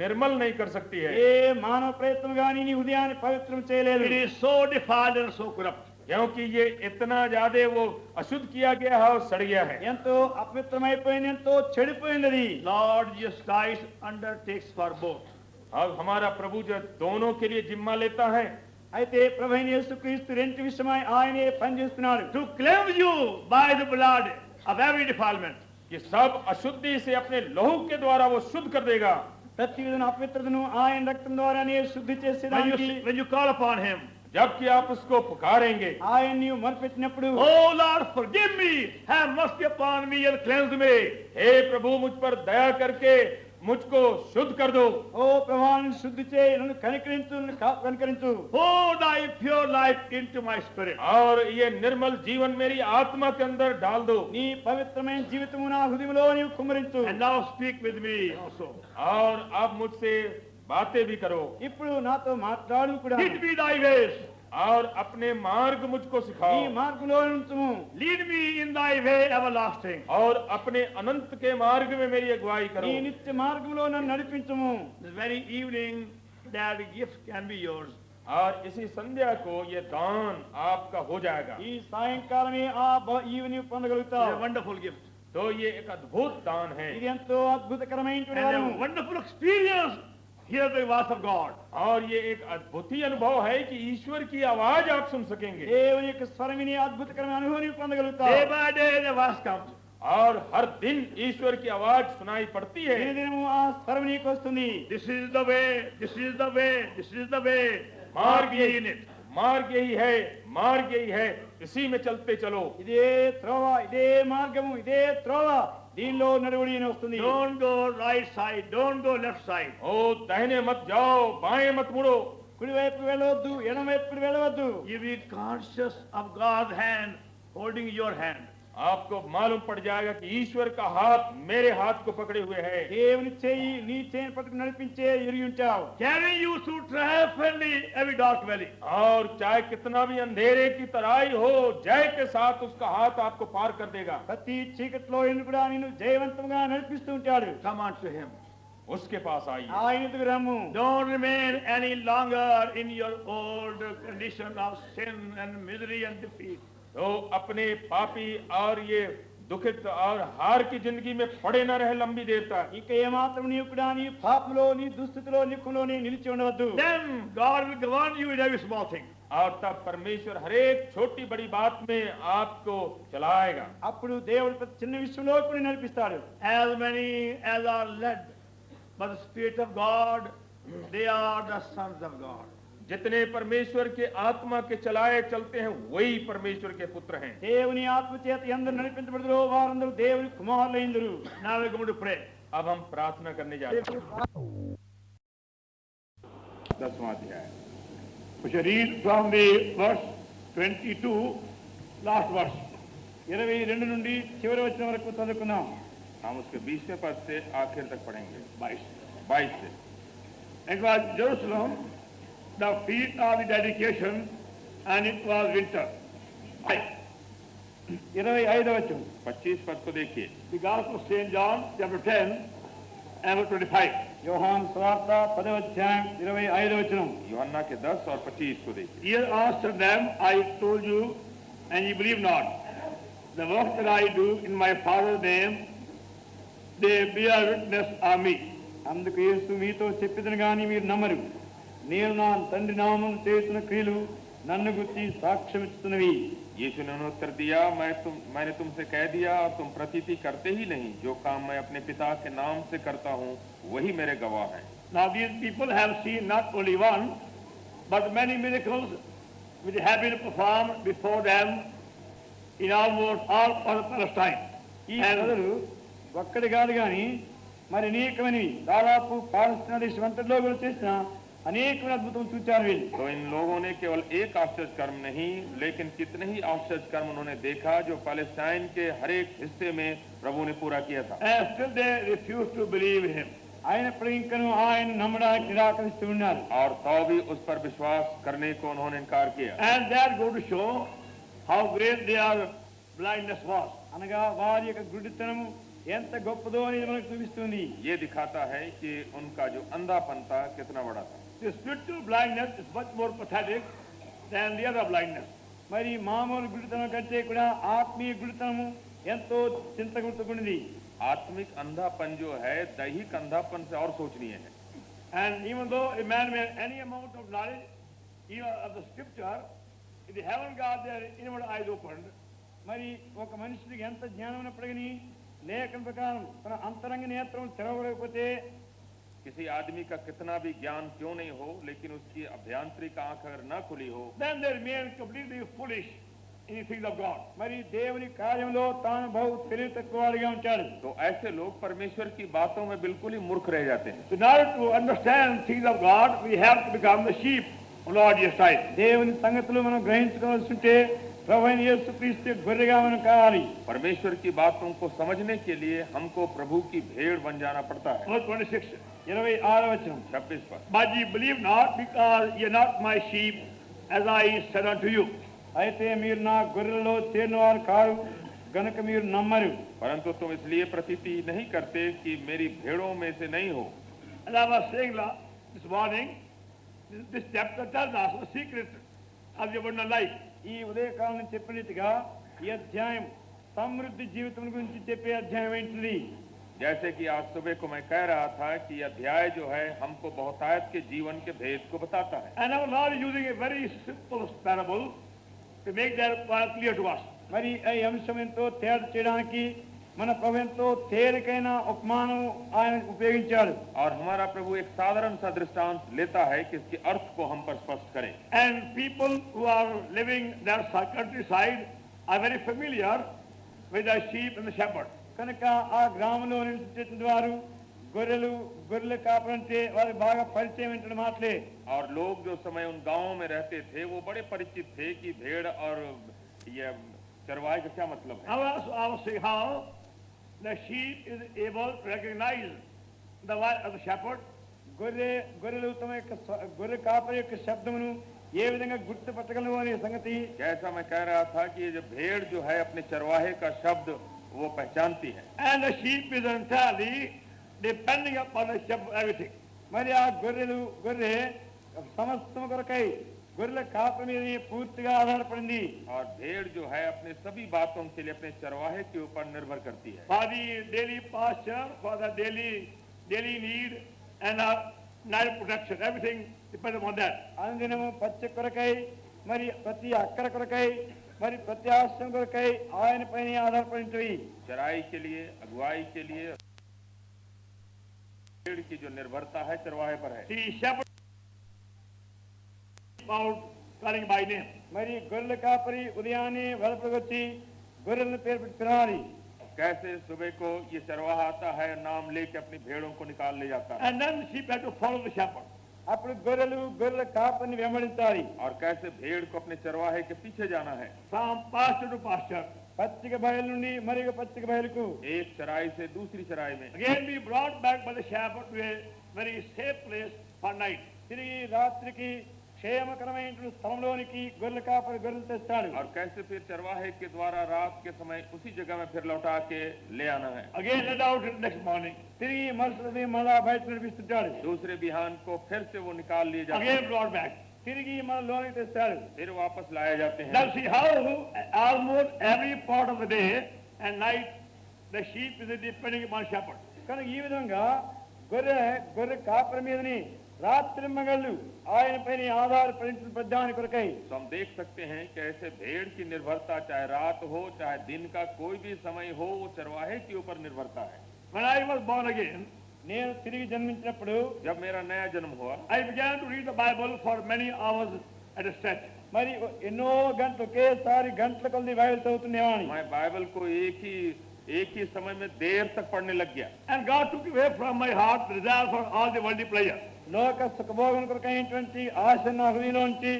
निर्मल नहीं कर सकती है।
ఏ మానవ ప్రయత్నం గాని నీ హృదయాన్ని పవిత్రం చేయలేదు.
It is so defiled and so corrupt.
क्योंकि ये इतना ज्यादा वो अशुद्ध किया गया है और सड़ गया है।
ఎంతో అపవిత్రమైపోయింది, ఎంతో చెడిపోయినది.
Lord Jesus Christ undertakes for both.
अब हमारा प्रभु जो दोनों के लिए जिम्मा लेता है,
అయితే ప్రభువైన యేసుక్రీస్తు రెంటి విషయమై ఆయనే పనిచేస్తున్నాడు.
To cleanse you by the blood of every defilement.
कि सब अशुद्धि से अपने लहू के द्वारा वो शुद्ध कर देगा।
ప్రతి విధమైన అపవిత్రతను ఆయన రక్తం ద్వారానే శుద్ధి చేసేదానికి
When you call upon Him,
जबकि आप उसको पुकारेंगे,
ఆయన నీవు మొరపెట్టినప్పుడు
Oh Lord, forgive me, have mercy upon me and cleanse me.
हे प्रभु मुझ पर दया करके मुझको शुद्ध कर दो।
ఓ ప్రభావాన్ని శుద్ధి చేయి, నన్ను కనికరించు, నన్ను కనికరించు.
Pour thy pure life into my spirit.
और ये निर्मल जीवन मेरी आत्मा के अंदर डाल दो।
నీ పవిత్రమైన జీవితము నా హృదయంలో నీవు కుమ్మరించు.
And now speak with me also.
और अब मुझसे बातें भी करो
ఇప్పుడు నాతో మాట్లాడు కూడా.
Teach me thy ways.
और अपने मार्ग मुझको
నీ
सिखाओ
మార్గంలో ఉంచుము.
Lead me in thy way everlasting.
और अपने अनंत के मार्ग में मेरी अगुवाई
నీ
करो।
నిత్య మార్గంలో నన్ను నడిపించుము.
This very evening that gift can be yours.
और इसी संध्या को ये दान आपका हो जाएगा।
ఈ సాయంకాలమే ఆ ఈవి నీవు
It's
పొందగలుగుతావు.
a wonderful gift.
तो ये एक अद्भुत दान है
ఇది ఎంతో అద్భుతకరమైనటువంటి
And
వరం.
a wonderful experience. Hear the voice of God.
और ये एक अद्भुत ही अनुभव है कि ईश्वर की आवाज आप सुन सकेंगे।
దేవుని యొక్క స్వరమిని అద్భుతకరమైన అనుభవం నీవు
Day
పొందగలుగుతావు.
by day the voice comes.
और हर दिन ईश्वर की आवाज सुनाई पड़ती है।
దినదినము ఆ స్వరం నీకు వస్తుంది.
This is the way, this is the way, this is the way. Mark ye in it.
मार्ग यही है, मार्ग यही है, इसी में चलते चलो।
ఇదే త్రోవ, ఇదే మార్గము, ఇదే త్రోవ, దీనిలో నడువడి అని వస్తుంది.
Don't go right side, don't go left side.
ओ दाहिने मत जाओ, बाएं मत मुड़ो।
కుడివైపు వెళ్ళవద్దు, ఎడమవైపు వెళ్ళవద్దు.
You be conscious of God's hand holding your hand.
आपको मालूम पड़ जाएगा कि ईश्वर का हाथ मेरे हाथ को पकड़े हुए है।
దేవుని చేయి నీ చేయిని పట్టుకుని నడిపించే ఎరిగి ఉంటావు.
Carrying you through triumphantly every dark valley.
और चाहे कितना भी अंधेरे की तराई हो, जय के साथ उसका हाथ आपको पार कर देगा।
ప్రతి చీకట్లో ఎన్ను కూడా నిన్ను జయవంతంగా నడిపిస్తూ ఉంటాడు.
Come on to him.
उसके पास आइए।
ఆయన ఎదుగు రమ్ము.
Don't remain any longer in your old condition of sin and misery and defeat.
तो अपने पापी और ये दुखित और हार की जिंदगी में पड़े न रहे लंबी देर तक।
ఇక ఏమాత్రం నీవు కూడా నీ పాపంలో, నీ దుస్థితిలో, నిక్కులోనే నిలిచి ఉండవద్దు.
Then God will govern you in every small thing.
और तब परमेश्वर हर एक छोटी बड़ी बात में आपको चलाएगा।
అప్పుడు దేవుడు ప్రతి చిన్న విషయంలో కూడా నడిపిస్తాడు.
As many as are led by the Spirit of God, they are the sons of God.
जितने परमेश्वर के आत्मा के चलाए चलते हैं वही परमेश्वर के पुत्र हैं।
దేవుని ఆత్మ చేత ఎందరు నడిపించబడుదురో వారందరూ దేవుని కుమారులైందురు.
Now we're going to pray.
अब हम प्रार्थना करने जा रहे हैं।
10वां अध्याय. We shall read from the verse 22, last verse.
22 నుండి చివరి వచనం వరకు చదువుకుందాం.
हम उसके 20वें पद से आखिर तक पढ़ेंगे।
22
से
It was Jerusalem, the feast of the dedication, and it was winter.
25వ వచనం.
25 पद को देखिए।
The Gospel of St. John, chapter 10, and verse 25.
యోహాను సువార్త 10వ అధ్యాయం 25వ వచనం.
यूहन्ना के 10 और 25 को देखिए।
Here answered them, I told you, and you believe not. The work that I do in my Father's name, they bear witness of me.
అందుకు యేసు మీతో చెప్పిదను గాని మీరు నమ్మరు. నేను నా తండ్రి నామమున చేస్తున్న క్రియలు నన్ను గురించి సాక్ష్యం ఇస్తున్నవి.
यीशु ने उन्हें उत्तर दिया, मैंने तुमसे कह दिया और तुम प्रतीति करते ही नहीं। जो काम मैं अपने पिता के नाम से करता हूँ वही मेरे गवाह हैं।
Now these people have seen not only one, but many miracles which have been performed before them in almost all of Palestine.
ఈ ప్రజలు ఒక్కడి కాదు గాని మరి అనేకమైనవి దాదాపు పాలస్తీనా దేశం అంతట్లో కూడా చేసిన అనేకమైన అద్భుతం చూచారు వీళ్ళు.
तो इन लोगों ने केवल एक आश्चर्य कर्म नहीं, लेकिन कितने ही आश्चर्य कर्म उन्होंने देखा जो पैलेस्टाइन के हर एक हिस्से में प्रभु ने पूरा किया था।
And still they refuse to believe him.
అయినప్పటికీ ఇంకను ఆయన నమ్మడానికి నిరాకరిస్తూ ఉన్నారు.
और तो भी उस पर विश्वास करने को उन्होंने इनकार किया।
And they are going to show how great their blindness was.
అనగా వారి యొక్క గుడ్డితనము ఎంత గొప్పదో అనేది మనకు చూపిస్తుంది.
ये दिखाता है कि उनका जो अंधापन था कितना बड़ा था।
The spiritual blindness is much more pathetic than the other blindness.
మరి మామూలు గుడితనం కంటే కూడా ఆత్మీయ గుడితనము ఎంతో చింతగుర్తుకున్నది.
आत्मिक अंधापन जो है दैहिक अंधापन से और सोचनीय है।
And even though a man may have any amount of knowledge, even of the scripture, if they haven't got their inward eyes opened,
మరి ఒక మనిషికి ఎంత జ్ఞానం ఉన్నప్పటికీ లేఖన ప్రకారం తన అంతరంగ నేత్రం తెరవలేకపోతే
किसी आदमी का कितना भी ज्ञान क्यों नहीं हो, लेकिन उसकी अभ्यांतरिक आंख अगर न खुली हो,
then they remain completely foolish in the things of God.
మరి దేవుని కార్యంలో తాను బహు తెలివి తక్కువగా ఉంటాడు.
तो ऐसे लोग परमेश्वर की बातों में बिल्कुल ही मूर्ख रह जाते हैं।
So in order to understand things of God, we have to become the sheep of Lord Jesus Christ.
దేవుని సంగతులు మనం గ్రహించుకోవాల్సి ఉంటే ప్రభు అయిన యేసుక్రీస్తు గొర్రెగా మనం కావాలి.
परमेश्वर की बातों को समझने के लिए हमको प्रभु की भेड़ बन जाना पड़ता है।
Verse 26.
26వ వచనం.
26 पर,
But ye believe not, because ye are not my sheep, as I said unto you.
అయితే మీరు నా గొర్రెలలో చేరినవారు కారు గనుక మీరు నమ్మరు.
परंतु तुम इसलिए प्रतीति नहीं करते कि मेरी भेड़ों में से नहीं हो।
And I was saying this morning, this chapter tells us the secret of the abundant life.
ఈ ఉదయకాలం చెప్పినట్టుగా ఈ అధ్యాయం సమృద్ధి జీవితం గురించి చెప్పే అధ్యాయం ఏంటిది?
जैसे कि आज सुबह को मैं कह रहा था कि यह अध्याय जो है हमको बहुतायत के जीवन के भेद को बताता है।
And our Lord is using a very simple parable to make that point clear to us.
మరి ఈ అంశం ఎంతో తేడా చేయడానికి మన ప్రభు ఎంతో తేలికైన ఉపమానం ఆయన ఉపయోగించాడు.
और हमारा प्रभु एक साधारण सा दृष्टांत लेता है कि इसके अर्थ को हम पर स्पष्ट करें।
And people who are living their countryside are very familiar with the sheep and the shepherd.
కనుక ఆ గ్రామంలో నివసించేటువంటి వారు గొర్రెల కాపరంటే వారికి బాగా పరిచయం ఏంటంటే మాటలే.
और लोग जो समय उन गांवों में रहते थे वो बड़े परिचित थे कि भेड़ और ये चरवाहे का क्या मतलब है।
Now I will see how the sheep is able to recognize the voice of the shepherd.
గొర్రెలు తమ యొక్క గొర్రె కాపరి యొక్క శబ్దమును ఏ విధంగా గుర్తుపట్టగలవు అనే సంగతి.
जैसा मैं कह रहा था कि ये जो भेड़ जो है अपने चरवाहे का शब्द वो पहचानती है।
And the sheep is entirely depending upon the shepherd everything.
మరి ఆ గొర్రె సమస్తం కొరకై గొర్రెల కాపరి మీద పూర్తిగా ఆధారపడింది.
और भेड़ जो है अपने सभी बातों के लिए अपने चरवाहे के ऊपर निर्भर करती है।
For the daily pasture, for the daily need and night protection, everything depends upon that.
అనుదినము పచ్చ కొరకై మరి ప్రతి అక్కర కొరకై మరి ప్రతి ఆశ్రయం కొరకై ఆయన పైన ఆధారపడినవి.
चराई के लिए, अगुवाई के लिए भेड़ की जो निर्भरता है चरवाहे पर है।
The shepherd out calling by name.
మరి గొర్రెల కాపరి ఉదయాన్నే వలపకొచ్చి గొర్రెలను పేరు పెట్టి పిలవాలి.
कैसे सुबह को ये चरवाहा आता है, नाम लेके अपनी भेड़ों को निकाल ले जाता है।
And then the sheep have to follow the shepherd.
అప్పుడు గొర్రెల కాపరిని వెంబడించాలి.
और कैसे भेड़ को अपने चरवाहे के पीछे जाना है।
From pasture to pasture.
పచ్చిక బయలు నుండి మరొక పచ్చిక బయలుకు.
एक चराई से दूसरी चराई में।
Again be brought back by the shepherd to a very safe place for night.
తిరిగి రాత్రికి క్షేమకరమైన స్థలంలోనికి గొర్రెల కాపరి గొర్రెలు తెస్తాడు.
और कैसे फिर चरवाहे के द्वारा रात के समय उसी जगह में फिर लौटा के ले आना है।
Again let out next morning.
తిరిగి మరుసటి మళ్ళా బయట నడిపిస్తుంటాడు.
दूसरे बिहान को फिर से वो निकाल लिए जाते
Again
हैं,
brought back.
తిరిగి మన లోనికి తెస్తాడు.
फिर वापस लाए जाते हैं।
Now see how almost every part of the day and night the sheep is depending upon shepherd.
కనుక ఈ విధంగా గొర్రె కాపరి మీదని రాత్రి మగళ్ళు ఆయన పైన ఆధారపడిన ప్రధాని కొరకై.
तो हम देख सकते हैं कि ऐसे भेड़ की निर्भरता चाहे रात हो चाहे दिन का कोई भी समय हो वो चरवाहे के ऊपर निर्भरता है।
When I was born again,
నేను తిరిగి జన్మించినప్పుడు
जब मेरा नया जन्म हुआ
I began to read the Bible for many hours at a stretch.
మరి ఎన్నో గంటలు ఒకేసారి గంటల కొద్ది బైబిల్ చదువుతుండేవాడిని.
मैं बाइबल को एक ही समय में देर तक पढ़ने लग गया।
And God took away from my heart the desire for all the worldly pleasure.
లోక సుఖభోగం కొరకైనటువంటి ఆశ నా హృదయంలోంచి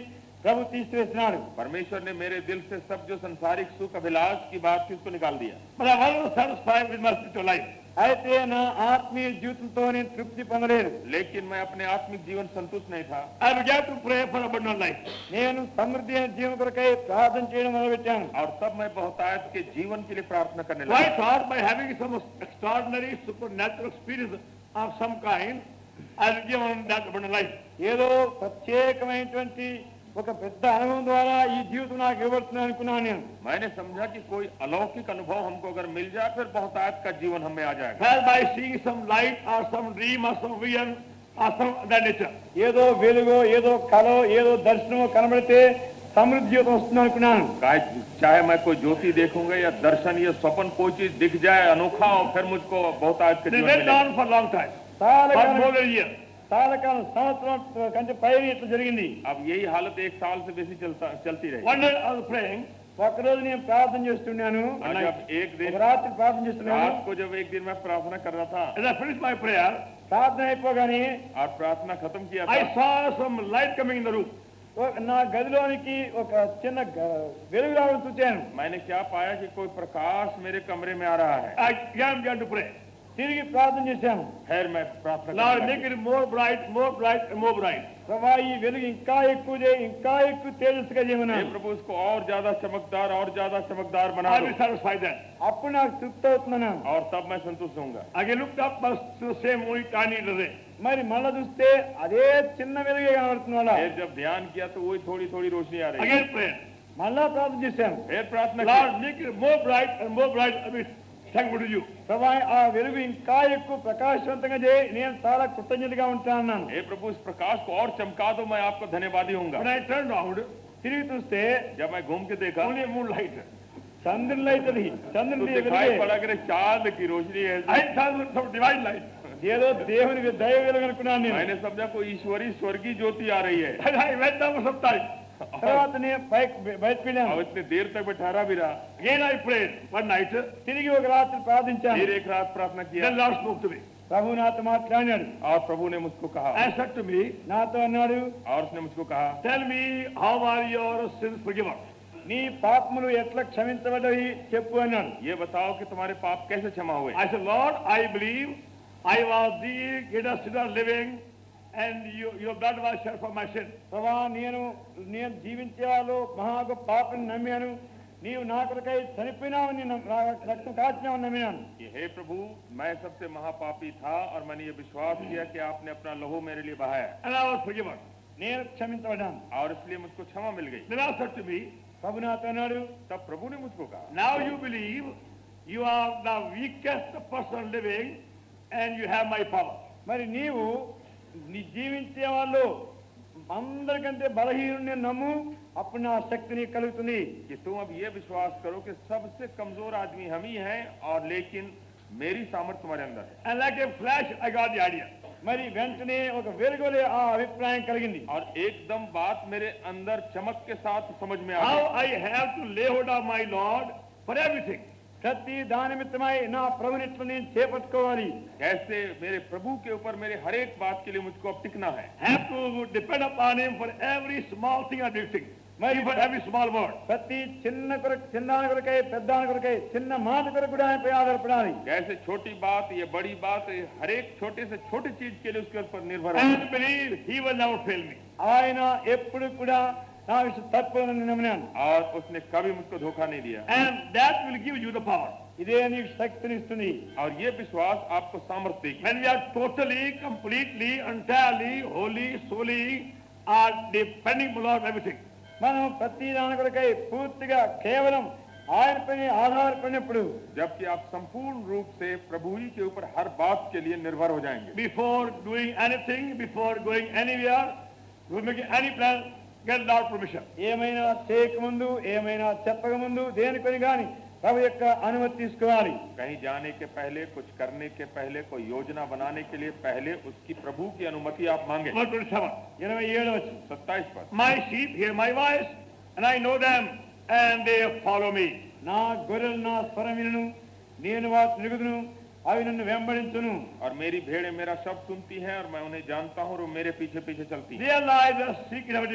ప్రభు తీసివేసినాడు.
परमेश्वर ने मेरे दिल से सब जो संसारिक सुख अभिलाष की बात थी उसको निकाल दिया।
But I wasn't satisfied with my spiritual life.
అయితే నా ఆత్మీయ జీవితంతో నేను తృప్తి పొందలేదు.
लेकिन मैं अपने आत्मिक जीवन संतुष्ट नहीं था।
I began to pray for abundant life.
నేను సమృద్ధి అయిన జీవన కొరకై ప్రార్థన చేయడం మొదలుపెట్టాను.
और तब मैं बहुतायत के जीवन के लिए प्रार्थना करने
So I
लगा।
thought by having some extraordinary supernatural experience of some kind, I will give on that abundant life.
ఏదో ప్రత్యేకమైనటువంటి ఒక పెద్ద అనుభవం ద్వారా ఈ జీవితం నాకు ఇవ్వబడుతుంది అనుకున్నాను నేను.
मैंने समझा कि कोई अलौकिक अनुभव हमको अगर मिल जाए फिर बहुतायत का जीवन हमें आ जाएगा।
Well, by seeing some light or some dream or some vision or some of that nature.
ఏదో వెలుగో ఏదో కలో ఏదో దర్శనమో కనబడితే సమృద్ధి జీవితం వస్తుంది అనుకున్నాను.
चाहे मैं कोई ज्योति देखूंगा या दर्शन या स्वप्न कोई चीज दिख जाए अनोखा और फिर मुझको बहुतायत का
They
जीवन
went
मिलेगा।
on for a long time.
చాలా
for
column
more than a year.
చాలా కాలం సంవత్సరం కంటే పైన ఇట్లా జరిగింది.
अब यही हालत 1 साल से बेसी चलती रही।
One day I was praying,
ఒక్కరోజు నేను ప్రార్థన చేస్తున్నాను,
और जब एक
ఒక
दिन
రాత్రి ప్రార్థన చేస్తున్నాను.
रात को जब एक दिन मैं प्रार्थना कर रहा था
as I finished my prayer,
ప్రార్థన అయిపోగానే
और प्रार्थना खत्म किया
I
था,
saw some light coming in the room.
నా గదిలోనికి ఒక చిన్న వెలుగు రావడం చూశాను.
मैंने क्या पाया कि कोई प्रकाश मेरे कमरे में आ रहा है।
I began to pray.
తిరిగి ప్రార్థన చేశాను.
खैर मैं प्रार्थना
Lord,
करने
make
लगा।
it more bright, more bright, and more bright.
ప్రభా ఈ వెలుగు ఇంకా ఎక్కువ చేయి, ఇంకా ఎక్కువ తేజస్సుగా
हे
చేయమన్నాను.
प्रभु इसको और ज्यादा चमकदार बना
I
दो,
will satisfy that.
అప్పుడు నాకు తృప్తి అవుతున్నాను.
और तब मैं संतुष्ट होऊंगा।
I looked up, but still the same only tiny little ray.
మరి మళ్ళా చూస్తే అదే చిన్న వెలుగే కనబడుతున్నా.
फिर जब ध्यान किया तो वही थोड़ी थोड़ी रोशनी आ रही है।
Again prayer.
మళ్ళా ప్రార్థన చేశాను.
फिर प्रार्थना की,
Lord, make it more bright and more bright. I will thankful to you.
ప్రభా ఆ వెలుగు ఇంకా ఎక్కువ ప్రకాశవంతంగా చేయి, నేను చాలా కృతజ్ఞతగా ఉంటాను.
हे प्रभु इस प्रकाश को और चमका दो, मैं आपको धन्यवादी
When
होऊंगा।
I turned around,
తిరిగి చూస్తే
जब मैं घूम के देखा
only moonlight.
చంద్రుని అవుతుంది,
तो
చంద్రుని
दिखाई
వెలుగే.
पड़ा कि चांद की रोशनी है।
I thought some divine light.
ఏదో దేవుని దైవ వెలుగు అనుకున్నాను నేను.
मैंने समझा कोई ईश्वरी स्वर्गीय ज्योति आ रही है।
And I went down for some time.
తర్వాత నేను బయటకు వెళ్ళాను.
अब इतनी देर तक मैं ठहरा भी रहा।
Again I prayed one night.
తిరిగి ఒక రాత్రి ప్రార్థించాను.
फिर एक रात प्रार्थना किया
Then Lord spoke to me
ప్రభు నాతో మాట్లాడాడు.
और प्रभु ने मुझको कहा,
and said to me,
నాతో అన్నాడు,
और उसने मुझको कहा,
tell me how are your sins forgiven?
నీ పాపములు ఎట్లా క్షమించబడ్డవి చెప్పు అన్నాడు.
ये बताओ कि तुम्हारे पाप कैसे क्षमा हुए।
I said, Lord, I believe I was the greatest sinner living and your blood was shed for my sin.
ప్రభా నేను జీవించే వాళ్ళు మహా గొప్ప పాపని నమ్మాను, నీవు నా కొరకై చనిపోయినావని రక్తం కాచినావని నమ్మినాను.
कि हे प्रभु, मैं सबसे महापापी था और मैंने ये विश्वास किया कि आपने अपना लहू मेरे लिए बहाया
And I was forgiven.
నేను క్షమించబడ్డాను.
और इसलिए मुझको क्षमा मिल गई।
Then God said to me,
ప్రభు నాతో అన్నాడు,
तब प्रभु ने मुझको कहा,
now you believe you are the weakest person living and you have my power.
మరి నీవు నీ జీవించే వాళ్ళు అందరికంటే బలహీనుని నమ్ము, అప్పుడు నా శక్తి నీకు కలుగుతుంది.
कि तुम अब ये विश्वास करो कि सबसे कमजोर आदमी हम ही हैं और लेकिन मेरी सामर्थ्य तुम्हारे अंदर है।
And like a flash, I got the idea.
మరి వెంటనే ఒక వెలుగులే ఆ అభిప్రాయం కలిగింది.
और एकदम बात मेरे अंदर चमक के साथ समझ में आ
How
गई।
I have to lay hold of my Lord for everything.
ప్రతి దాని నిమిత్తమై నా ప్రభునిట్లు నేను చేపట్టుకోవాలి.
कैसे मेरे प्रभु के ऊपर मेरे हर एक बात के लिए मुझको अब टिकना है।
Have to depend upon Him for every small thing and big thing. Maybe for every small word.
ప్రతి చిన్న కొరకై పెద్దాని కొరకై చిన్న మాట కొరకు కూడా ఆయనపై ఆధారపడాలి.
कैसे छोटी बात ये बड़ी बात ये हर एक छोटे से छोटी चीज के लिए उसके ऊपर निर्भर है।
And believe He will never fail me.
ఆయన ఎప్పుడు కూడా నా విషయం తప్పని నమ్మినాను.
और उसने कभी मुझको धोखा नहीं दिया।
And that will give you the power.
ఇదే నీకు శక్తిని ఇస్తుంది.
और ये विश्वास आपको सामर्थ्य देगी।
When we are totally, completely, entirely, wholly, solely, are depending on everything.
మనం ప్రతి దాని కొరకై పూర్తిగా కేవలం ఆయనపై ఆధారపడినప్పుడు,
जबकि आप संपूर्ण रूप से प्रभु ही के ऊपर हर बात के लिए निर्भर हो जाएंगे।
Before doing anything, before going anywhere, before making any plan, get Lord permission.
ఏమైనా చేయకముందు ఏమైనా చెప్పకముందు దేనికొని కానీ ప్రభు యొక్క అనుమతి తీసుకోవాలి.
कहीं जाने के पहले कुछ करने के पहले कोई योजना बनाने के लिए पहले उसकी प्रभु की अनुमति आप मांगे।
Verse 27.
27
27 पर
My sheep hear my voice, and I know them, and they follow me.
నా గొర్రెలు నా స్వరం వినును, నేను వాటి నిగుదును, అవి నన్ను వెంబడించును.
और मेरी भेड़ें मेरा शब्द सुनती हैं और मैं उन्हें जानता हूँ और वो मेरे पीछे पीछे चलती हैं।
Their lives are secret of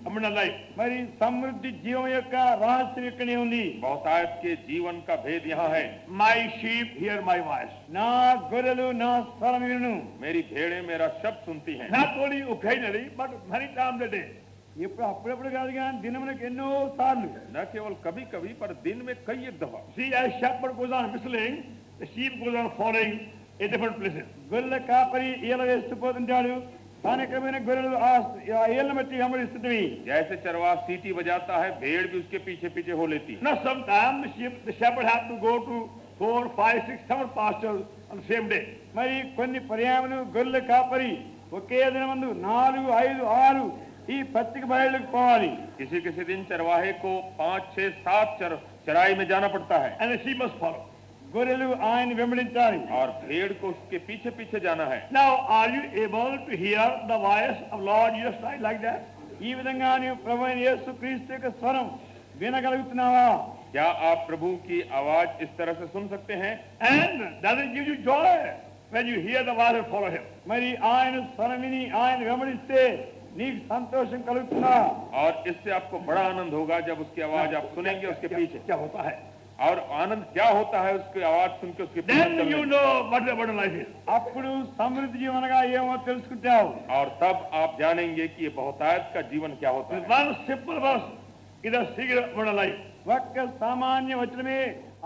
abundant life.
మరి సమృద్ధి జీవం యొక్క రహస్యం ఇక్కడే ఉంది.
बहुतायत के जीवन का भेद यहाँ है।
My sheep hear my voice.
నా గొర్రెలు నా స్వరం వినును.
मेरी भेड़ें मेरा शब्द सुनती हैं।
Not only occasionally, but many times a day.
ఇప్పుడు అప్పుడప్పుడు కాదు కానీ దినములకు ఎన్నో సార్లు.
न केवल कभी कभी पर दिन में कई एक दफा।
See, as shepherd goes on whistling, the sheep goes on following in different places.
గొర్రెల కాపరి ఈల వేస్తూ పోతుంటాడు, స్థానికమైన గొర్రెలు ఆ ఈలను బట్టి వెంబడిస్తుంటవి.
जैसे चरवाहा सीटी बजाता है भेड़ भी उसके पीछे पीछे हो लेती है।
Now sometimes the shepherd has to go to 4, 5, 6, 7 pastures on the same day.
మరి కొన్ని పర్యాయములు గొర్రెల కాపరి ఒకే దినమందు 4, 5, 6 ఈ పచ్చిక బయళ్ళకు పోవాలి.
किसी किसी दिन चरवाहे को 5, 6, 7 चराई में जाना पड़ता है।
And the sheep must follow.
గొర్రెలు ఆయన వెంబడించాలి.
और भेड़ को उसके पीछे पीछे जाना है.
Now, are you able to hear the voice of Lord Jesus Christ like that?
ఈ విధంగా నీవు ప్రభు అయిన యేసు క్రీస్తు యొక్క స్వరం వినగలుగుతున్నావా?
क्या आप प्रभु की आवाज इस तरह से सुन सकते हैं?
And does it give you joy when you hear the voice and follow him?
మరి ఆయన స్వరం విని ఆయన వెంబడిస్తే నీకు సంతోషం కలుగుతుందా?
और इससे आपको बड़ा आनंद होगा जब उसकी आवाज आप सुनेंगे उसके पीछे.
क्या होता है?
और आनंद क्या होता है उसकी आवाज सुन के उसके पीछे
Then
चलने
you
में.
know what the abundant life is.
అప్పుడు సమృద్ధి జీవనగా ఏమో తెలుసుకుంటావు.
और तब आप जानेंगे कि ये बहुतायत का जीवन क्या होता
With
है.
one simple verse is the secret of abundant life.
ఒక్క సామాన్య వచనమే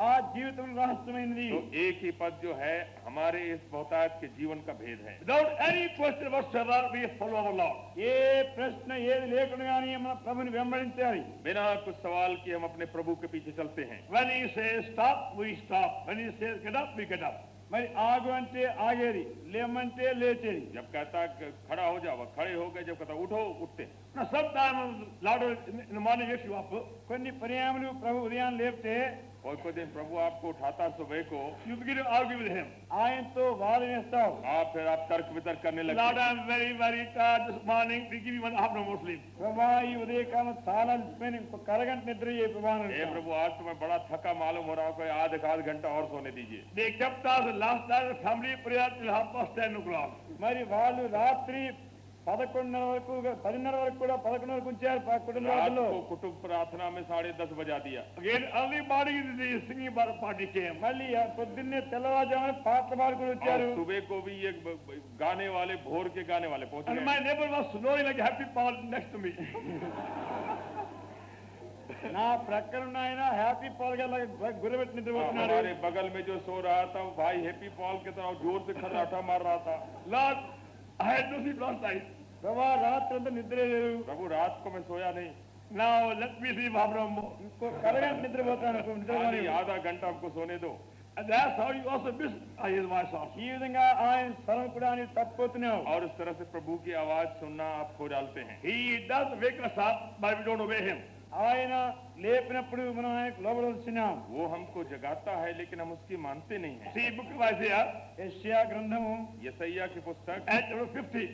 ఆ జీవితం రహస్యమైనది.
तो एक ही पद जो है हमारे इस बहुतायत के जीवन का भेद है.
Without any question whatsoever, we follow our Lord.
ఏ ప్రశ్న ఏది లేకుండా కానీ మన ప్రభుని వెంబడించాలి.
बिना कुछ सवाल किए हम अपने प्रभु के पीछे चलते हैं.
When he says stop, we stop. When he says get up, we get up.
మరి ఆగు అంటే ఆగేది, లేమంటే లేచేది.
जब कहता खड़ा हो जाओ खड़े हो गए, जब कहता उठो उठते.
Now sometimes Lord in the morning wakes you up.
కొన్ని పర్యాములు ప్రభు ఉదయాన్ని లేపితే
कोई दिन प्रभु आपको उठाता सुबह को,
You begin to argue with him.
ఆయనతో వాదన వేస్తావు.
फिर आप तर्क वितर्क करने
Lord,
लगते.
I'm very, very tired this morning. We give you 1.5 hour more sleep.
ప్రభా ఈ ఉదయకాలం చాలా అలసిపోయిన, ఇంకొక అరగంట నిద్ర చేయ ప్రభా అని
हे
అంటావు.
प्रभु आज तो मैं बड़ा थका मालूम हो रहा हूँ, कोई आध घंटा और सोने दीजिए.
They kept us last night at family prayer till 10:30.
మరి వాళ్ళు రాత్రి 11:30 వరకు 10:30 వరకు కూడా 11 వరకు ఉంచారు కుటుంబ
रात
రాత్రుల్లో.
को कुटुंब प्रार्थना में 10:30 बजा दिया.
Again, early morning the singing party came.
మళ్ళీ ఆ పొద్దున్నే తెల్లవారుజామున పాటలు పాడుకుని
और
వచ్చారు.
सुबह को भी ये गाने वाले भोर के गाने वाले पहुंच
And
गए.
my neighbor was snoring like a happy Paul next to me.
నా ప్రక్కన ఉన్న ఆయన హ్యాపీ పాల్ గా గురబెట్టి నిద్రపోతున్నాడు.
हमारे बगल में जो सो रहा था वो भाई हैप्पी पॉल के तरह जोर से खर्राटा मार रहा था.
Lord, I had no sleep last night.
ప్రభా రాత్రి అంతా నిద్ర లేదు.
प्रभु रात को मैं सोया नहीं.
Now let me sleep half an hour more.
ఇంకొక అరగంట నిద్రపోతాను.
खाली आधा घंटा हमको सोने दो.
And that's how you also miss his voice also.
ఈ విధంగా ఆయన స్వరం కూడా నీవు తప్పిపోతున్నావు.
और इस तरह से प्रभु की आवाज सुनना आप खो डालते हैं.
He does wake us up, but we don't obey him.
ఆయన లేపినప్పుడు మనం ఆయనకు లోబడవలసినాం.
वो हमको जगाता है लेकिन हम उसकी मानते नहीं हैं.
See book of Isaiah
యెషయా గ్రంథము
यशायाह की पुस्तक
and chapter 50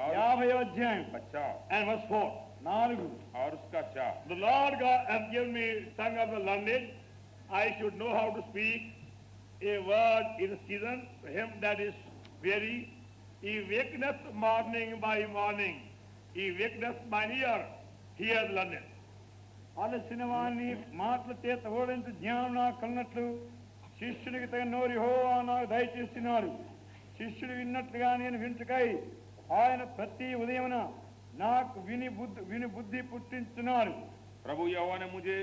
और
50వ అధ్యాయం
बच्चा
and verse 4.
4.
और उसका चाह.
The Lord God has given me tongue of the learned. I should know how to speak a word in season to him that is weary. He wakeneth morning by morning. He wakeneth mine ear. Hear the learned.
అలసిన వాణ్ణి మాటల చేత ఓడించి జ్ఞానం నాకు కలిగినట్లు శిష్యునికి తగిన నోరు యెహోవా నాకు దయచేస్తున్నాడు. శిష్యుడు విన్నట్లుగా నేను వింటుకై ఆయన ప్రతి ఉదయమున నాకు విని బుద్ధి పుట్టించున్నాడు.
प्रभु यहोवा ने मुझे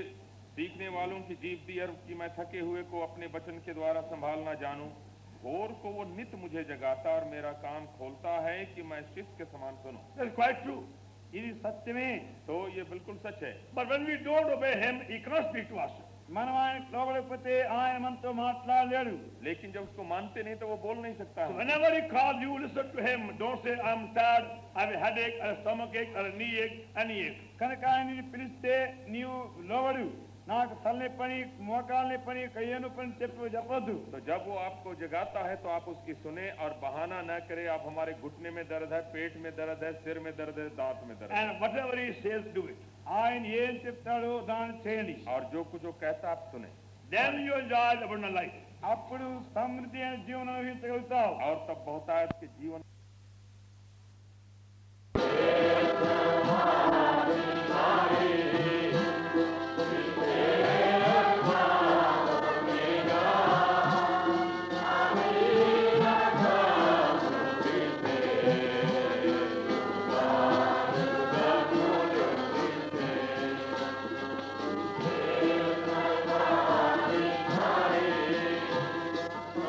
सीखने वालों की जीभ दी और कि मैं थके हुए को अपने वचन के द्वारा संभालना जानूं. भोर को वो नित मुझे जगाता और मेरा कान खोलता है कि मैं शिष्य के समान सुनूं.
That's quite true.
ఇది సత్యమే.
तो ये बिल्कुल सच है.
But when we don't obey him, he cannot speak to us.
మనం ఆయనకు లోబడకపోతే ఆయన మనతో మాట్లాడలేడు.
लेकिन जब उसको मानते नहीं तो वो बोल नहीं सकता
So
है.
whenever he calls you, listen to him. Don't say, I'm tired, I have a headache, or a stomach ache, or a knee ache, any ache.
కనుక ఆయనని పిలిస్తే నీవు లోబడు. నాకు తలనొప్పని, మోకాలు నొప్పని, కయ్య నొప్పని చెప్పొద్దు.
तो जब वो आपको जगाता है तो आप उसकी सुने और बहाना न करें. आप हमारे घुटने में दर्द है, पेट में दर्द है, सिर में दर्द है, दांत में दर्द है.
And whatever he says, do it.
ఆయన ఏం చెప్తాడో దాన్ని చేయండి.
और जो कुछ वो कहता आप सुने.
Then you enjoy the abundant life.
అప్పుడు సమృద్ధి అయిన జీవనం అనుభవించగలుగుతావు.
और तब बहुतायत के जीवन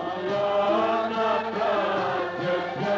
Ayana pratyakshya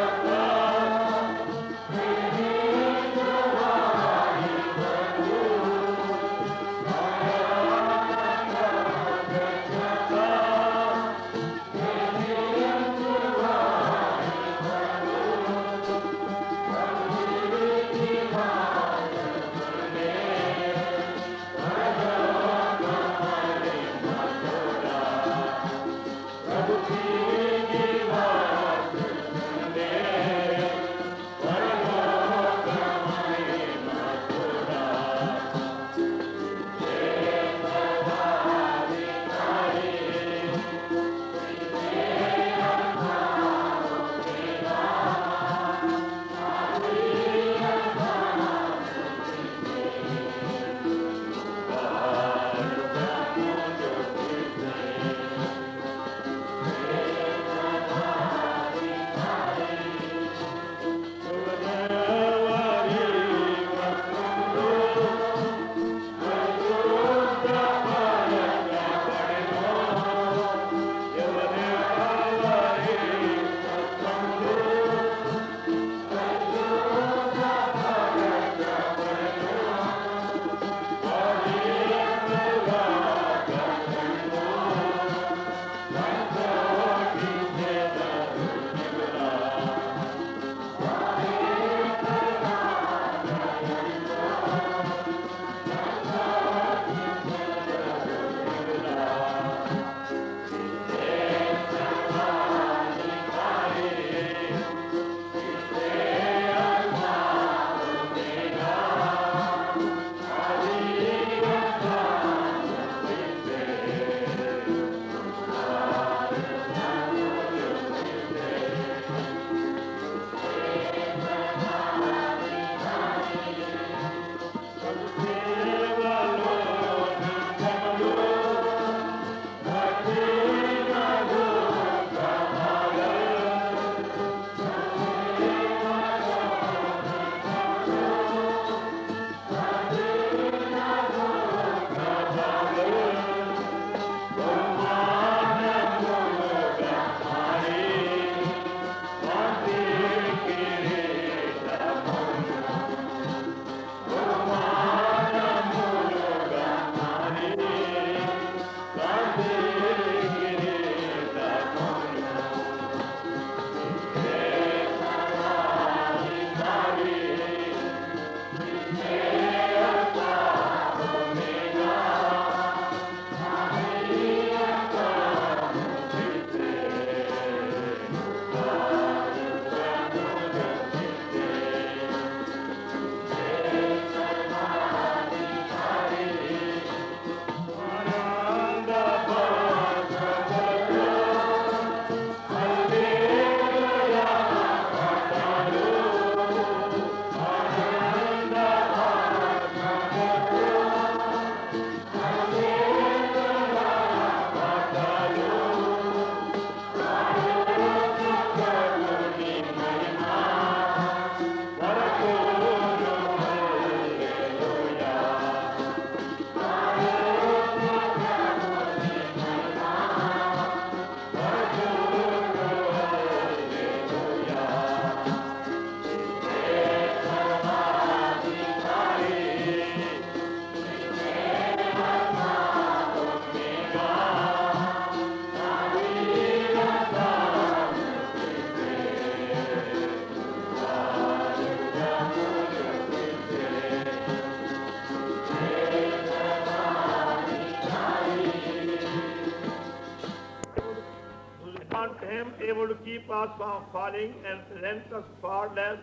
able to keep us from falling and present us faultless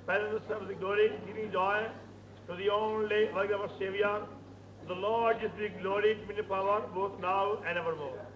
presence of the glory, giving joy to the only work of our Savior. The Lord is the glory, to be the power, both now and evermore.